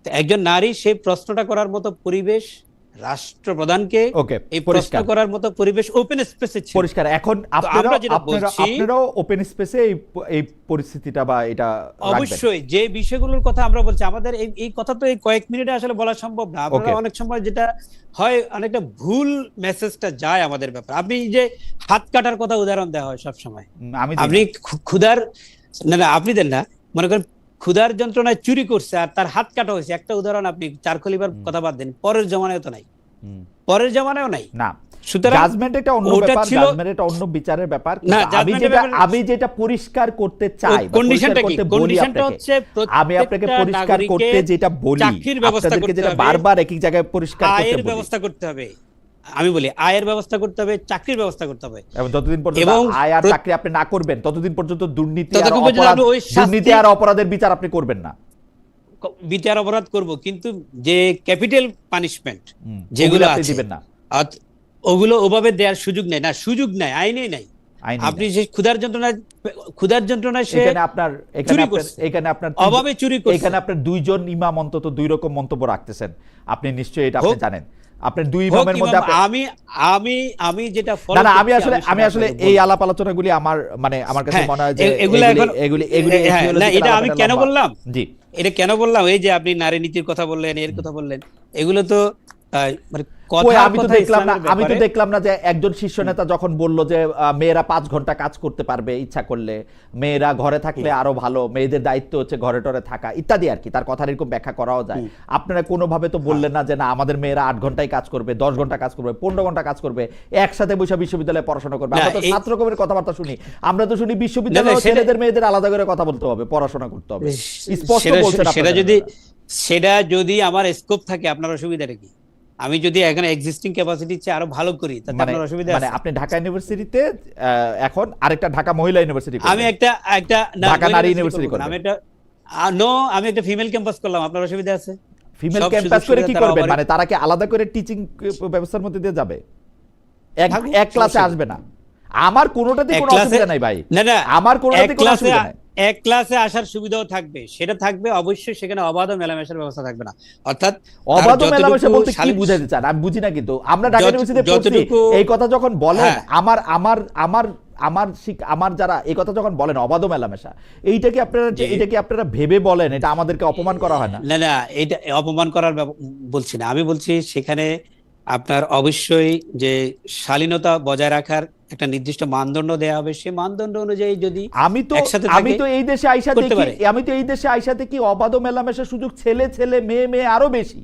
একজন নারী সেই প্রশ্নটা করার মতো পরিবেশ, রাষ্ট্রপ্রধানকে এই প্রশ্ন করার মতো পরিবেশ ওপেন স্পেসে ছিল। পরিষ্কার। এখন আপনারাও ওপেন স্পেসে এই পরিস্থিতিটা বা এটা অবশ্যই, যে বিষয়গুলোর কথা আমরা বলছি, আমাদের এই কথা তো এই কয়েক মিনিটে আসলে বলা সম্ভব না। আপনারা অনেক সময় যেটা হয়, অনেকটা ভুল মেসেজটা যায় আমাদের ব্যাপারে। আপনি যে হাত কাটার কথা উদাহরণ দেওয়া হয় সব সময়, আপনি ক্ষুধার, না আপনি দেন না, মনে করেন ক্ষুধার যন্ত্রণায় চুরি করছে আর তার হাত কাটা হয়েছে, একটা উদাহরণ আপনি, ৪ খলিফার কথা বাদ দেন, পরের জমানায় তো নাই, পরের জমানায়ও নাই না। সুতরাং জাজমেন্ট এটা অন্য ব্যাপার, জাজমেন্ট এটা অন্য বিচারের ব্যাপার। আমি যেটা পরিষ্কার করতে চাই, কন্ডিশনটা কি? কন্ডিশনটা হচ্ছে আমি আপনাকে পরিষ্কার করতে যেটা বলি, আপনাদেরকে যেটা বারবার একই জায়গায় পরিষ্কার করতে বলি, আয়ের ব্যবস্থা করতে হবে। আমি বলি আয়ের ব্যবস্থা করতে হবে, চাকরির ব্যবস্থা করতে হবে। এবং যতদিন পর্যন্ত আয় আর চাকরি আপনি না করবেন, ততদিন পর্যন্ত দুর্নীতি আর অপরাধের বিচার আপনি করবেন না। বিচার অপরাধ করব, কিন্তু যে ক্যাপিটাল পানিশমেন্ট যেগুলো আপনি দিবেন না, ওগুলো ওভাবে দেওয়ার সুযোগ নেই, না সুযোগ নাই, আইনেই নাই। আপনি যে ক্ষুধার যন্ত্রণায় সে এখানে আপনার অভাবে চুরি করছে, এখানে আপনার ২ জন ইমাম অন্তত ২ রকম মন্তব্য রাখতেছেন, আপনি নিশ্চয়ই এটা আপনি জানেন। আপনার 2 ইমামের মধ্যে আমি যেটা না আমি আসলে এই আলাপ আলোচনাগুলি আমার কাছে মনে হয় যে এটা আমি কেন বললাম, জি এটা কেন বললাম, এই যে আপনি নারী নীতির কথা বললেন, এর কথা বললেন, এগুলো তো মানে কই, কথা আমি তো কথা দেখলাম না, ইসলামের আমি তো ব্যাপারে দেখলাম না যে একজন শীর্ষ নেতা যখন বলল যে মেয়েরা 5 ঘন্টা কাজ করতে পারবে ইচ্ছা করলে, মেয়েরা ঘরে থাকলে আরো ভালো, মেয়েদের দায়িত্ব হচ্ছে ঘরে টরে থাকা ইত্যাদি আর কি, তার কথা এরকম ব্যাখ্যা করাও যায়। আপনারা কোনোভাবে তো বললেন না যে না আমাদের মেয়েরা 8 ঘন্টায় কাজ করবে, 10 ঘন্টা কাজ করবে, 15 ঘন্টা কাজ করবে, একসাথে বসে বিশ্ববিদ্যালয়ে পড়াশোনা করবে। আমরা তো ছাত্র কবির কথাবার্তা শুনি, আমরা তো শুনি বিশ্ববিদ্যালয়ে ছেলেদের মেয়েদের আলাদা করে কথা বলতে হবে, পড়াশোনা করতে হবে, স্পষ্ট বলছেন আপনারা। সেটা যদি আমার স্কোপ থাকে, আপনার অসুবিধাটা কি? আমি যদি এখানে এক্সিস্টিং ক্যাপাসিটি চেয়ে আরো ভালো করি, তাতে মানে আপনার অসুবিধা মানে আছে? আপনি ঢাকা ইউনিভার্সিটিতে এখন আরেকটা ঢাকা মহিলা ইউনিভার্সিটি আমি একটা ঢাকা নারী ইউনিভার্সিটি করবেন। আমি একটা ফিমেল ক্যাম্পাস করলাম, আপনার অসুবিধা আছে? ফিমেল সব ক্যাম্পাস সুযোগ করে সুবিধা কি তারা করবেন? আবার- মানে তারা কি আলাদা করে টিচিং ব্যবস্থার মধ্যে দিয়ে যাবে? থাকুক, এক ক্লাসে সমস্যা আসবে না? আমার কোনোটাতে এক কোনো ক্লাসে- অসুবিধা নাই ভাই, না আমার কোনোটাতে এক কোনো ক্লাসে অসুবিধা নাই। এক ক্লাসে আসার সুবিধাও থাকবে, সেটা থাকবে অবশ্যই, সেখানে অবাধ ও মেলামেশার ব্যবস্থা থাকবে না। অর্থাৎ অবাধ তার মেলামেশা যতটুকু বলতে কি শালীন- বুঝাতে চান আমি বুঝি না, কিন্তু আমরা ঢাকা ইউনিভার্সিটিতে পড়ছি, যতটুকু- এই কথা যখন বলেন হ্যাঁ। আমার আমার আমার আমার আমার যারা এই কথা যখন বলেন অবাধ মেলামেশা, এইটা কি আপনারা এটা কি আপনারা ভেবে বলেন? এটা আমাদেরকে অপমান করা হয় না? না, এটা অপমান করার বলছি না, আমি বলছি সেখানে আপনার অবশ্যই যে শালীনতা বজায় রাখার একটা নির্দিষ্ট মানদণ্ড দেয়া হবে, সেই মানদণ্ড অনুযায়ী যদি একসাথে থাকে, আমি তো এই দেশে আইসা করতে দেখি, পারে। আমি তো এই দেশে আইসা দেখি অবাধ মেলামেশার সুযোগ ছেলে ছেলে মেয়ে মেয়ে আরো বেশি।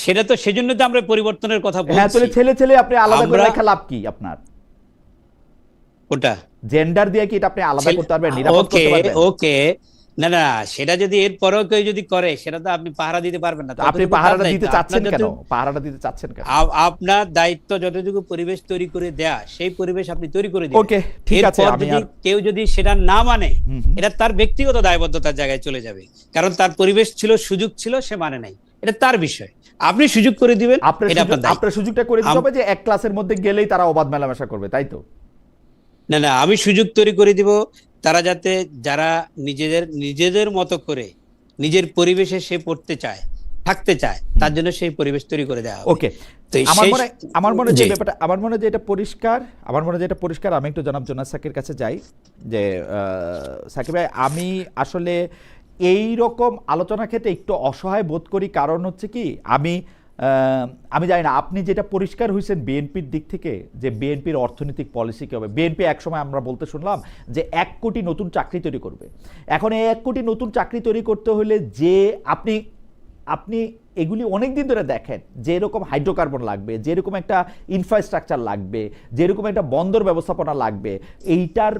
সেটা তো সেজন্য তো আমরা পরিবর্তনের কথা হ্যাঁ, তাহলে বলছি। ছেলে ছেলে আপনি আলাদা করে আমরা- রাখা লাভ কি আপনার? ওটা জেন্ডার দিয়ে কি এটা আপনি আলাদা করতে পারবেন, নিরাপদ ওকে করতে পারবেন? ওকে না, সেটা যদি এর পরেও কেউ যদি করে, সেটা তো আপনি পাহারা দিতে পারবেন না। তো আপনি ততটুকু পাহারাটা তার দিতে দায়িত্ব। চাচ্ছেন আপনার কেন? যত- পাহারাটা দিতে চাচ্ছেন কেন? আপনার দায়িত্ব যতটুকু পরিবেশ তৈরি করে দেয়া, সেই পরিবেশ আপনি তৈরি করে দিবেন। ওকে, ঠিক আছে, এরপর আমি যদি কেউ যদি সেটা না মানে, এটা তার ব্যক্তিগত দায়বদ্ধতার জায়গায় চলে যাবে, কারণ তার পরিবেশ ছিল, সুযোগ ছিল, সে মানে নাই, এটা তার বিষয়। আপনি সুযোগ করে দিবেন, এটা আপনার দায়িত্ব। আপনার সুযোগটা করে দিতে হবে যে এক ক্লাসের মধ্যে গেলেই তারা অবাধ মেলামেশা করবে, তাই তো? না, আমি সুযোগ তৈরি করে দিব, তারা যাতে যারা নিজেদের মতো করে নিজের পরিবেশে সে পড়তে চায়, থাকতে চায়, তার জন্য সেই পরিবেশ তৈরি করে দেওয়া হবে। ওকে, তো আমার মনে যে জি। ব্যাপারটা, আমার মনে যে এটা পরিষ্কার, আমি একটু জনাব জোনাস সাকির কাছে যাই যে সাকিব ভাই, আমি আসলে এই রকম আলোচনা ক্ষেত্রে একটু অসহায় বোধ করি, কারণ হচ্ছে কি আমি জানি না আপনি যেটা পরিষ্কার হয়েছেন বিএনপির দিক থেকে, যে বিএনপির অর্থনৈতিক পলিসি কি হবে। বিএনপি একসময় আমরা বলতে শুনলাম যে 1 কোটি নতুন চাকরি তৈরি করবে। এখন এই 1 কোটি নতুন চাকরি তৈরি করতে হলে যে আপনি এগুলি অনেক দিন ধরে দেখেন, যে এরকম হাইড্রোকার্বন লাগবে, যেরকম একটা ইনফ্রাস্ট্রাকচার লাগবে, যেরকম একটা বন্দর ব্যবস্থাপনা লাগবে, এইটার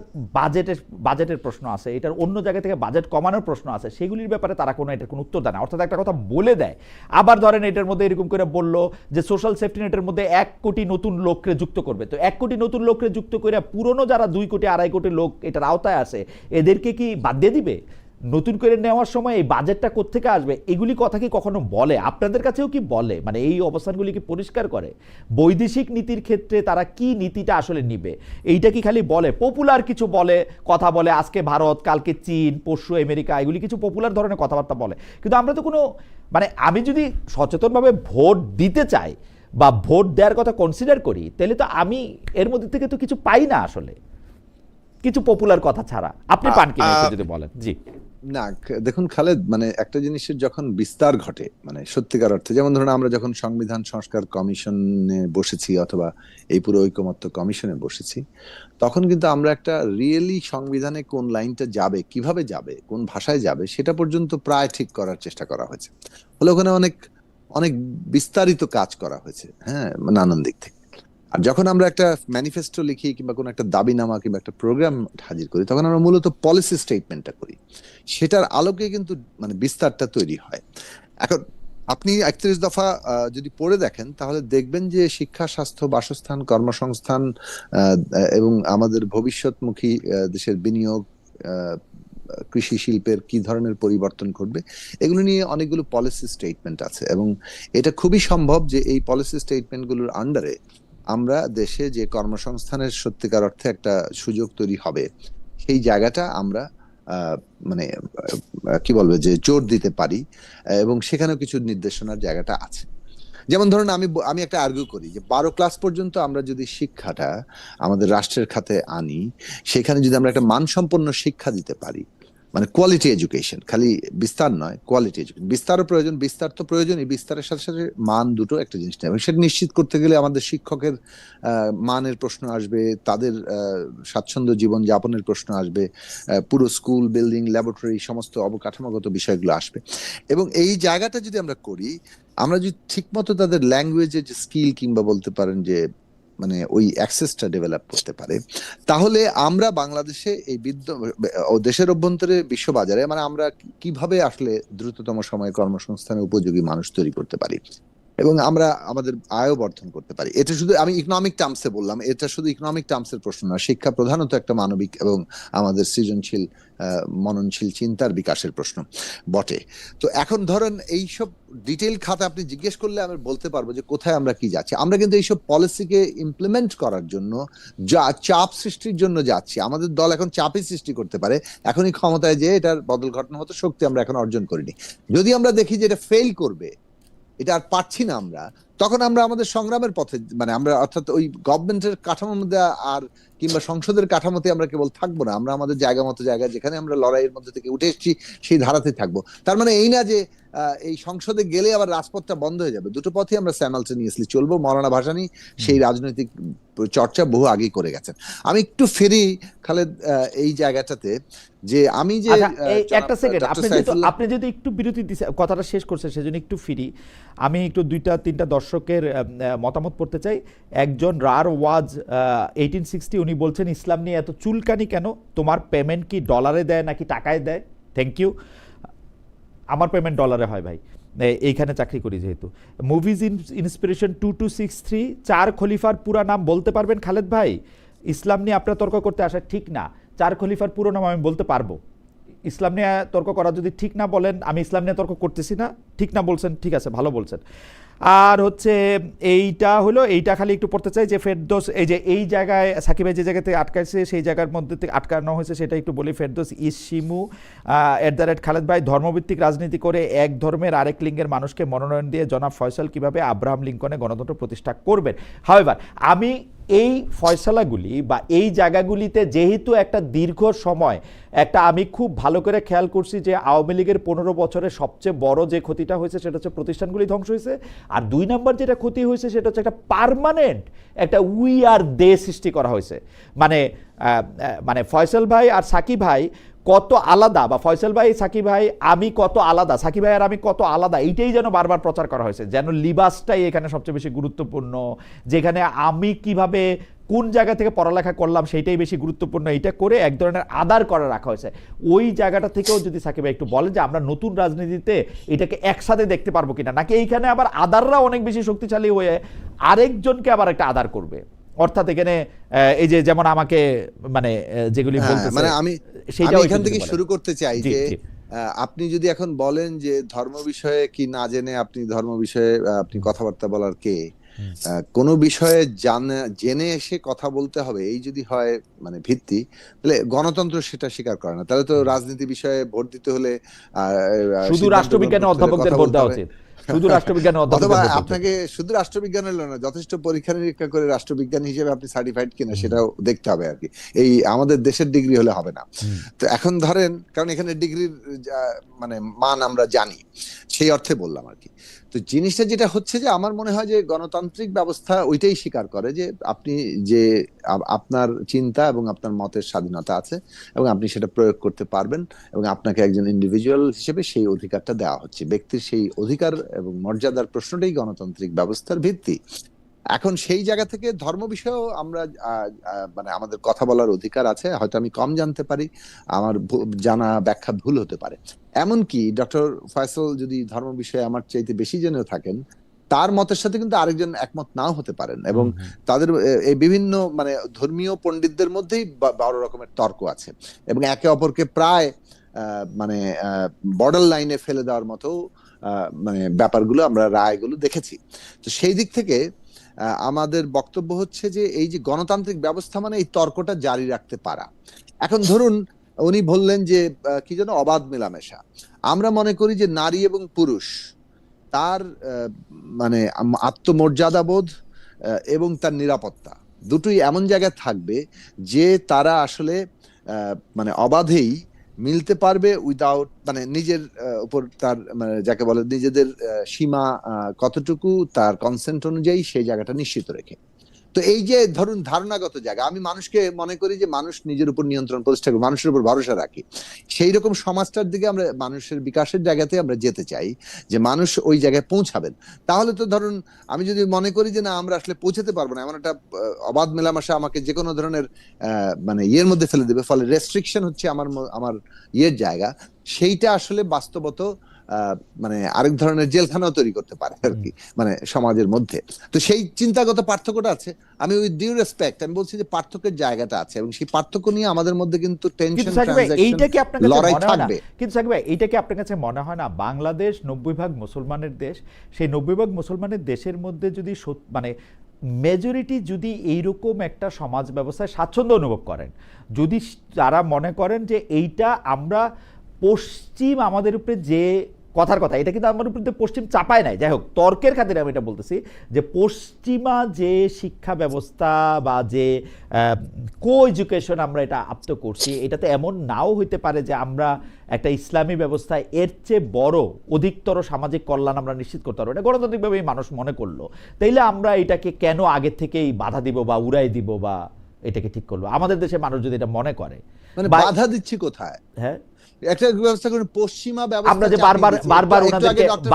বাজেটের প্রশ্ন আছে, এটার অন্য জায়গা থেকে বাজেট কমানোর প্রশ্ন আছে, সেগুলির ব্যাপারে তারা এটার কোনো উত্তর দেয় না। অর্থাৎ একটা কথা বলে দেয়, আবার ধরেন এটার মধ্যে এরকম করে বললো যে সোশ্যাল সেফটি নেটের মধ্যে 1 কোটি নতুন লোককে যুক্ত করবে। তো 1 কোটি নতুন লোককে যুক্ত করে পুরনো যারা 2 কোটি 2.5 কোটি লোক এটার আওতায় আছে, এদেরকে কি বাদ দিয়ে দিবে? নতুন করে নেওয়ার সময় এই বাজেটটা কোত্থেকে আসবে, এগুলি কথা কি কখনো বলে? আপনাদের কাছেও কি বলে? মানে এই অবস্থানগুলি কি পরিষ্কার করে? বৈদেশিক নীতির ক্ষেত্রে তারা কি নীতিটা আসলে নিবে, এইটা কি খালি বলে, পপুলার কিছু বলে, কথা বলে, আজকে ভারত, কালকে চীন, পরশু আমেরিকা, এগুলি কিছু পপুলার ধরনের কথাবার্তা বলে, কিন্তু আমরা তো কোনো, মানে আমি যদি সচেতনভাবে ভোট দিতে চাই বা ভোট দেওয়ার কথা কনসিডার করি, তাহলে তো আমি এর মধ্যে থেকে তো কিছু পাই না আসলে, কিছু পপুলার কথা ছাড়া। আপনি পান কিনা একটু যদি বলেন। জি না, দেখুন খালেদ, মানে একটা জিনিসের যখন বিস্তার ঘটে, মানে সত্যিকার অর্থে, যেমন ধরুন আমরা যখন সংবিধান সংস্কার কমিশনে বসেছি অথবা এই পুরো ঐকমত্য কমিশনে বসেছি, তখন কিন্তু আমরা একটা রিয়েলি সংবিধানে কোন লাইনটা যাবে, কিভাবে যাবে, কোন ভাষায় যাবে, সেটা পর্যন্ত প্রায় ঠিক করার চেষ্টা করা হয়েছে। ফলে ওখানে অনেক অনেক বিস্তারিত কাজ করা হয়েছে, হ্যাঁ, নানান দিক থেকে। আর যখন আমরা একটা ম্যানিফেস্টো লিখি কিংবা কোনো একটা দাবিনামা কিংবা একটা প্রোগ্রাম হাজির করি, তখন আমরা মূলত পলিসি স্টেটমেন্টটা করি, সেটার আলোকে কিন্তু মানে বিস্তারটা তৈরি হয়। এখন আপনি 31 দফা যদি পড়ে দেখেন, তাহলে দেখবেন যে শিক্ষা, স্বাস্থ্য, বাসস্থান, কর্মসংস্থান এবং আমাদের ভবিষ্যৎমুখী দেশের বিনিয়োগ, কৃষি শিল্পের কি ধরনের পরিবর্তন ঘটবে, এগুলো নিয়ে অনেকগুলো পলিসি স্টেটমেন্ট আছে। এবং এটা খুবই সম্ভব যে এই পলিসি স্টেটমেন্টগুলোর আন্ডারে আমরা দেশে যে কর্মসংস্থানের সত্যিকার অর্থে একটা সুযোগ তৈরি হবে, সেই জায়গাটা আমরা মানে কি বলবো যে জোর দিতে পারি, এবং সেখানেও কিছু নির্দেশনার জায়গাটা আছে। যেমন ধরুন আমি একটা আর্গুই করি যে 12 ক্লাস পর্যন্ত আমরা যদি শিক্ষাটা আমাদের রাষ্ট্রের খাতে আনি, সেখানে যদি আমরা একটা মানসম্পন্ন শিক্ষা দিতে পারি, মানে কোয়ালিটি এডুকেশন, খালি বিস্তার নয়, কোয়ালিটি এডুকেশন। বিস্তারও প্রয়োজন, বিস্তার তো প্রয়োজনই, বিস্তারের সাথে সাথে মান দুটো একটা জিনিস নেই, এবং সেটা নিশ্চিত করতে গেলে আমাদের শিক্ষকের মানের প্রশ্ন আসবে, তাদের স্বাচ্ছন্দ্য জীবন যাপনের প্রশ্ন আসবে, পুরো স্কুল বিল্ডিং ল্যাবরেটরি সমস্ত অবকাঠামোগত বিষয়গুলো আসবে। এবং এই জায়গাটা যদি আমরা করি, আমরা যদি ঠিকমতো তাদের ল্যাঙ্গুয়েজের যে স্কিল কিংবা বলতে পারেন যে মানে ওই অ্যাক্সেসটা ডেভেলপ করতে পারে, তাহলে আমরা বাংলাদেশে এই ও দেশের অভ্যন্তরে বিশ্ববাজারে মানে আমরা কিভাবে আসলে দ্রুততম সময়ে কর্মসংস্থানের উপযোগী মানুষ তৈরি করতে পারি এবং আমরা আমাদের আয়ও বর্ধন করতে পারি। এটা শুধু আমি ইকোনমিক টার্মসে বললাম, এটা শুধু ইকোনমিক টার্মসের প্রশ্ন না, শিক্ষা প্রধানত একটা মানবিক এবং আমাদের সৃজনশীল মননশীল চিন্তার বিকাশের প্রশ্ন বটে। তো এখন ধরেন এইসব ডিটেইল খাতা আপনি জিজ্ঞেস করলে আমি বলতে পারবো যে কোথায় আমরা কি যাচ্ছি। আমরা কিন্তু এইসব পলিসিকে ইমপ্লিমেন্ট করার জন্য যা চাপ সৃষ্টির জন্য যাচ্ছি। আমাদের দল এখন চাপই সৃষ্টি করতে পারে, এখনই ক্ষমতায় যে এটার বদল ঘটানোর মতো শক্তি আমরা এখন অর্জন করিনি। যদি আমরা দেখি যে এটা ফেল করবে, এটা আর পারছি না আমরা, তখন আমরা আমাদের সংগ্রামের পথে মানে আমরা অর্থাৎ ওই গভর্নমেন্টের কাঠামোর মধ্যে আর কিংবা সংসদের কাঠামোতে আমরা কেবল থাকবো না, আমরা আমাদের জায়গা মতো জায়গায় যেখানে আমরা লড়াইয়ের মধ্যে থেকে উঠে এসেছি সেই ধারাতে থাকবো। তার মানে এই না যে এই সংসদে গেলে আবার রাজপথটা বন্ধ হয়ে যাবে। দুটো পথই আমরা স্যামালটেনিয়াসলি চলবো। মৌলানা ভাসানী সেই রাজনৈতিক চর্চা বহু আগেই করে গেছেন। আমি একটু ফেরি খালেদ এই জায়গাটাতে যে আমি যে একটা সেকেন্ড, আপনি যদি একটু বিরতি দিছে কথাটা শেষ করছে সেজন্য একটু ফিরি। আমি একটু 2-3টা দর্শকের মতামত পড়তে চাই। একজন রার ওয়াজ 1860 উনি বলছেন ইসলাম নিয়ে এত চুলকানি কেন, তোমার পেমেন্ট কি ডলারে দেয় নাকি টাকায় দেয়? Thank you. আমার পেমেন্ট ডলারে হয় ভাই, এইখানে চাকরি করি যেহেতু। মুভিজ ইন্সপিরেশন 2263 4 খলিফার পুরা নাম বলতে পারবেন খালেদ ভাই? ইসলাম নিয়ে আপনার তর্ক করতে আসা ঠিক না। 4 খলিফার পুরো নাম আমি বলতে পারবো। ইসলাম নিয়ে তর্ক করা যদি ঠিক না বলেন, আমি ইসলাম নিয়ে তর্ক করতেছি না, ঠিক না বলছেন, ঠিক আছে, ভালো বলছেন। আর হচ্ছে এইটা হলো, এইটা খালি একটু পড়তে চাই যে ফেরদৌস, এই যে এই জায়গায় সাকিব ভাই যে জায়গাতে আটকাইছে সেই জায়গার মধ্যে থেকে আটকানো হয়েছে সেটা একটু বলি। ফেরদৌস ইসিমু @খালেদ ভাই, ধর্মভিত্তিক রাজনীতি করে এক ধর্মের আরেক লিঙ্গের মানুষকে মনোনয়ন দিয়ে জনাব ফয়সাল কিভাবে আব্রাহাম লিঙ্কনে গণতন্ত্র প্রতিষ্ঠা করবেন। হাওয়েভার আমি এই ফয়সালাগুলি বা এই জায়গাগুলিতে যেহেতু একটা দীর্ঘ সময় একটা আমি খুব ভালো করে খেয়াল করছি যে আওয়ামী লীগের 15 বছরে সবচেয়ে বড় যে ক্ষতিটা হয়েছে সেটা হচ্ছে প্রতিষ্ঠানগুলি ধ্বংস হয়েছে। আর 2 নম্বর যেটা ক্ষতি হয়েছে সেটা হচ্ছে একটা পার্মানেন্ট একটা উই আর দে সৃষ্টি করা হয়েছে। মানে ফয়সাল ভাই আর সাকিব ভাই কত আলাদা, বা ফয়সাল ভাই সাকিব ভাই আমি কত আলাদা, সাকিব ভাই আর আমি কত আলাদা, এইটাই যেন বারবার প্রচার করা হয়েছে, যেন লিবাসটাই এখানে সবচেয়ে বেশি গুরুত্বপূর্ণ, যেখানে আমি কিভাবে কোন জায়গা থেকে পড়ালেখা করলাম সেইটাই বেশি গুরুত্বপূর্ণ, এইটা করে এক ধরনের আদার করে রাখা হয়েছে। ওই জায়গাটা থেকেও যদি সাকিব ভাই একটু বলেন যে আমরা নতুন রাজনীতিতে এটাকে একসাথে দেখতে পারবো কিনা, নাকি এইখানে আবার আদাররা অনেক বেশি শক্তিশালী হয়ে আরেকজনকে আবার একটা আদার করবে। অর্থাৎ এখানে এই যে যেমন আমাকে মানে যেগুলি বলতেছে মানে আমি সেইটাও এখান থেকে শুরু করতে চাই যে আপনি যদি এখন বলেন যে ধর্ম বিষয়ে কি না জেনে আপনি ধর্ম বিষয়ে আপনি কথাবার্তা বলার কে, কোন বিষয়ে জেনে এসে কথা বলতে হবে এই যদি হয় মানে ভিত্তি, তাহলে গণতন্ত্র সেটা স্বীকার করে না। তাহলে তো রাজনীতি বিষয়ে ভোট দিতে হলে শুধু রাষ্ট্রবিজ্ঞানের অধ্যাপকদের ভোট দেওয়া উচিত, শুধু রাষ্ট্রবিজ্ঞানের অথবা আপনাকে শুধু রাষ্ট্রবিজ্ঞান হলো না, যথেষ্ট পরীক্ষা নিরীক্ষা করে রাষ্ট্রবিজ্ঞান হিসেবে আপনি সার্টিফাইড কিনা সেটাও দেখতে হবে আর কি। এই আমাদের দেশের ডিগ্রি হলে হবে না। তো এখন ধরেন, কারণ এখানে ডিগ্রির মানে মান আমরা জানি, সেই অর্থে বললাম আর কি। তো জিনিসটা যেটা হচ্ছে যে আমার মনে হয় যে গণতান্ত্রিক ব্যবস্থা ওইটাই স্বীকার করে যে আপনি যে আপনার চিন্তা এবং আপনার মতের স্বাধীনতা আছে এবং আপনি সেটা প্রয়োগ করতে পারবেন এবং আপনাকে একজন ইন্ডিভিজুয়াল হিসেবে সেই অধিকারটা দেওয়া হচ্ছে। ব্যক্তির সেই অধিকার এবং মর্যাদার প্রশ্নটাই গণতান্ত্রিক ব্যবস্থার ভিত্তি। এখন সেই জায়গা থেকে ধর্ম বিষয়েও আমরা মানে আমাদের কথা বলার অধিকার আছে। হয়তো আমি কম জানতে পারি, আমার জানা ব্যাখ্যা ভুল হতে পারে। এমনকি ডক্টর ফয়সাল যদি ধর্ম বিষয়ে আমার চাইতে বেশি জেনেও থাকেন, তার মতের সাথে কিন্তু আরেকজন একমত নাও হতে পারেন এবং তাদের এই বিভিন্ন মানে ধর্মীয় পণ্ডিতদের মধ্যেই বড় রকমের তর্ক আছে এবং একে অপরকে প্রায় মানে বর্ডার লাইনে ফেলে দেওয়ার মতো মানে ব্যাপারগুলো আমরা রায়গুলো দেখেছি। তো সেই দিক থেকে আমাদের বক্তব্য হচ্ছে যে এই যে গণতান্ত্রিক ব্যবস্থা মানে এই তর্কটা জারি রাখতে পারা। এখন ধরুন উনি বললেন যে কি যেন অবাধ মেলামেশা। আমরা মনে করি যে নারী এবং পুরুষ তার মানে আত্মমর্যাদাবোধ এবং তার নিরাপত্তা দুটোই এমন জায়গায় থাকবে যে তারা আসলে মানে অবাধেই মিলতে পারবে উইদাউট মানে নিজের উপর তার মানে যাকে বলে নিজেদের সীমা কতটুকু তার কনসেন্ট অনুযায়ী সেই জায়গাটা নিশ্চিত রেখে। তো এই যে ধরুন ধারণাগত জায়গা, আমি মানুষকে মনে করি যে মানুষ নিজের উপর নিয়ন্ত্রণ প্রতিষ্ঠা করে মানুষের উপর ভরসা রাখি, সেই রকম সমাজটার দিকে আমরা মানুষের বিকাশের জায়গাতে আমরা যেতে চাই, যে মানুষ ওই জায়গায় পৌঁছাবেন। তাহলে তো ধরুন আমি যদি মনে করি যে না আমরা আসলে পৌঁছাতে পারবো না, এমন একটা অবাধ মেলামেশা আমাকে যে কোনো ধরনের মানে ইয়ের মধ্যে ফেলে দেবে, ফলে রেস্ট্রিকশন হচ্ছে আমার ইয়ের জায়গা, সেইটা আসলে বাস্তবত মানে আরেক ধরনের জেলখানাও তৈরি করতে পারে আর কি, মানে সমাজের মধ্যে। তো সেই চিন্তাগত পার্থক্যটা আছে। আমি উইথ ডিউ রেসপেক্ট আমি বলছি যে পার্থক্যের জায়গাটা আছে, এবং সেই পার্থক্য নিয়ে আমাদের মধ্যে কিন্তু টেনশন, এইটা কি আপনার কাছে লড়াই মনে হয় না, থাকবে। কিন্তু সাকিব ভাই এইটা কি আপনার কাছে মনে হয় না বাংলাদেশ 90% মুসলমানের দেশ, সেই 90% মুসলমানের দেশের মধ্যে যদি মানে মেজরিটি যদি এইরকম একটা সমাজ ব্যবস্থায় স্বাচ্ছন্দ্য অনুভব করেন, যদি তারা মনে করেন যে এইটা আমরা পশ্চিম আমাদের উপরে যে কথার কথা, এটা কিন্তু আমার উপরে পশ্চিম চাপায় নাই, যাই হোক তর্কের খাতিরে আমি এটা বলতেছি যে পশ্চিমা যে শিক্ষা ব্যবস্থা বা যে কো এডুকেশন আমরা এটা আপ্ত করছি, এটাতে এমন নাও হইতে পারে যে আমরা একটা ইসলামী ব্যবস্থায় এর চেয়ে বড় অধিকতর সামাজিক কল্যাণ আমরা নিশ্চিত করতে পারবো, এটা গণতান্ত্রিকভাবে মানুষ মনে করলো, তাইলে আমরা এটাকে কেন আগে থেকেই বাধা দিব বা উড়াই দিব বা এটাকে ঠিক করলো? আমাদের দেশে মানুষ যদি এটা মনে করে, মানে বাধা দিচ্ছি কোথায়? হ্যাঁ একটা ব্যবস্থা করুন, পশ্চিমা ব্যবস্থা আমরা যে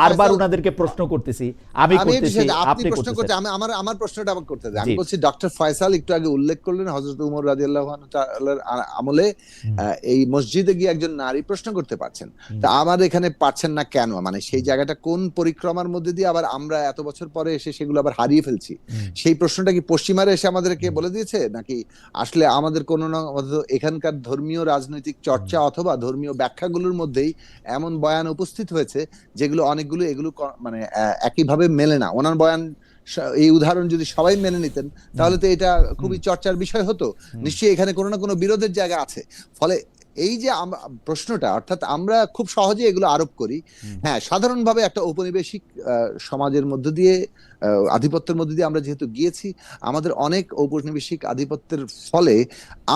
বারবার ওনাদেরকে প্রশ্ন করতেছি, আমি করতেছি, আপনি প্রশ্ন করতে, করতেছেন। আমার প্রশ্নটা আমাকে করতে দেন। আমি বলছি ডক্টর ফয়সাল একটু আগে উল্লেখ করলেন হযরত ওমর রাদিয়াল্লাহু আনহু তাআলার আমলে এই মসজিদে গিয়ে একজন নারী প্রশ্ন করতে পারছেন, তা আমার এখানে পারছেন না কেন? মানে সেই জায়গাটা কোন পরিক্রমার মধ্যে দিয়ে আবার আমরা এত বছর পরে এসে সেগুলো আবার হারিয়ে ফেলছি? সেই প্রশ্নটা কি পশ্চিমারা এসে আমাদেরকে বলে দিয়েছে, নাকি আসলে আমাদের কোন না এখানকার ধর্মীয় রাজনৈতিক চর্চা অথবা ধর্মীয় ব্যাখ্যাগুলোর মধ্যেই এমন বয়ান উপস্থিত হয়েছে যেগুলো অনেকগুলো এগুলো মানে একইভাবে মেলে না? ওনার বয়ান এই উদাহরণ যদি সবাই মেনে নিতেন তাহলে তো এটা খুবই চর্চার বিষয় হতো। নিশ্চয়ই এখানে কোনো না কোনো বিরোধের জায়গা আছে। ফলে এই যে প্রশ্নটা, অর্থাৎ আমরা খুব সহজে এগুলো আরোপ করি। হ্যাঁ, সাধারণভাবে একটা ঔপনিবেশিক সমাজের মধ্য দিয়ে আধিপত্যের মধ্যে দিয়ে আমরা যেহেতু গিয়েছি, আমাদের অনেক ঔপনিবেশিক আধিপত্যের ফলে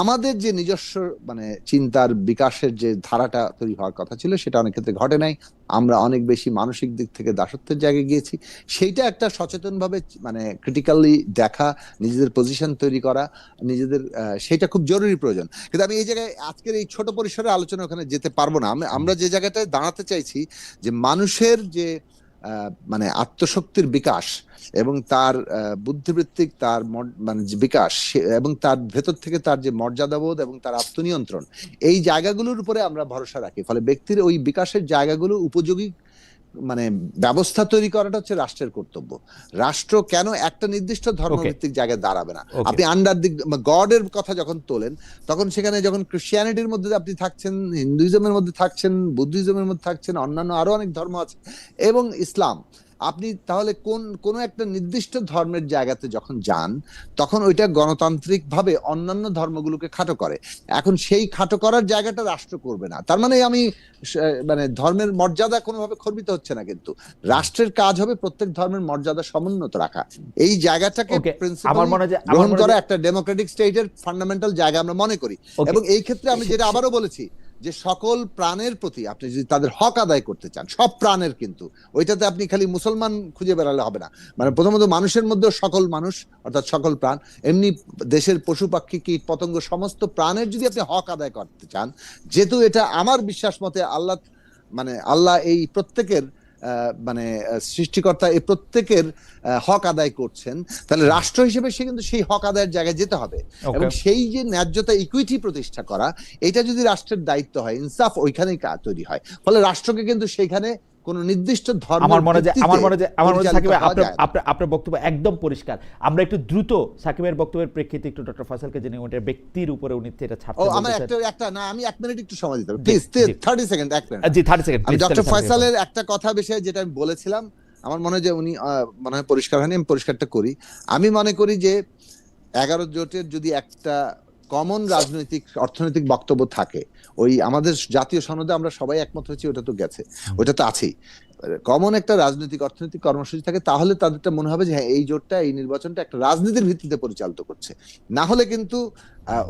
আমাদের যে নিজস্ব মানে চিন্তার বিকাশের যে ধারাটা তৈরি হওয়ার কথা ছিল সেটা অনেক ক্ষেত্রে ঘটে নাই। আমরা অনেক বেশি মানসিক দিক থেকে দাসত্বের জায়গায় গিয়েছি। সেইটা একটা সচেতনভাবে মানে ক্রিটিক্যালি দেখা, নিজেদের পজিশন তৈরি করা, নিজেদের সেটা খুব জরুরি প্রয়োজন। কিন্তু আমি এই জায়গায় আজকের এই ছোট পরিসরে আলোচনা ওখানে যেতে পারবো না। আমরা যে জায়গাটায় দাঁড়াতে চাইছি যে মানুষের যে মানে আত্মশক্তির বিকাশ এবং তার বুদ্ধিবৃত্তিক তার মানে বিকাশ এবং তার ভেতর থেকে তার যে মর্যাদাবোধ এবং তার আত্মনিয়ন্ত্রণ, এই জায়গাগুলোর উপরে আমরা ভরসা রাখি। ফলে ব্যক্তির ওই বিকাশের জায়গাগুলো উপযোগী মানে ব্যবস্থা তৈরি করাটা হচ্ছে রাষ্ট্রের কর্তব্য। রাষ্ট্র কেন একটা নির্দিষ্ট ধর্মভিত্তিক জায়গায় দাঁড়াবে না? আপনি আন্ডার দি গডের কথা যখন তোলেন, তখন সেখানে যখন ক্রিশ্চিয়ানিটির মধ্যে আপনি থাকছেন, হিন্দুইজমের মধ্যে থাকছেন, বুদ্ধিজমের মধ্যে থাকছেন, অন্যান্য আরো অনেক ধর্ম আছে এবং ইসলাম, আপনি তাহলে কোন একটা নির্দিষ্ট ধর্মের জায়গাতে যখন যান তখন ওইটা গণতান্ত্রিক ভাবে অন্যান্য ধর্মগুলোকে খাটো করে। এখন সেই খাটো করার জায়গাটা রাষ্ট্র করবে না, তার মানে আমি মানে ধর্মের মর্যাদা কোনোভাবে খর্বিত হচ্ছে না, কিন্তু রাষ্ট্রের কাজ হবে প্রত্যেক ধর্মের মর্যাদা সমুন্নত রাখা। এই জায়গাটাকে গ্রহণ করা একটা ডেমোক্রেটিক স্টেটের ফান্ডামেন্টাল জায়গা আমরা মনে করি। এবং এই ক্ষেত্রে আমি যেটা আবারও বলেছি যে সকল প্রাণের প্রতি আপনি যদি তাদের হক আদায় করতে চান, সব প্রাণের, কিন্তু ওইটাতে আপনি খালি মুসলমান খুঁজে বেড়ালে হবে না। মানে প্রথমত মানুষের মধ্যেও সকল মানুষ অর্থাৎ সকল প্রাণ, এমনি দেশের পশু পাখি কীট পতঙ্গ সমস্ত প্রাণের যদি আপনি হক আদায় করতে চান, যেহেতু এটা আমার বিশ্বাস মতে আল্লাহ এই প্রত্যেকের মানে সৃষ্টিকর্তা এই প্রত্যেকের হক আদায় করছেন, তাহলে রাষ্ট্র হিসেবে সে কিন্তু সেই হক আদায়ের জায়গায় যেতে হবে। এবং সেই যে ন্যায্যতা, ইকুইটি প্রতিষ্ঠা করা, এটা যদি রাষ্ট্রের দায়িত্ব হয়, ইনসাফ ওইখানেই তৈরি হয়। ফলে রাষ্ট্রকে কিন্তু সেইখানে কোন নির্দিষ্ট ধর্ম, আমার মনে হয় সাকিব আপনার বক্তব্য একদম পরিষ্কার। আমরা একটু দ্রুত সাকিবের বক্তব্যের প্রেক্ষিতে একটু ডক্টর ফয়সালকে জেনে ওটার ব্যক্তির উপরে উনি এটা ছাপতে বলছেন। আমার একটা না, আমি 1 মিনিট একটু সময় দিতে হবে please, 30 second. 1 minute G, 30 second. আমি ডক্টর ফয়সালের একটা কথা বিষয়ে যেটা আমি বলেছিলাম, আমার মনে হয় যে উনি মনে হয় পরিষ্কার হয়নি, আমি পরিষ্কারটা করি। আমি মনে করি যে 11 জোটের যদি একটা কমন রাজনৈতিক অর্থনৈতিক বক্তব্য থাকে, ওই আমাদের জাতীয় সনদে আমরা সবাই একমত হয়েছি, ওটা তো গেছে, ওটা তো আছেই, কমন একটা রাজনৈতিক অর্থনৈতিক কর্মসূচি থাকে, তাহলে তাদেরটা মনে হবে যে হ্যাঁ এই জোটটা এই নির্বাচনটা একটা রাজনীতির ভিত্তিতে পরিচালিত করছে। না হলে কিন্তু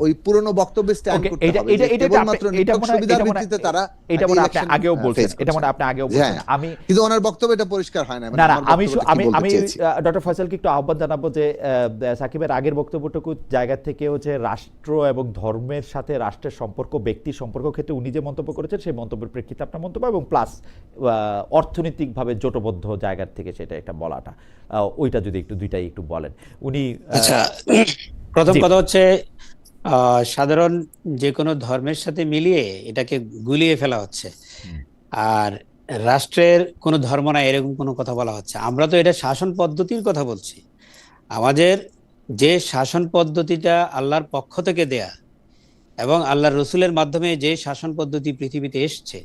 ওই পুরনো বক্তব্যে স্ট্যান্ড ওকে, করতে এটা হবে এটা যে এটা কেবলমাত্র এটা নিছক মনে হয় সুবিধার এটা মনে ভিত্তিতে তারা এটা মনে হয় আপনি election আগেও বলছেন, face এটা মনে হয় করছে। আপনি আগেও বলছেন। হ্যাঁ, আমি কিন্তু ওনার বক্তব্য এটা পরিষ্কার হয় না, মানে না না আমার আমি বক্তব্যটা কি আমি বলতে আমি চেয়েছি। ডক্টর ফয়সালকে একটু আহ্বান জানাবো যে সাকিবের আগের বক্তব্যটুকু জায়গা থেকে হচ্ছে রাষ্ট্র এবং ধর্মের সাথে রাষ্ট্রের সম্পর্ক, ব্যক্তি সম্পর্ক ক্ষেত্রে উনি যে মন্তব্য করেছেন সেই মন্তব্যের প্রেক্ষিতে আপনার মন্তব্য, এবং প্লাস অর্থনৈতিকভাবে জোটবদ্ধ জায়গার থেকে সেটা একটা বলাটা, ওইটা যদি একটু দুইটাই একটু বলেন উনি। আচ্ছা, প্রথম জি। কথা হচ্ছে সাধারণ যে কোনো ধর্মের সাথে মিলিয়ে এটাকে গুলিয়ে ফেলা হচ্ছে, আর রাষ্ট্রের কোনো ধর্ম না এরকম কোনো কথা বলা হচ্ছে। আমরা তো এটা শাসন পদ্ধতির কথা বলছি। আমাদের যে শাসন পদ্ধতিটা আল্লাহর পক্ষ থেকে দেয়া এবং আল্লাহর রসুলের মাধ্যমে যে শাসন পদ্ধতি পৃথিবীতে এসছে,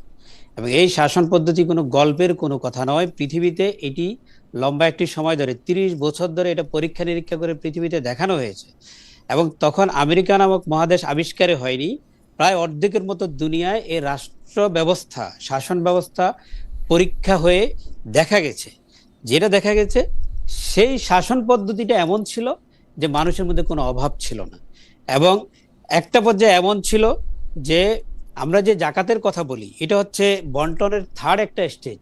এবং এই শাসন পদ্ধতি কোনো গল্পের কোনো কথা নয়। পৃথিবীতে এটি লম্বা একটি সময় ধরে 30 বছর ধরে এটা পরীক্ষা নিরীক্ষা করে পৃথিবীতে দেখানো হয়েছে, এবং তখন আমেরিকা নামক মহাদেশ আবিষ্কারে হয়নি। প্রায় অর্ধেকের মতো দুনিয়ায় এই রাষ্ট্র ব্যবস্থা, শাসন ব্যবস্থা পরীক্ষা হয়ে দেখা গেছে। যেটা দেখা গেছে সেই শাসন পদ্ধতিটা এমন ছিল যে মানুষের মধ্যে কোনো অভাব ছিল না, এবং একটা পর্যায়ে এমন ছিল যে আমরা যে জাকাতের কথা বলি এটা হচ্ছে বন্টনের থার্ড একটা স্টেজ,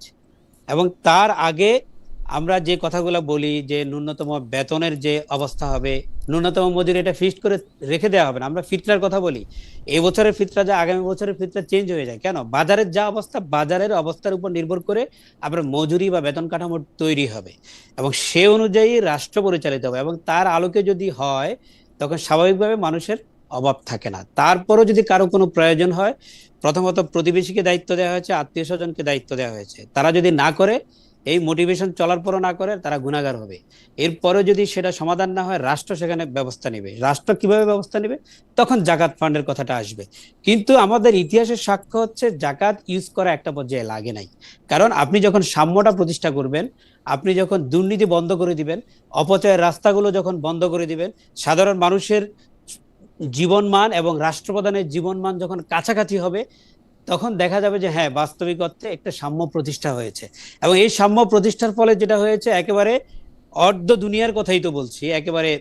এবং তার আগে আমরা যে কথাগুলো বলি যে ন্যূনতম বেতনের যে অবস্থা হবে, ন্যূনতম মজুরি, এটা ফিক্সড করে রেখে দেওয়া হবে না। আমরা ফিতরার কথা বলি, এই বছরের ফিতরা যা আগামী বছরের ফিতরা চেঞ্জ হয়ে যায় কেন? বাজারের যা অবস্থা, বাজারের অবস্থার উপর নির্ভর করে আপনার মজুরি বা বেতন কাঠামো তৈরি হবে, এবং সে অনুযায়ী রাষ্ট্র পরিচালিত হবে, এবং তার আলোকে যদি হয় তখন স্বাভাবিকভাবে মানুষের অভাব থাকে না। তারপরও যদি কারো কোনো প্রয়োজন হয়, প্রথমত প্রতিবেশীকে দায়িত্ব দেওয়া হয়েছে, আত্মীয় স্বজনকে দায়িত্ব দেওয়া হয়েছে, তারা যদি না করে, এই মোটিভেশন চলার পরও না করে, তারা গুনাহগার হবে। এরপরে যদি সেটা সমাধান না হয়, রাষ্ট্র সেখানে ব্যবস্থা নেবে। রাষ্ট্র কিভাবে ব্যবস্থা নেবে? তখন জাকাত ফান্ডের কথাটা আসবে। কিন্তু আমাদের ইতিহাসের সাক্ষ্য হচ্ছে জাকাত ইউজ করা একটা পর্যায়ে লাগে নাই। কারণ আপনি যখন সাম্যটা প্রতিষ্ঠা করবেন, আপনি যখন দুর্নীতি বন্ধ করে দিবেন, অপচয়ের রাস্তাগুলো যখন বন্ধ করে দিবেন, সাধারণ মানুষের জীবনমান এবং রাষ্ট্রপ্রধানের জীবনমান যখন কাছাকাছি হবে, তখন দেখা যাবে যে হ্যাঁ, বাস্তবিক অর্থে একটা সাম্য প্রতিষ্ঠা হয়েছে। এবং এই সাম্য প্রতিষ্ঠার ফলে যেটা হয়েছে, একেবারে অর্ধ দুনিয়ার কথাই তো বলছি, একেবারে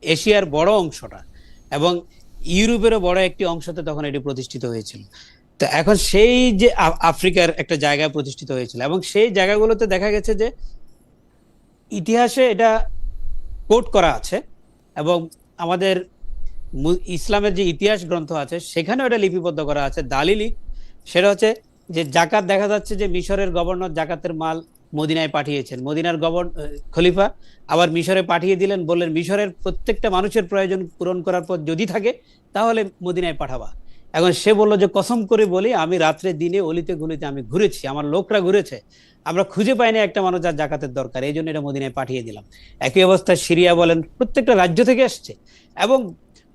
এশিয়ার বড় অংশটা এবং ইউরোপেরও বড় একটি অংশতে তখন এটি প্রতিষ্ঠিত হয়েছিল। তো এখন সেই যে আফ্রিকার একটা জায়গায় প্রতিষ্ঠিত হয়েছিল, এবং সেই জায়গাগুলোতে দেখা গেছে যে ইতিহাসে এটা কোট করা আছে, এবং আমাদের ইসলামের যে ইতিহাস গ্রন্থ আছে সেখানেও এটা লিপিবদ্ধ করা আছে। দালিলিক সেটা হচ্ছে যে জাকাত, দেখা যাচ্ছে যে মিশরের গভর্নর জাকাতের মাল মদিনায় পাঠিয়েছেন, মদিনার খলিফা আবার মিশরে পাঠিয়ে দিলেন, বললেন মিশরের প্রত্যেকটা মানুষের প্রয়োজন পূরণ করার পর যদি থাকে তাহলে মদিনায় পাঠাবা। এখন সে বলল যে কসম করে বলি, আমি রাত্রে দিনে অলিতে গলিতে আমি ঘুরেছি, আমার লোকরা ঘুরেছে, আমরা খুঁজে পাইনি একটা মানুষ যার জাকাতের দরকার, এই জন্য এটা মদিনায় পাঠিয়ে দিলাম। একই অবস্থা সিরিয়া বলেন, প্রত্যেকটা রাজ্য থেকে আসছে, এবং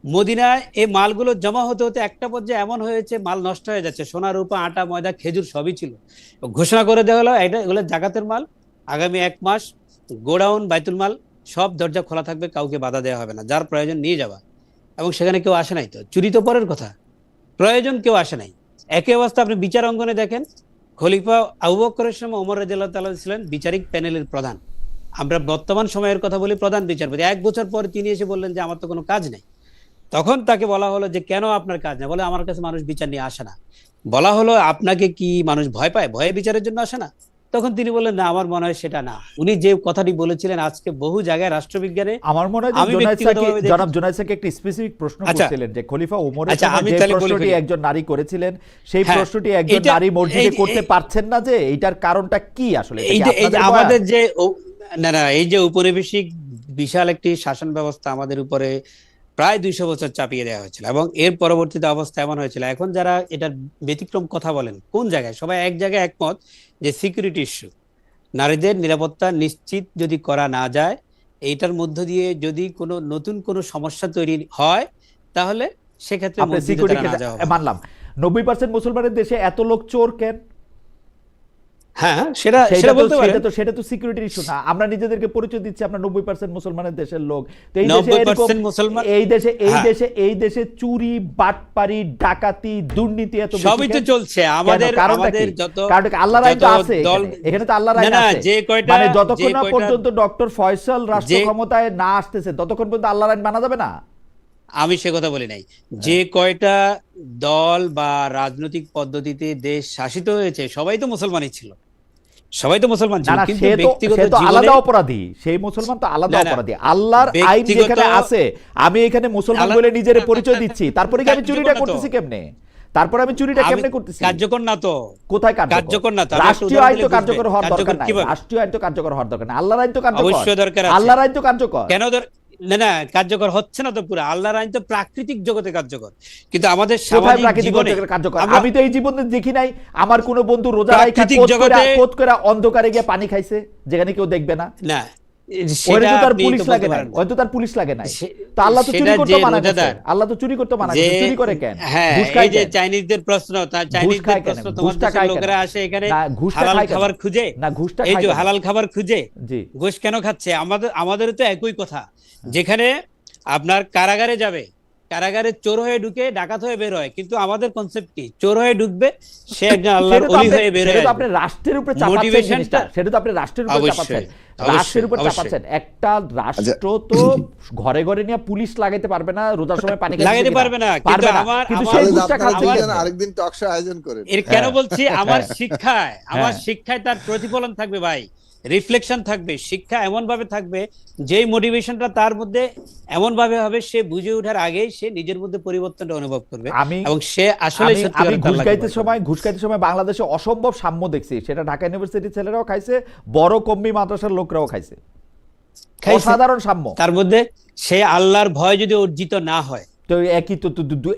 মদিনায় এই মালগুলো জমা হতে হতে একটা পর্যায়ে এমন হয়েছে মাল নষ্ট হয়ে যাচ্ছে, সোনা রূপা আটা ময়দা খেজুর সবই ছিল। ঘোষণা করে দেওয়া হলো এটা, এগুলো জাকাতের মাল, আগামী 1 মাস গোডাউন বাইতুল মাল সব দরজা খোলা থাকবে, কাউকে বাধা দেওয়া হবে না, যার প্রয়োজন নিয়ে যাওয়া। এবং সেখানে কেউ আসে নাই, তো চুরি তো পরের কথা, প্রয়োজন কেউ আসে নাই। একই অবস্থা আপনি বিচার অঙ্গনে দেখেন, খলিফা আবু বকরের সময় ওমর রাদিয়াল্লাহু তাআলা ছিলেন বিচারিক প্যানেলের প্রধান। আমরা বর্তমান সময়ের কথা বলি, প্রধান বিচারপতি। 1 বছর পর তিনি এসে বললেন যে আমার তো কোনো কাজ নেই। তখন তাকে বলা হলো যে কেন আপনার কাজ নেই? বলে আমার কাছে মানুষ বিচার নিয়ে আসে না। বলা হলো আপনাকে কি মানুষ ভয় পায়, ভয়ে বিচারের জন্য আসে না? তখন তিনি বললেন না, আমার মনে হয় সেটা না। উনি যে কথাটি বলেছিলেন আজকে বহু জায়গায় রাষ্ট্রবিজ্ঞানে, আমার মনে হয় আমি যে ব্যক্তিগতভাবে দেখি- জনাব জোনায়েদ সাকি একটি স্পেসিফিক প্রশ্ন আচ্ছা। করছিলেন যে খলিফা ওমরের আচ্ছা, সময় আমি যে তাহলে বলে প্রশ্নটি ফেলি। একজন নারী করেছিলেন, সেই হ্যাঁ, প্রশ্নটি একজন এইটা- নারী মসজিদে এই- করতে এই- পারছেন না, যে এইটার কারণটা কি আসলে? এটা কি এই যে আপনাদের বয়ান? আমাদের যে না না, এই যে উপনিবেশিক বিশাল একটি শাসন ব্যবস্থা আমাদের উপরে প্রায় 200 বছর চাপিয়ে দেওয়া হয়েছিল, এবং এর পরবর্তীতে অবস্থা এমন হয়েছিল। এখন যারা এটার ব্যতিক্রম কথা বলেন, কোন জায়গায় সবাই এক জায়গায় একমত যে সিকিউরিটি ইস্যু, নারীদের নিরাপত্তা নিশ্চিত যদি করা না যায়, এইটার মধ্য দিয়ে যদি কোনো নতুন কোনো সমস্যা তৈরি হয়, তাহলে সেক্ষেত্রে আপনি মসজিদে সিকিউরিটি তারা না যাওয়া ভালো। মানলাম, 90% মুসলমানের দেশে এত লোক চোর কেন? হ্যাঁ, সেটা বলতে পারেন। সেটা তো সিকিউরিটির ইস্যু না। আমরা নিজেদেরকে পরিচয় দিচ্ছি আমরা 90% মুসলমানের দেশের লোক। তো এই দেশে 90% মুসলমান, এই দেশে চুরি, বাটপারি, ডাকাতি, দুর্নীতি এত বেশি সবই তো কেন? চলছে। কেন? আমাদের কারণটা কি? যত কারণ কি? আল্লাহর আইন তো যত আছে দল, এখানে তো আল্লাহর আইন না, আছে। যে কয়টা, মানে যতক্ষণ না যে কয়টা- পর্যন্ত ডক্টর ফয়সাল রাষ্ট্র ক্ষমতায় না আসতেছে ততক্ষণ পর্যন্ত আল্লাহর আইন মানা যাবে না। আমি সে কথা বলি নাই। যে কয়টা দল বা রাজনৈতিক পদ্ধতিতে দেশ শাসিত হয়েছে সবাই তো মুসলমানই ছিল, সবাই তো মুসলমান না ছিল, না, কিন্তু সে তো ব্যক্তিগত সে তো জীবনে আলাদা অপরাধী, সেই মুসলমান তো আলাদা না, না, অপরাধী। আল্লাহর আইন ব্যক্তিগত যেখানে আছে, আমি এখানে মুসলমান আলাদা- বলে নিজের পরিচয় দিচ্ছি, তারপরে কি আমি চুরিটা কার্যকর না তো। করতেছি কেমনে? তারপরে আমি চুরিটা আমি কেমনে করতেছি? কার্যকর না তো, কোথায় কার্যকর? কার্যকর না তো। আমি একটা রাষ্ট্রীয় উদাহরণ আইন তো দিলে কার্যকর বুঝবেন। হওয়ার দরকার কার্যকর নাই, কিভাবে? রাষ্ট্রীয় আইন তো কার্যকর হওয়ার দরকার নাই, আল্লাহর আইন তো কার্যকর, অবশ্যই দরকার আছে। আল্লাহর আইন তো কার্যকর। কেন না না, কার্যকর হচ্ছে না তো পুরো। আল্লাহর আইন তো প্রাকৃতিক জগতে কার্যকর, কিন্তু আমাদের কোথায় সামাজিক প্রাকৃতিক জীবনে জগতে কার্যকর? আমরা আমি তো এই জীবনে দেখি নাই আমার কোনো বন্ধু রোজা রাখা প্রাকৃতিক কোত করে অন্ধকারে গিয়ে পানি খাইছে যেখানে কেউ দেখবে না। না, ওইটা সেটা তো তার আপনি পুলিশ তো লাগে বলতে নাই, পারেন না। হয়তো তার পুলিশ লাগে নাই। সে- তো আল্লাহ তো চুরি সেটা করতে যে মানা করছে, রোজাদার, আল্লাহ তো চুরি করতে মানা যে করছে, চুরি করে কেন? হ্যাঁ, ঘুষ খায় এই যে কেন? চাইনিজদের প্রশ্ন, ঘুষ চাইনিজদের খায় কেন? প্রশ্ন, তোমার ঘুষটা দেশের খায় কেন? লোকেরা আসে এখানে না, ঘুষটা হালাল খায় কেন? খাবার খুঁজে, না, ঘুষটা এই খায় যে কেন? হালাল খাবার খুঁজে জি, ঘুষ কেন খাচ্ছে? আমাদেরও তো একই কথা। যেখানে আপনার কারাগারে যাবে, কারাগারে চোর হয়ে ঢুকে ডাকাত হয়ে বের হয়, কিন্তু আমাদের কনসেপ্ট কি? চোর হয়ে ঢুকবে, সে একজন আল্লাহর সেটা তো ওলি আপনি- হয়ে বের সেটা হয়ে তো আসবে। আপনি রাষ্ট্রের উপরে চাপাচ্ছেন Motivation জিনিসটা, টা- সেটা তো আপনি রাষ্ট্রের উপরে অবশ্যই, চাপাচ্ছেন, অবশ্যই, রাষ্ট্রের উপর অবশ্যই। চাপাচ্ছেন। একটা রাষ্ট্র তো ঘরে ঘরে নিয়ে পুলিশ লাগাইতে পারবে না রোজার সময় পানি খাইছে লাগাইতে কিনা? পারবে না, কিন্তু পারবে না, আমার কিন্তু আমার সেই তাহলে ঘুষটা আপনারা খাচ্ছে দুইজন কেন? আরেকদিন টক শো আয়োজন করেন। এর কেন হ্যাঁ। বলছি, আমার হ্যাঁ। শিক্ষায় হ্যাঁ। তার প্রতিফলন থাকবে ভাই, রিফ্লেকশন থাকবে। শিক্ষা এমন ভাবে থাকবে, যেই মোটিভেশনটা তার মধ্যে এমন ভাবে হবে, সে বুঝে ওঠার আগেই সে নিজের মধ্যে পরিবর্তনটা অনুভব করবে, আমি এবং সে আসলে আমি সত্যি আমি ঘুষ খাইতে সময় বাংলাদেশে অসম্ভব সাম্য দেখছি, সেটা ঢাকা ইউনিভার্সিটির ছেলেরাও খাইছে, বড় কম্বি মাদ্রাসার লোকরাও খাইছে, অসাধারণ সাম্য। তার মধ্যে সে আল্লাহর ভয় যদি অর্জিত না হয়, তো একই তো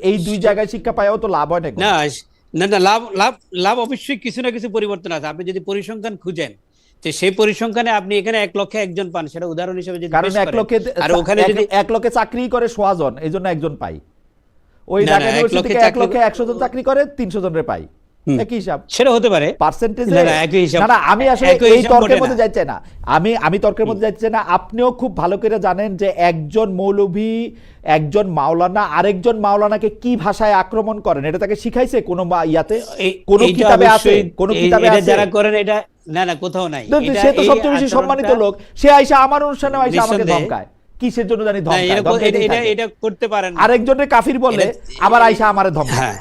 এই দুই জায়গায় শিক্ষা পাওয়াও তো লাভ হয় না কোনো। না না না, লাভ লাভ লাভ অবশ্যই কিছু না কিছু পরিবর্তন আছে। আপনি যদি পরিসংখ্যান খুঁজেন, তো সেই পরিসংখ্যানে আপনি এখানে 1 লক্ষে 1 জন পান, সেটা উদাহরণ হিসেবে যদি কারণ পেশ এক করেন, লোকে আর ওখানে যদি এক লোকে চাকরি করে 100 জন, এই জন্য একজন পাই। ওই না, ঢাকা না, এক ইউনিভার্সিটি লোকে থেকে 1 চাকরি- লক্ষে 100 জন চাকরি করে 300 জনের পাই, হুম। একই হিসাব। সেটা হতে পারে, পার্সেন্টেজে না, না, একই হিসাব। না না, আমি আসলে একই এই হিসাব তর্কের মোটে মধ্যে না। যাইতে না, আমি তর্কের মধ্যে যাইতে না। আপনিও খুব ভালো করে জানেন যে একজন মৌলভী, একজন মাওলানা আরেকজন মাওলানাকে কি ভাষায় আক্রমণ করেন, এটা তাকে শিখাইছে কোন ইয়াতে, কোন এইটা কিতাবে আছে? অবশ্যই, কোন কিতাবে এটা আছে? যারা করেন এটা, না না, কোথাও নাই। এটা সে তো এই সবচেয়ে বেশি সম্মানিত আচরণটা- লোক, সে আইসা আমার অনুষ্ঠানে আইসা আমাকে নিঃসন্দেহে। ধমকায়, কিসের জন্য জানি না, ধমকায়, এরকম- ধমকাইতেই এটা থাকে। এটা করতে পারেন না। আরেকজনের কাফির বলে, আবার আইসা আমারে ধমকায়। হ্যাঁ,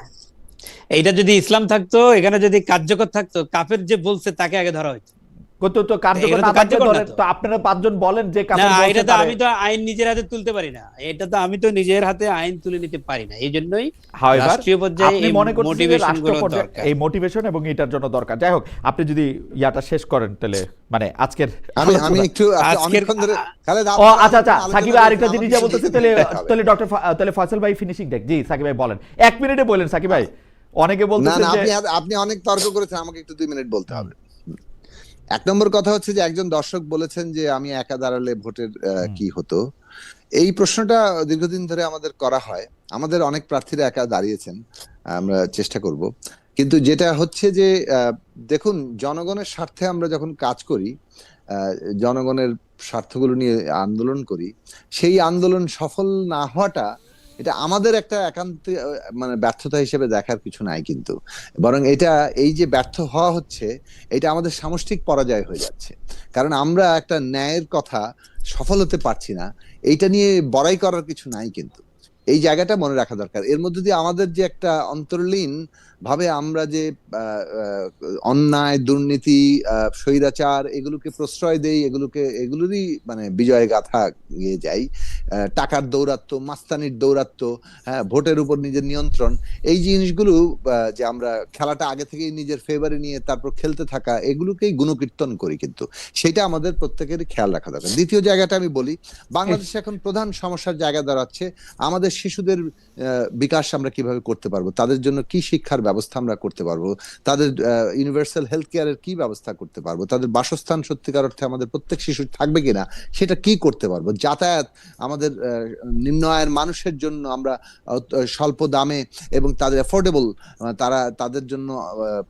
এইটা যদি ইসলাম থাকতো, এখানে যদি কার্যকর থাকতো, কাফের যে বলছে তাকে আগে ধরা হতো। তো কার্যকর এগুলো তো না থাকলে কার্যকর না ধরেন, তো। তো আপনারা 5 জন বলেন যে না, কাফির বলছে এটা তো তারে- আমি তো আইন নিজের হাতে তুলতে পারি না, এটা তো আমি তো নিজের হাতে আইন তুলে নিতে পারি না। এই জন্যই However, রাষ্ট্রীয় পর্যায়ে আপনি এই মনে করছেন যে মোটিভেশন রাষ্ট্র গুলো পর্যায়ে দরকার। এই মোটিভেশন এবং এটার জন্য দরকার। যাই হোক, আপনি যদি ইয়াটা শেষ করেন তাহলে মানে আজকের আমি আলোচনা- একটু আজকের- অনেকক্ষণ ধরে খালেদ, ও আপনার আচ্ছা আচ্ছা, আলোচনা সাকিব ভাই করেছেন, আরেকটা জিনিস যা আমাকে বলতেছে, শুনতে তাহলে হবে। তাহলে তাহলে ফয়সাল ভাই ফিনিশিং দেখ। জি সাকিব ভাই বলেন, 1 মিনিটে বলেন সাকিব ভাই। অনেকে না বলতেছে না, যে আপনি অনেক তর্ক করেছেন, আমাকে একটু 2 মিনিট বলতে হবে। 1 নম্বর কথা হচ্ছে যে একজন দর্শক বলেছেন যে আমি একা দাঁড়ালে ভোটের কি হতো। এই প্রশ্নটা দীর্ঘদিন ধরে আমাদের করা হয়, আমাদের অনেক প্রার্থীরা একা দাঁড়িয়েছেন, আমরা চেষ্টা করব। কিন্তু যেটা হচ্ছে যে দেখুন, জনগণের স্বার্থে আমরা যখন কাজ করি, জনগণের স্বার্থগুলো নিয়ে আন্দোলন করি, সেই আন্দোলন সফল না হওয়াটা এটা আমাদের একটা একান্ত মানে ব্যর্থতা হিসেবে দেখার কিছু নাই, কিন্তু বরং এটা এই যে ব্যর্থ হওয়া হচ্ছে, এটা আমাদের সামষ্টিক পরাজয় হয়ে যাচ্ছে। কারণ আমরা একটা ন্যায়ের কথা সফল হতে পারছি না, এইটা নিয়ে বড়াই করার কিছু নাই, কিন্তু এই জায়গাটা মনে রাখা দরকার। এর মধ্যে দিয়ে আমাদের যে একটা অন্তর্লীন ভাবে আমরা যে অন্যায়, দুর্নীতি, স্বৈরাচার এগুলোকে প্রশ্রয় দেই, এগুলোরই মানে বিজয় গাথা গিয়ে যাই। টাকার দৌরাত্ম্য, মাস্তানির দৌরাত্ম্য, হ্যাঁ, ভোটের উপর নিজের নিয়ন্ত্রণ, এই জিনিসগুলো যে আমরা খেলাটা আগে থেকেই নিজের ফেভারে নিয়ে তারপর খেলতে থাকা, এগুলোকেই গুণকীর্তন করি, কিন্তু সেটা আমাদের প্রত্যেকেরই খেয়াল রাখা দরকার। দ্বিতীয় জায়গাটা আমি বলি, বাংলাদেশে এখন প্রধান সমস্যার জায়গা দাঁড়াচ্ছে আমাদের শিশুদের বিকাশ আমরা কিভাবে করতে পারবো, তাদের জন্য কি শিক্ষার ব্যবস্থা আমরা করতে পারবো, তাদের ইউনিভার্সাল হেলথ কেয়ারের কি ব্যবস্থা করতে পারবো, তাদের বাসস্থান সত্যিকার অর্থে আমাদের প্রত্যেক শিশুর থাকবে কিনা সেটা কি করতে পারবো, যাতায়াত আমাদের নিম্ন আয়ের মানুষের জন্য আমরা স্বল্প দামে এবং তাদের অ্যাফোর্ডেবল, তাদের জন্য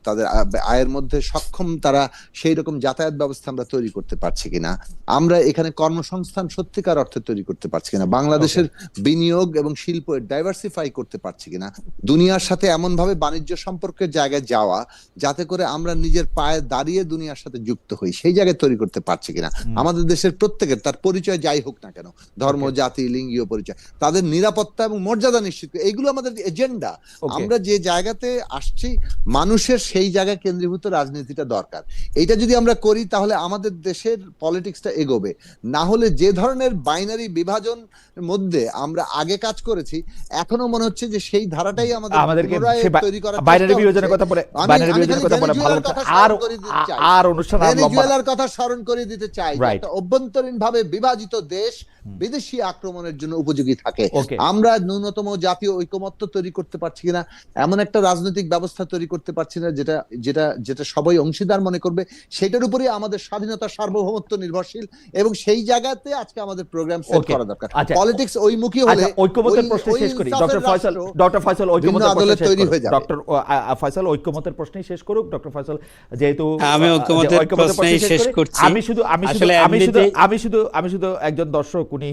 তাদের আয়ের মধ্যে সক্ষম তারা সেই রকম যাতায়াত ব্যবস্থা আমরা তৈরি করতে পারছি কিনা, আমরা এখানে কর্মসংস্থান সত্যিকার অর্থে তৈরি করতে পারছি কিনা, বাংলাদেশের বিনিয়োগ এবং শিল্প ডাইভার্সিফাই করতে পারছি কিনা, দুনিয়ার সাথে এমন ভাবে বাণিজ্য সম্পর্কের জায়গায় যাওয়া যাতে করে আমরা নিজের পায়ে দাঁড়িয়ে দুনিয়ার সাথে যুক্ত হই, সেই জায়গায় তৈরি করতে পারছি কিনা। আমাদের দেশের প্রত্যেকের তার পরিচয় যাই হোক না কেন, ধর্ম, জাতি, লিঙ্গীয় পরিচয়, তাদের নিরাপত্তা এবং মর্যাদা নিশ্চিত, এইগুলো আমাদের এজেন্ডা। আমরা যে জায়গাতে আসছি মানুষের সেই জায়গায় কেন্দ্রীভূত রাজনীতিটা দরকার। এইটা যদি আমরা করি তাহলে আমাদের দেশের পলিটিক্সটা এগোবে। না হলে যে ধরনের বাইনারি বিভাজন মধ্যে আমরা আগে কাজ করেছি, এখনো মনে হচ্ছে যে সেই ধারাটাই আমাদেরকে তৈরি করার বাইনারি বিভাজনের কথা বলে ভালো আর অনুষ্ঠান ভেনেজুয়েলার কথা স্মরণ করে দিতে চাই। একটা অভ্যন্তরীণ ভাবে বিভাজিত দেশ বিদেশি আক্রমণের জন্য উপযোগী থাকে। আমরা ন্যূনতম জাতীয় ঐকমত্য তৈরি করতে পারছি কিনা, এমন একটা রাজনৈতিক ব্যবস্থা তৈরি করতে পারছি না যেটা যেটা যেটা সবাই অংশীদার মনে করবে, সেটার উপরেই আমাদের স্বাধীনতা সার্বভৌমত্ব নির্ভরশীল, এবং সেই জায়গাতে আজকে আমাদের প্রোগ্রাম সেট করা দরকার। পলিটিক্স ওইমুখী হলে ঐকমত্যের প্রশ্ন শেষ করি। ডক্টর ফয়সাল ঐকমত্যের প্রশ্ন শেষ করুক। ডক্টর ফয়সাল, যেহেতু আমি ঐকমত্যের প্রশ্ন শেষ করছি, আমি শুধু একজন দর্শক, উনি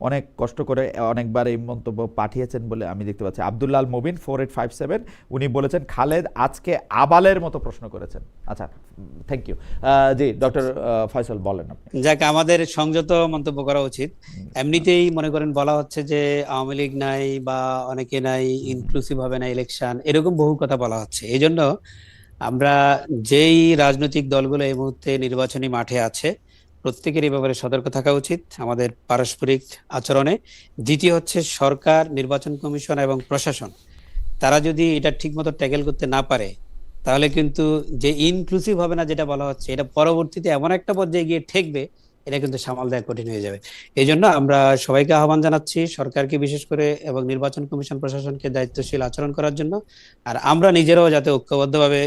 অনেক কষ্ট করে অনেকবার এই মন্তব্য পাঠিয়েছেন বলে আমি দেখতে পাচ্ছি। আব্দুল্লাহ মুবিন 4857 উনি বলেছেন খালেদ আজকে আবালের মতো প্রশ্ন করেছেন। আচ্ছা, থ্যাংক ইউ। জি ডক্টর ফয়সাল বলেন আপনি। যাক, আমাদের সংযত মন্তব্য করা উচিত। এমনিতেই মনে করেন বলা হচ্ছে যে আওয়ামী লীগ নাই বা অনেকে নাই, ইনক্লুসিভ হবে না ইলেকশন, এরকম বহু কথা বলা হচ্ছে। এই জন্য আমরা যেই রাজনৈতিক দলগুলো এই মুহূর্তে নির্বাচনী মাঠে আছে প্রত্যেকের এই ব্যাপারে সতর্ক থাকা উচিত আমাদের পারস্পরিক আচরণে। দ্বিতীয় হচ্ছে সরকার, নির্বাচন কমিশন এবং প্রশাসন, তারা যদি এটা ঠিক মতো ট্যাকেল করতে না পারে তাহলে কিন্তু যে ইনক্লুসিভ হবে না যেটা বলা হচ্ছে, এটা পরবর্তীতে এমন একটা পর্যায়ে গিয়ে ঠেকবে, এটা কিন্তু সামাল দেওয়া কঠিন হয়ে যাবে। এই জন্য আমরা সবাইকে আহ্বান জানাচ্ছি, সরকারকে বিশেষ করে এবং নির্বাচন কমিশন প্রশাসনকে দায়িত্বশীল আচরণ করার জন্য। আর আমরা নিজেরাও যাতে ঐক্যবদ্ধভাবে